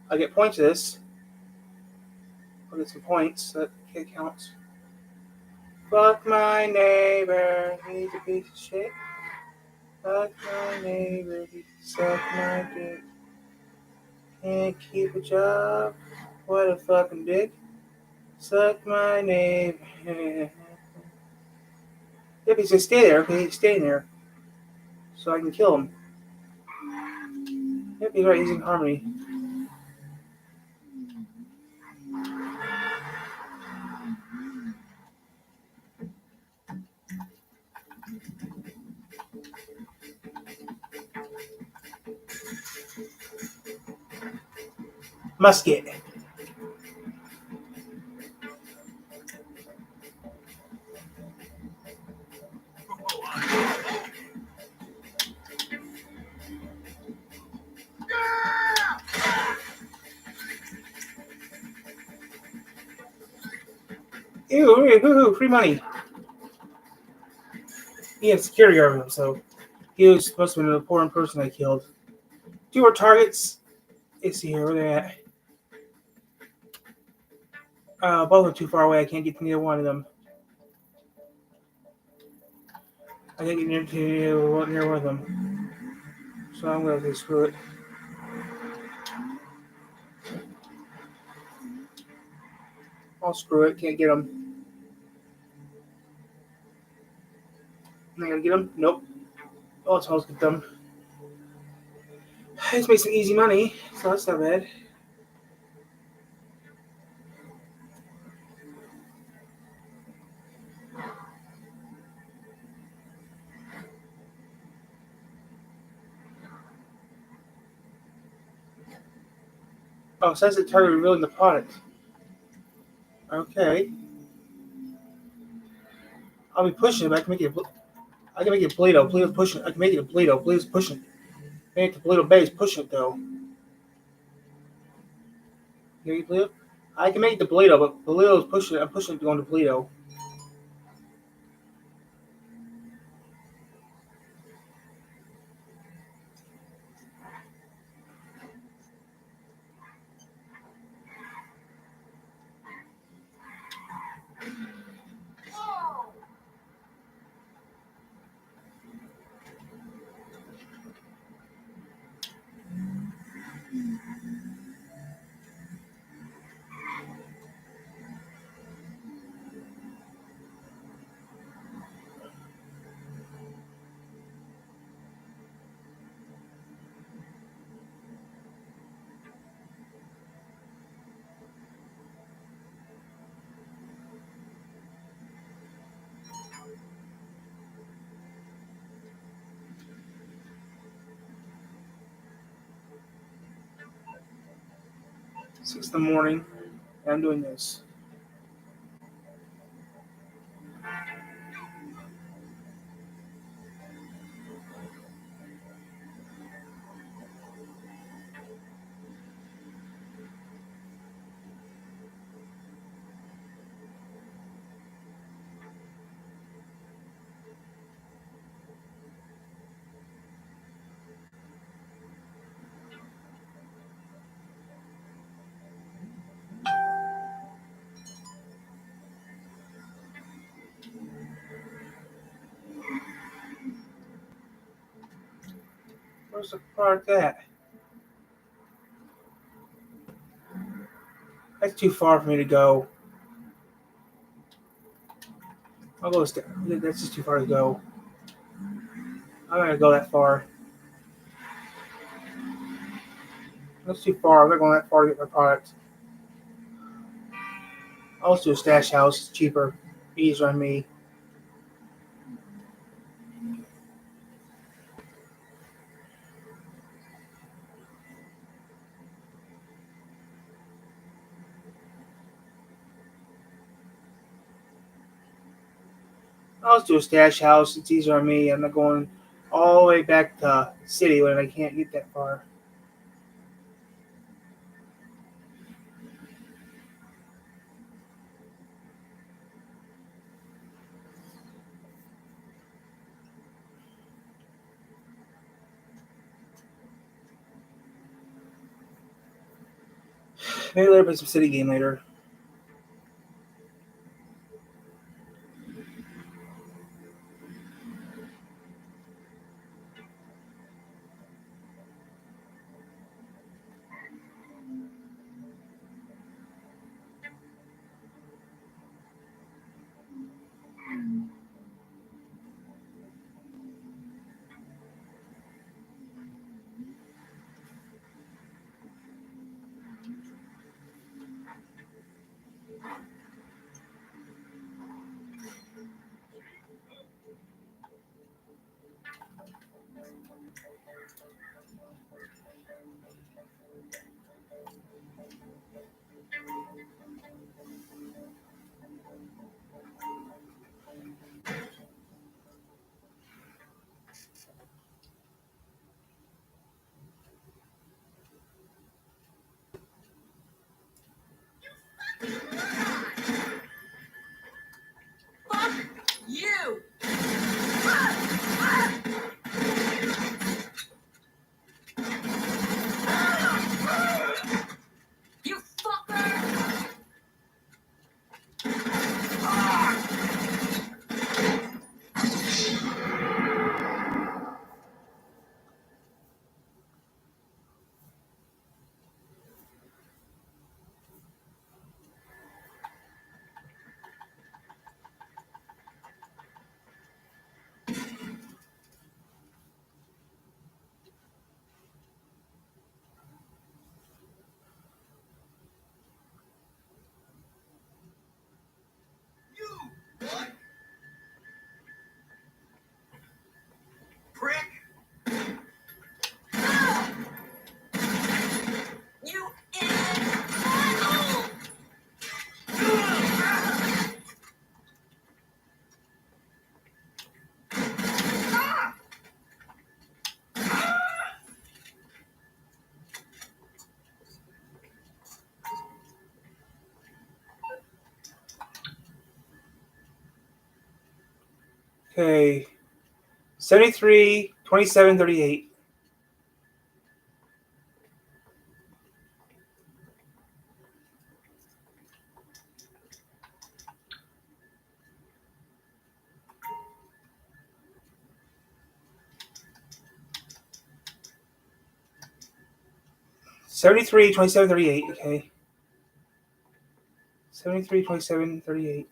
A: I get points for this. I'll get some points. That counts. Fuck my neighbor, he's a piece of shit. Fuck my neighbor, he suck my dick. Can't keep a job, what a fucking dick. Suck my neighbor. Yep, he's gonna stay there. Okay, he's staying there. So I can kill him. Yep, he's right, he's in harmony. Musket. Ew, free money. He had security over him, so he was supposed to be an important person I killed. 2 more targets. Let's see here, where they at? Both are too far away. I can't get to neither one of them. I can't get near one of them. So I'm going to say screw it. I'll screw it. Can't get them. Am I going to get them? Nope. Oh, it's almost get them. I just made some easy money, so that's not bad. Oh, it says the target revealing the product. Okay. I'll be pushing it, but I can make it Play-Doh. Play-Doh's pushing it. I can make it a Play-Doh. Play-Doh's pushing it. Make it to Play-Doh base. Pushing it, though. Can you Play-Doh? I can make it to Play-Doh, but Play-Doh's pushing it. I'm pushing it to go into Play-Doh. It's 6 in the morning, and I'm doing this. Where's the product at? That's too far for me to go. I'll go. That's just too far to go. I'm not gonna go that far. That's too far. I'm not going that far to get my product. I'll just do a stash house. It's cheaper. Easier on me. I'll just do a stash house. It's easier on me. I'm not going all the way back to city when I can't get that far. Maybe later, play some city game later.
H: You! You fucker!
B: What? Prick!
H: You idiot!
A: Okay. 73, 27, 38. $73, 27, 38. Okay. 73, 27, 38.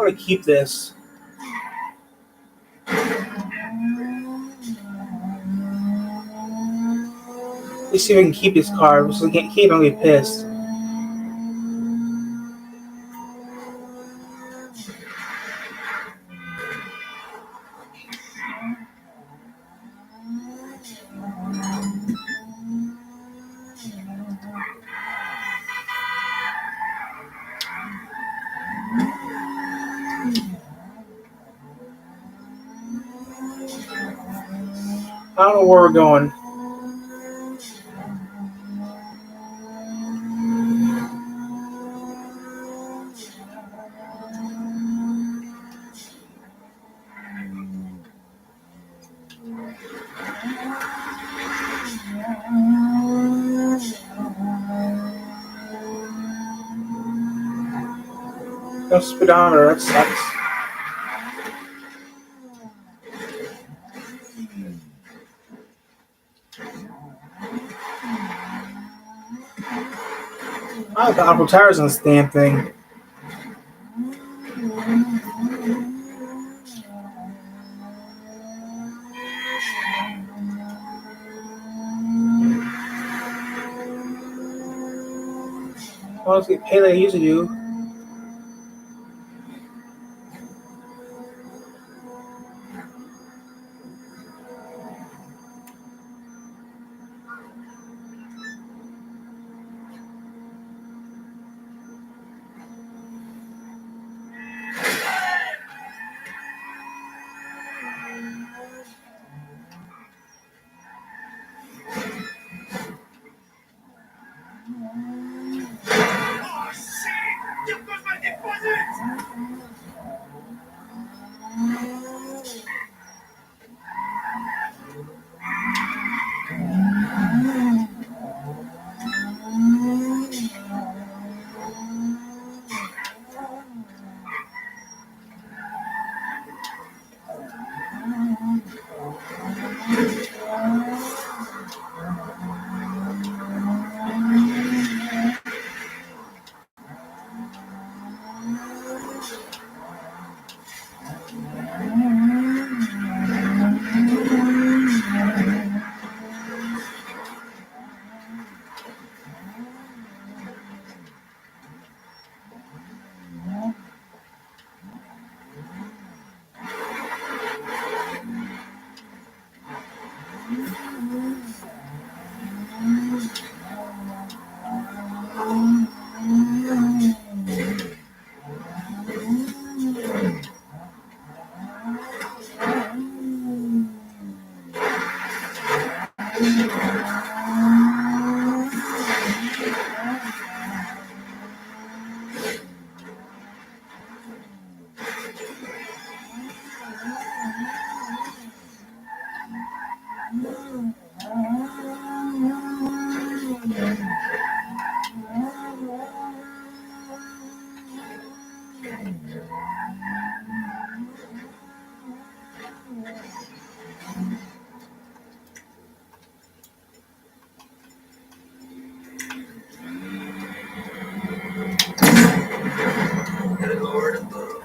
A: I'm going to keep this. Let's see if I can keep this card. So I can't keep it, I'm going to get pissed. I don't know where we're going. No speedometer, that sucks. I have Apple tires on this damn thing. I was getting paid like I usually do.
B: Good Lord above.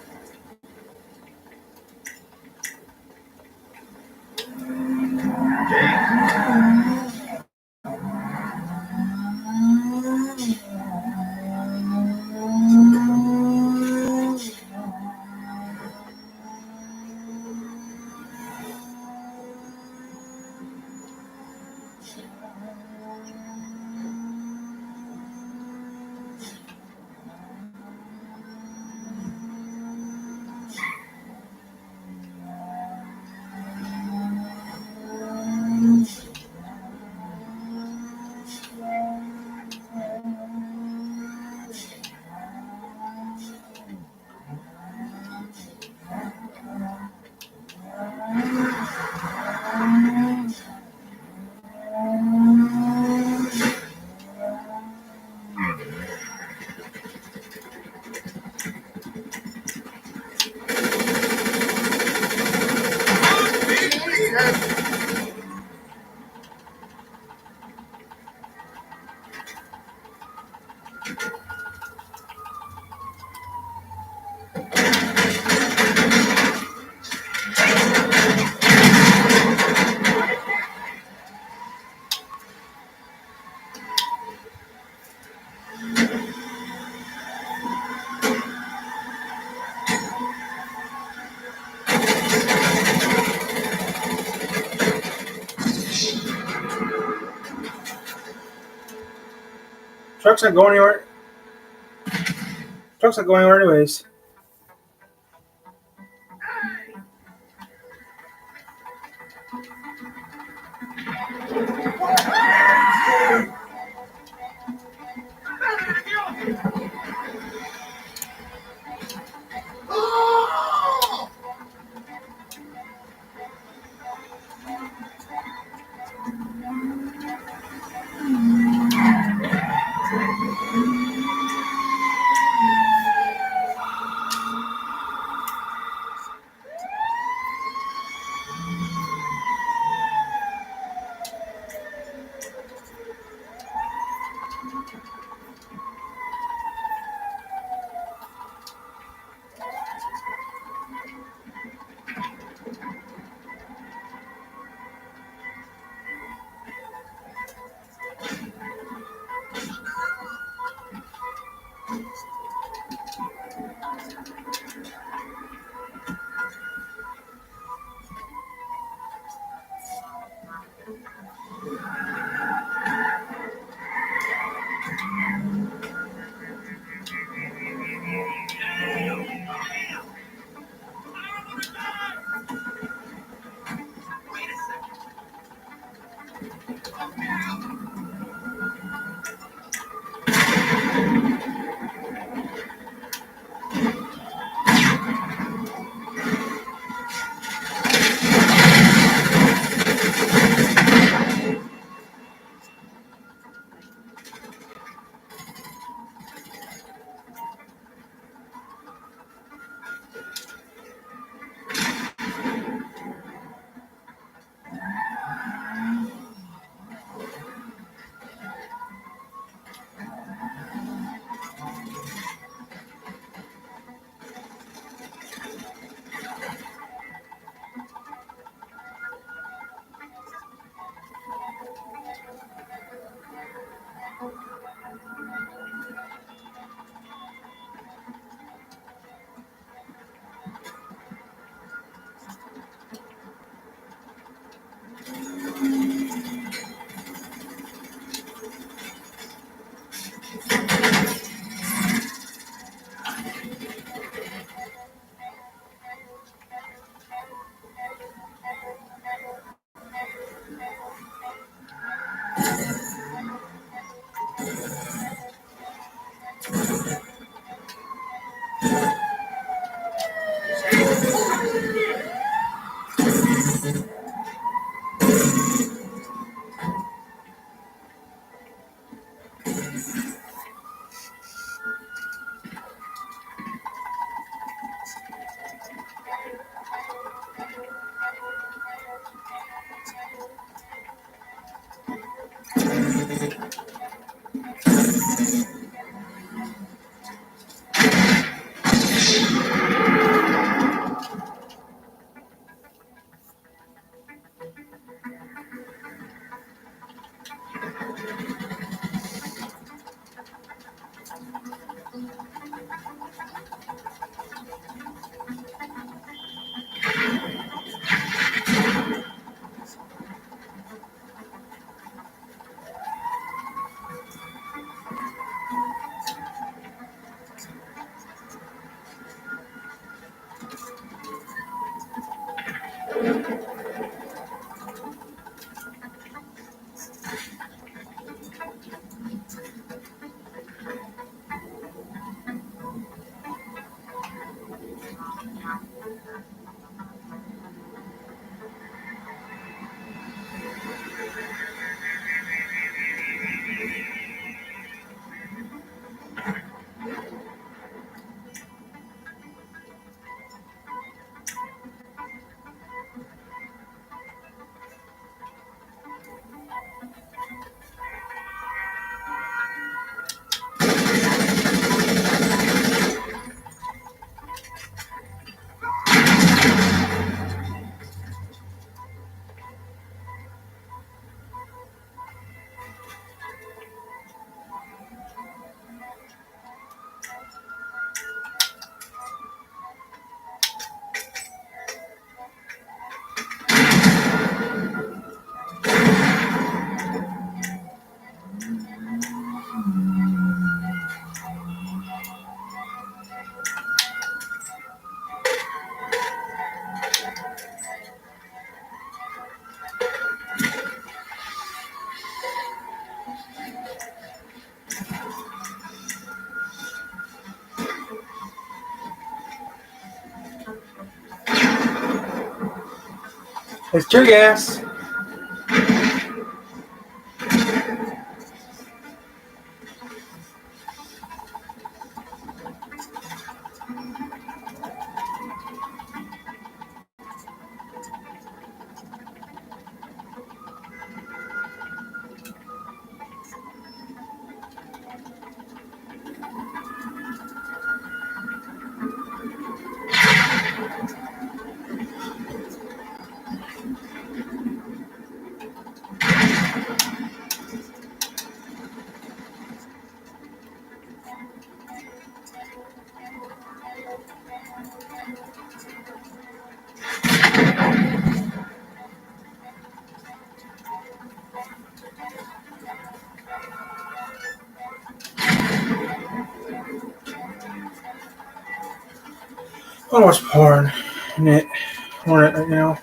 A: Truck's not going anywhere. Truck's not going anywhere anyways. It's tear gas. I want to watch porn in it. Porn right now.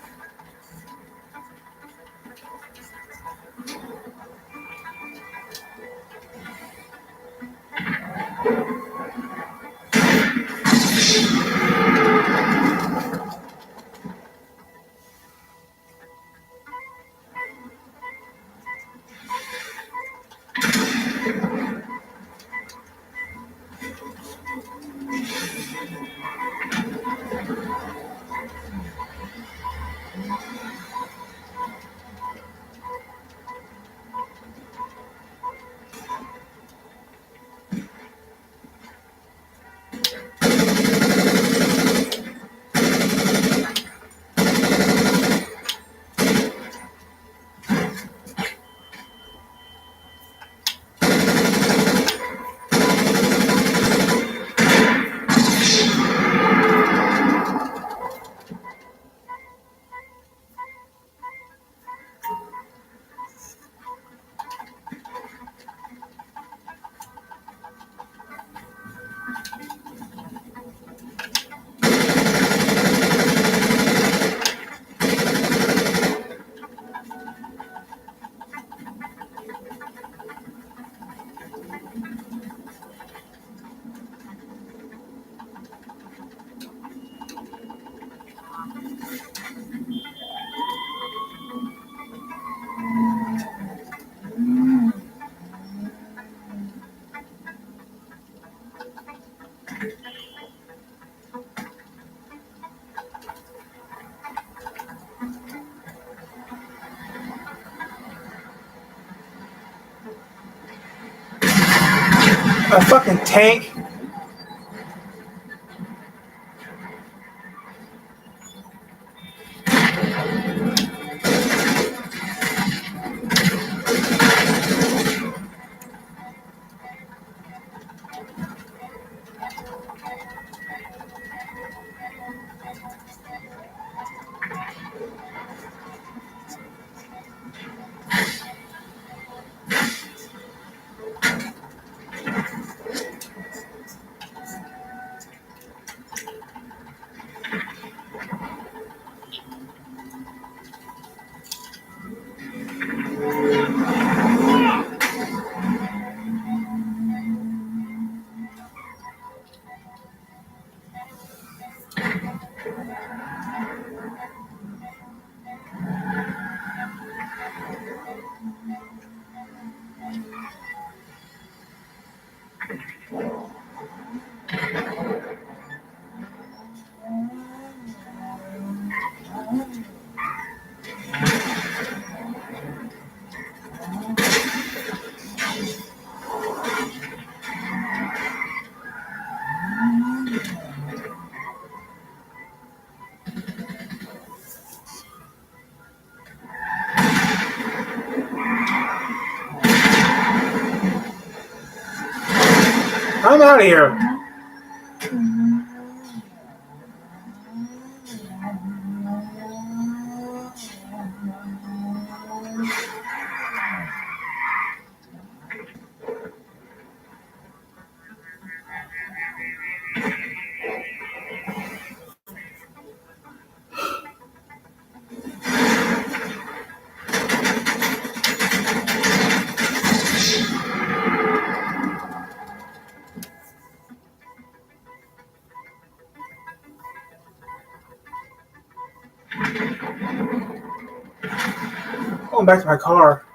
A: A fucking tank. out of here. Going back to my car.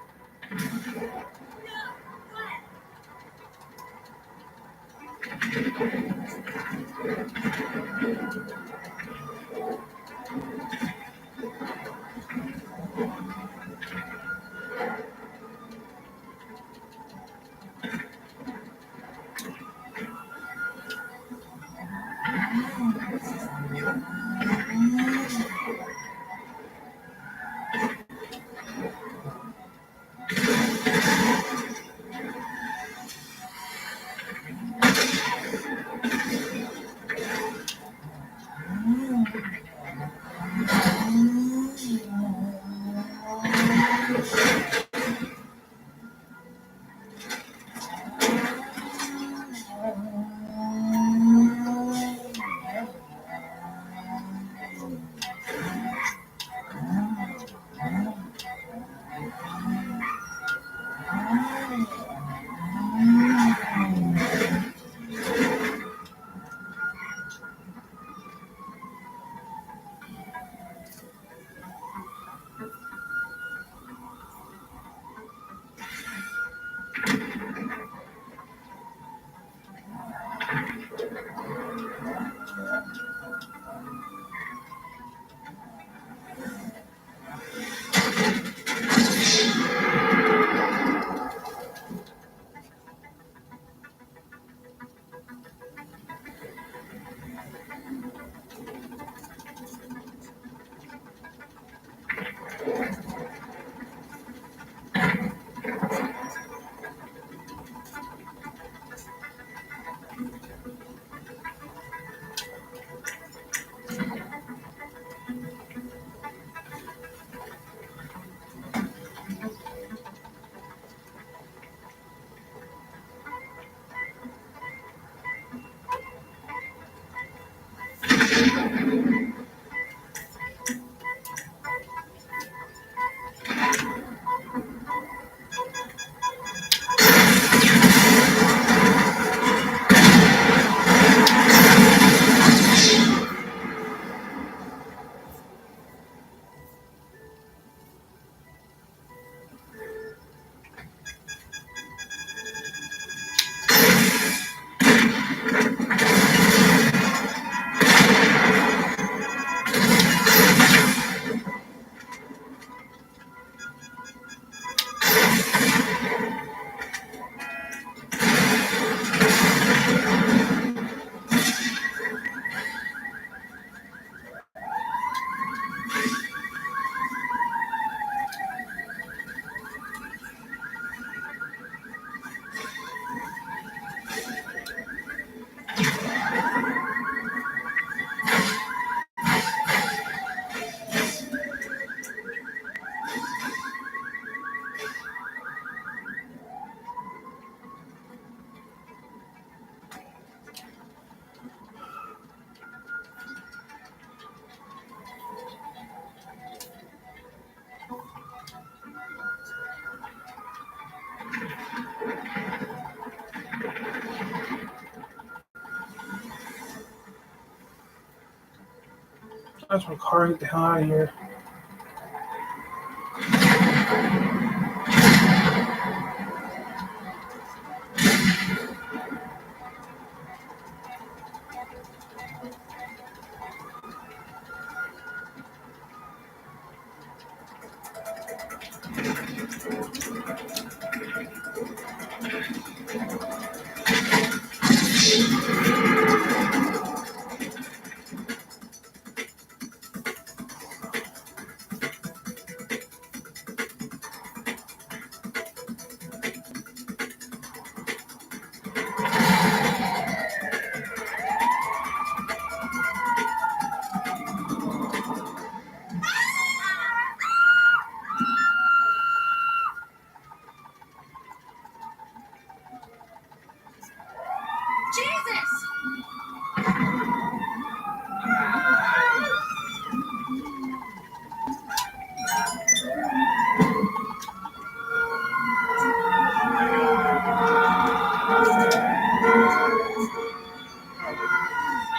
A: That's my car. Get the hell out of here.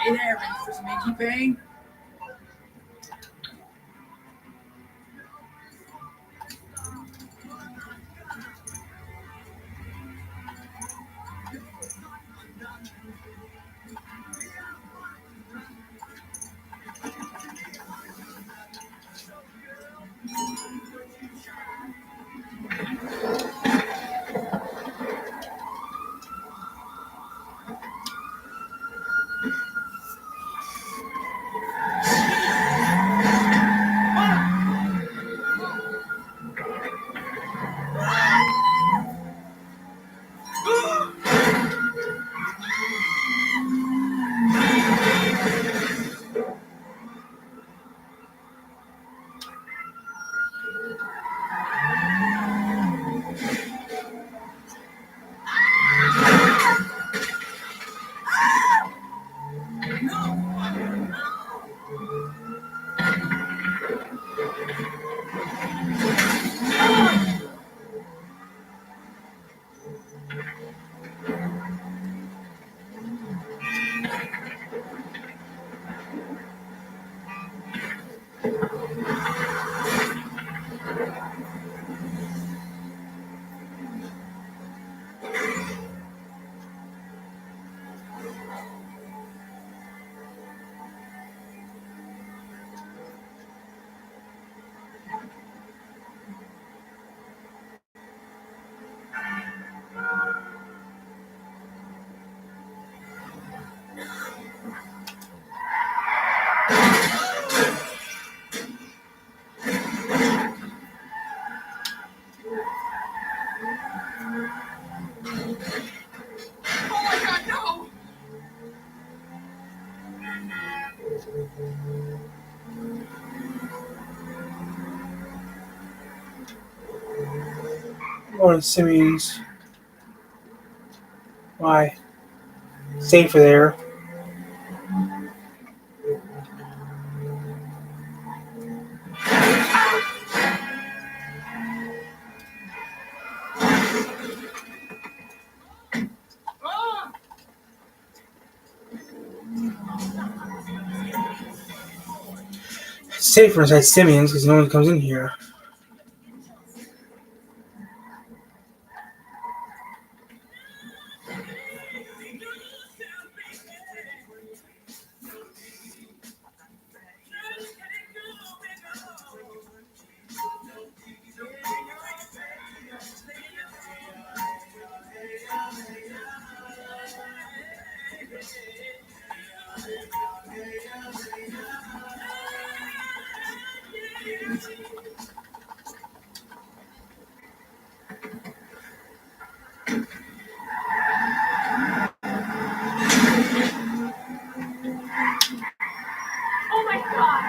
L: Hey there, ready for some achy pain?
A: Or Simmons. Why? Safer there. Safer inside Simmons because no one comes in here.
H: Oh my god!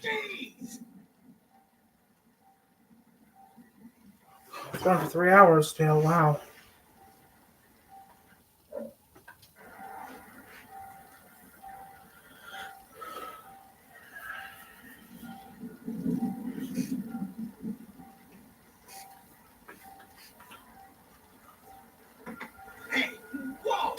B: Jeez.
A: It's gone for 3 hours still. Wow.
B: Hey, whoa.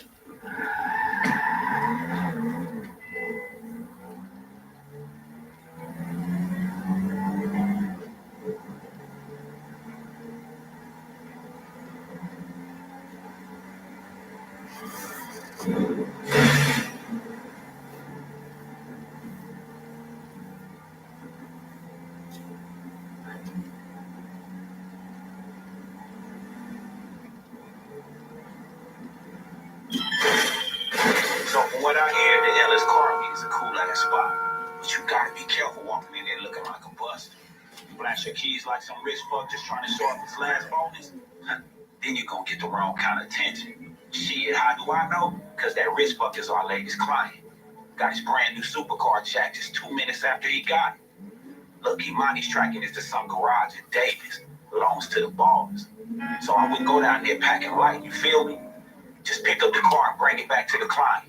B: So from what I hear, the Ellis car meet is a cool ass spot. But you gotta be careful walking in there looking like a buster. You flash your keys like some rich fuck just trying to show off his last bonus. Then you're gonna get the wrong kind of attention. Shit, how do I know? Cause that rich fuck is our latest client. Got his brand new supercar jacked just 2 minutes after he got it. Look, Imani's tracking this to some garage in Davis. Belongs to the ballers. So I wouldn't go down there packing light, you feel me? Just pick up the car and bring it back to the client.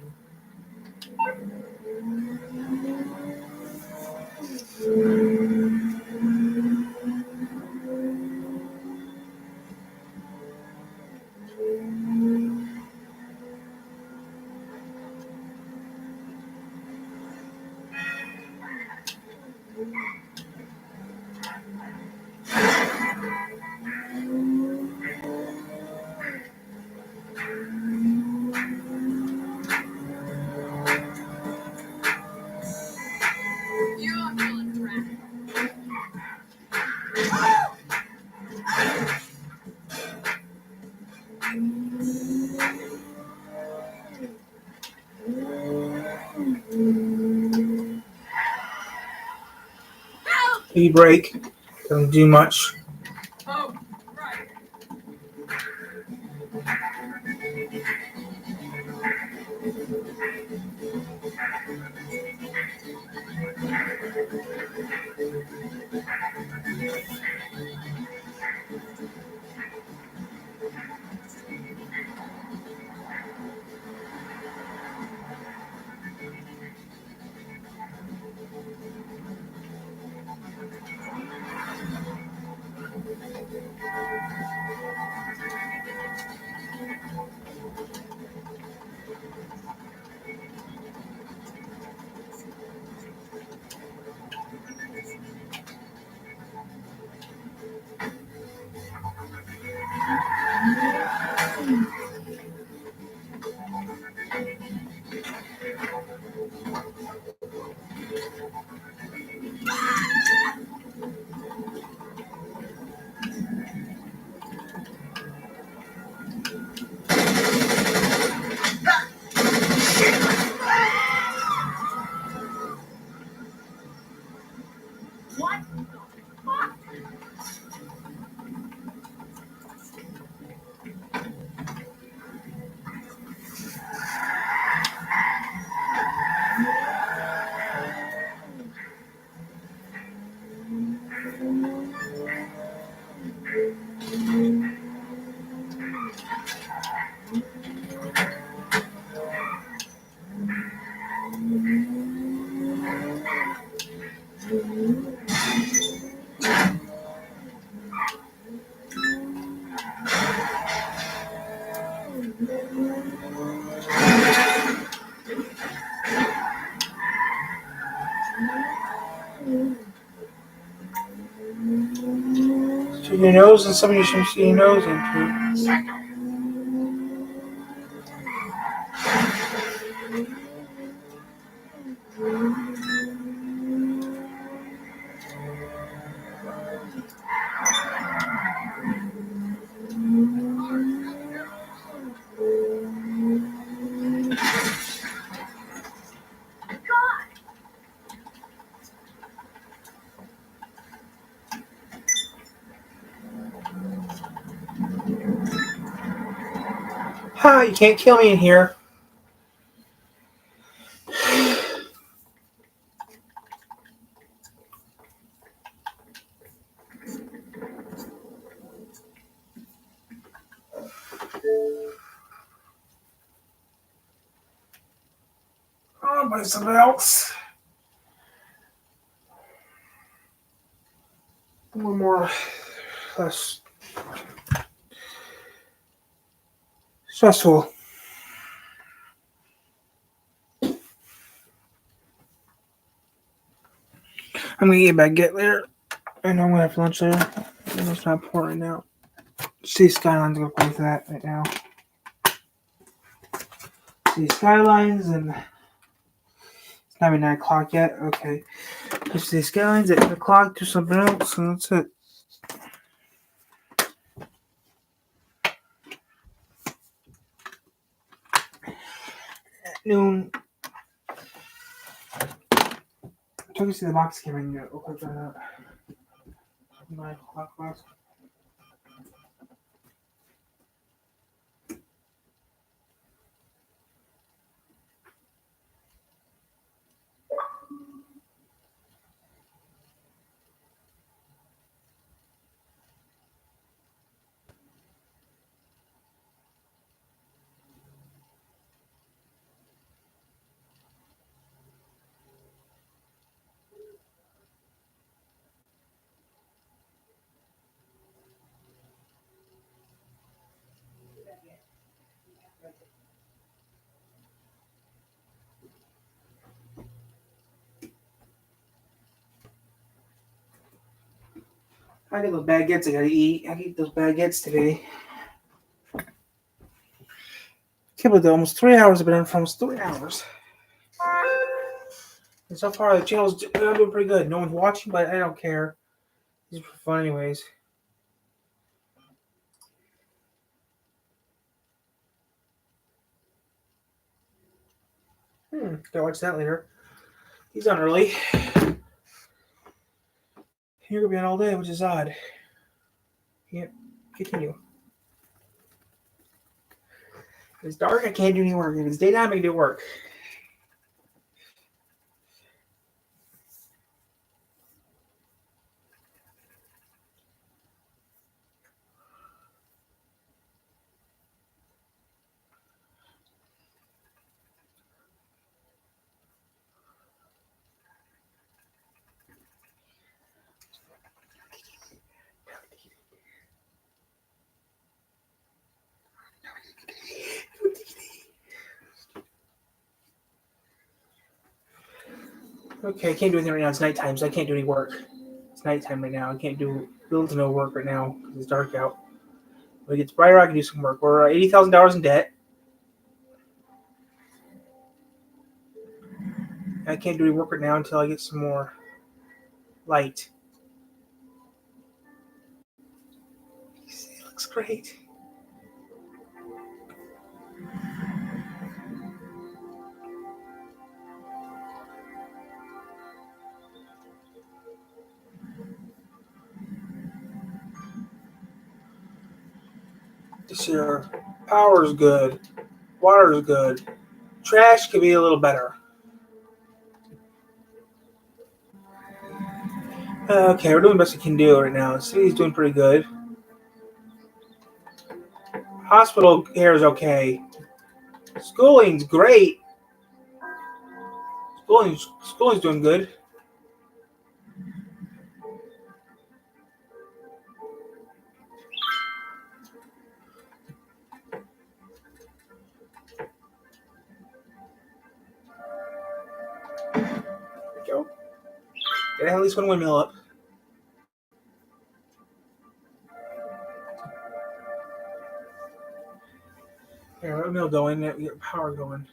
A: E-brake. Doesn't do much.
F: Oh, right.
H: What?
A: See your nose and something you shouldn't see your nose into. Ha! You can't kill me in here. buy something else. One more less stressful. I'm gonna eat a baguette later. I know I'm gonna have lunch later. It's not important right now. See Skylines, I'm gonna play with that right now. See Skylines, and it's not even 9 o'clock yet. Okay. Just see Skylines at 8 o'clock, do something else, and that's it. At noon. I took you to see the box came in yet. We'll click that out. 9 o'clock last. I got those baguettes I gotta eat. I ate those baguettes today. Can't believe almost 3 hours. I've been on for almost 3 hours. And so far, the channel's doing pretty good. No one's watching, but I don't care. These are for fun, anyways. Gotta watch that later. He's on early. You're gonna be on all day, which is odd. Can't continue. If it's dark, I can't do any work. If it's daytime, I can do work. Okay, I can't do anything right now. It's nighttime, so I can't do any work. It's nighttime right now. I can't do little to no work right now because it's dark out. When it gets brighter, I can do some work. We're $80,000 in debt. I can't do any work right now until I get some more light. It looks great. This year, power's good. Water's good. Trash could be a little better. Okay, we're doing the best we can do right now. The city's doing pretty good. Hospital care is okay. Schooling's great. Schooling's doing good. There we go. Gotta have at least one windmill up. Yeah, windmill going. We get power going.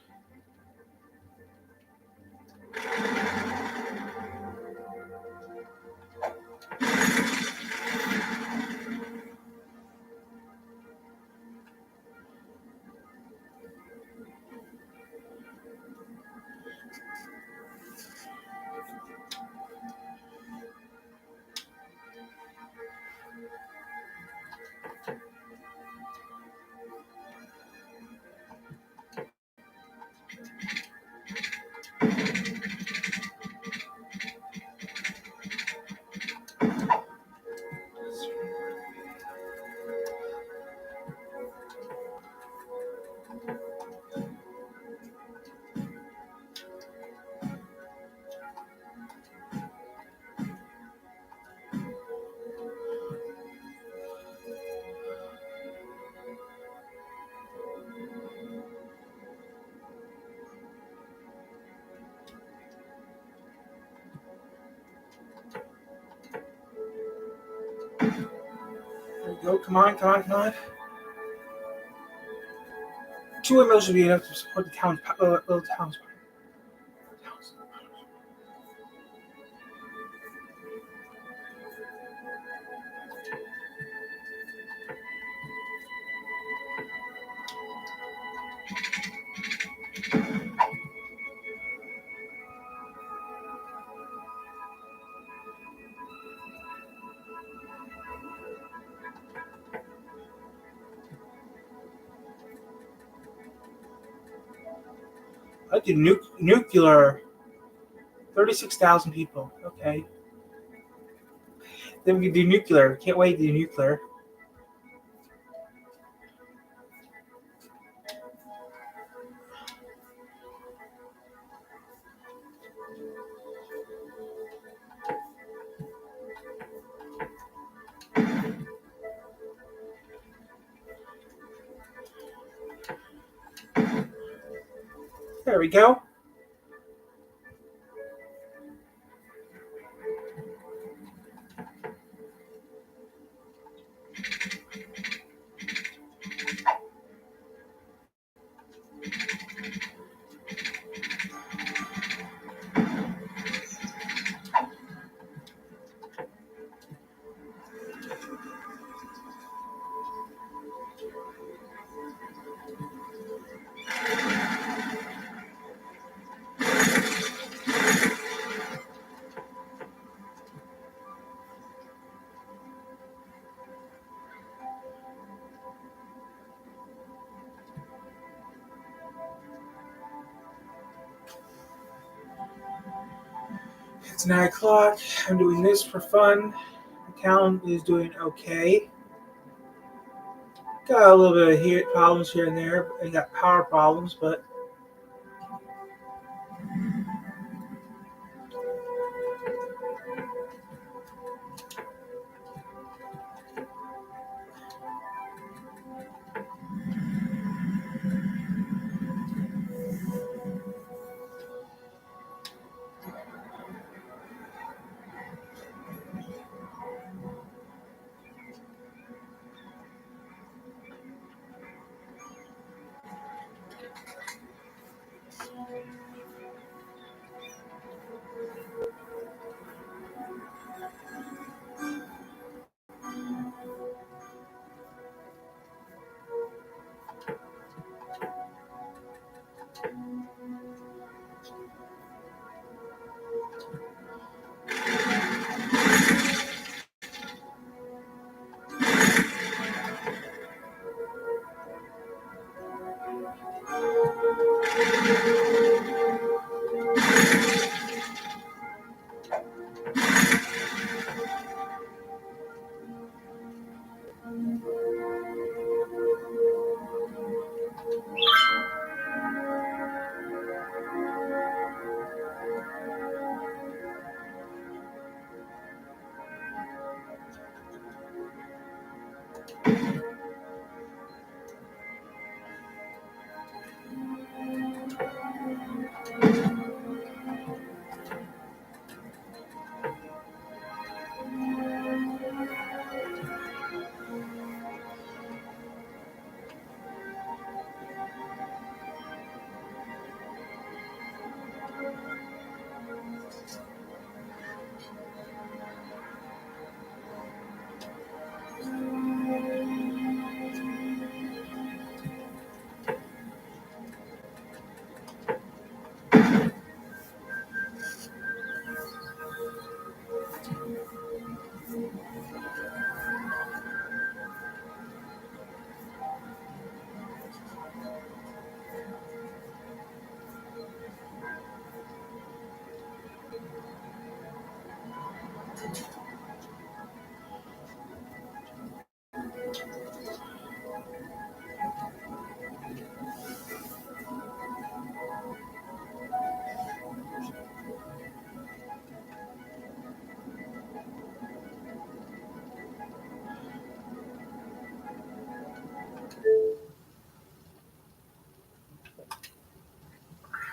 A: Go, come on, come on, come on. 2 windmills should be enough to support the town's little towns. I do nuclear. 36,000 people. Okay. Then we can do nuclear. Can't wait to do nuclear. There we go. It's 9 o'clock. I'm doing this for fun. The town is doing okay. Got a little bit of problems here and there. I got power problems, but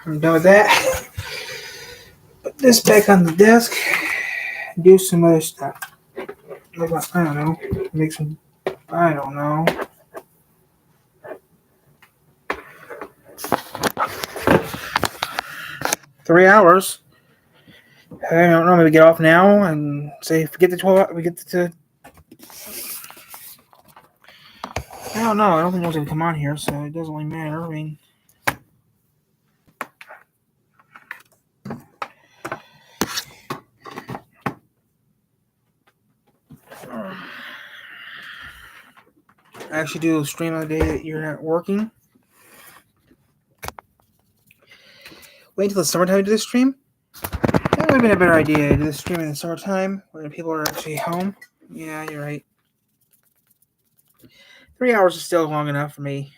A: I'm done with that. Put this back on the desk. Do some other stuff. I don't know. Make some I don't know. $3. I don't know. Maybe get off now and say if we get to 12. We get to. I don't know. I don't think anyone's gonna come on here, so it doesn't really matter. I mean. I actually do a stream on the day that you're not working. Wait until the summertime to do this stream? That would have been a better idea to do this stream in the summertime when people are actually home. Yeah, you're right. 3 hours is still long enough for me.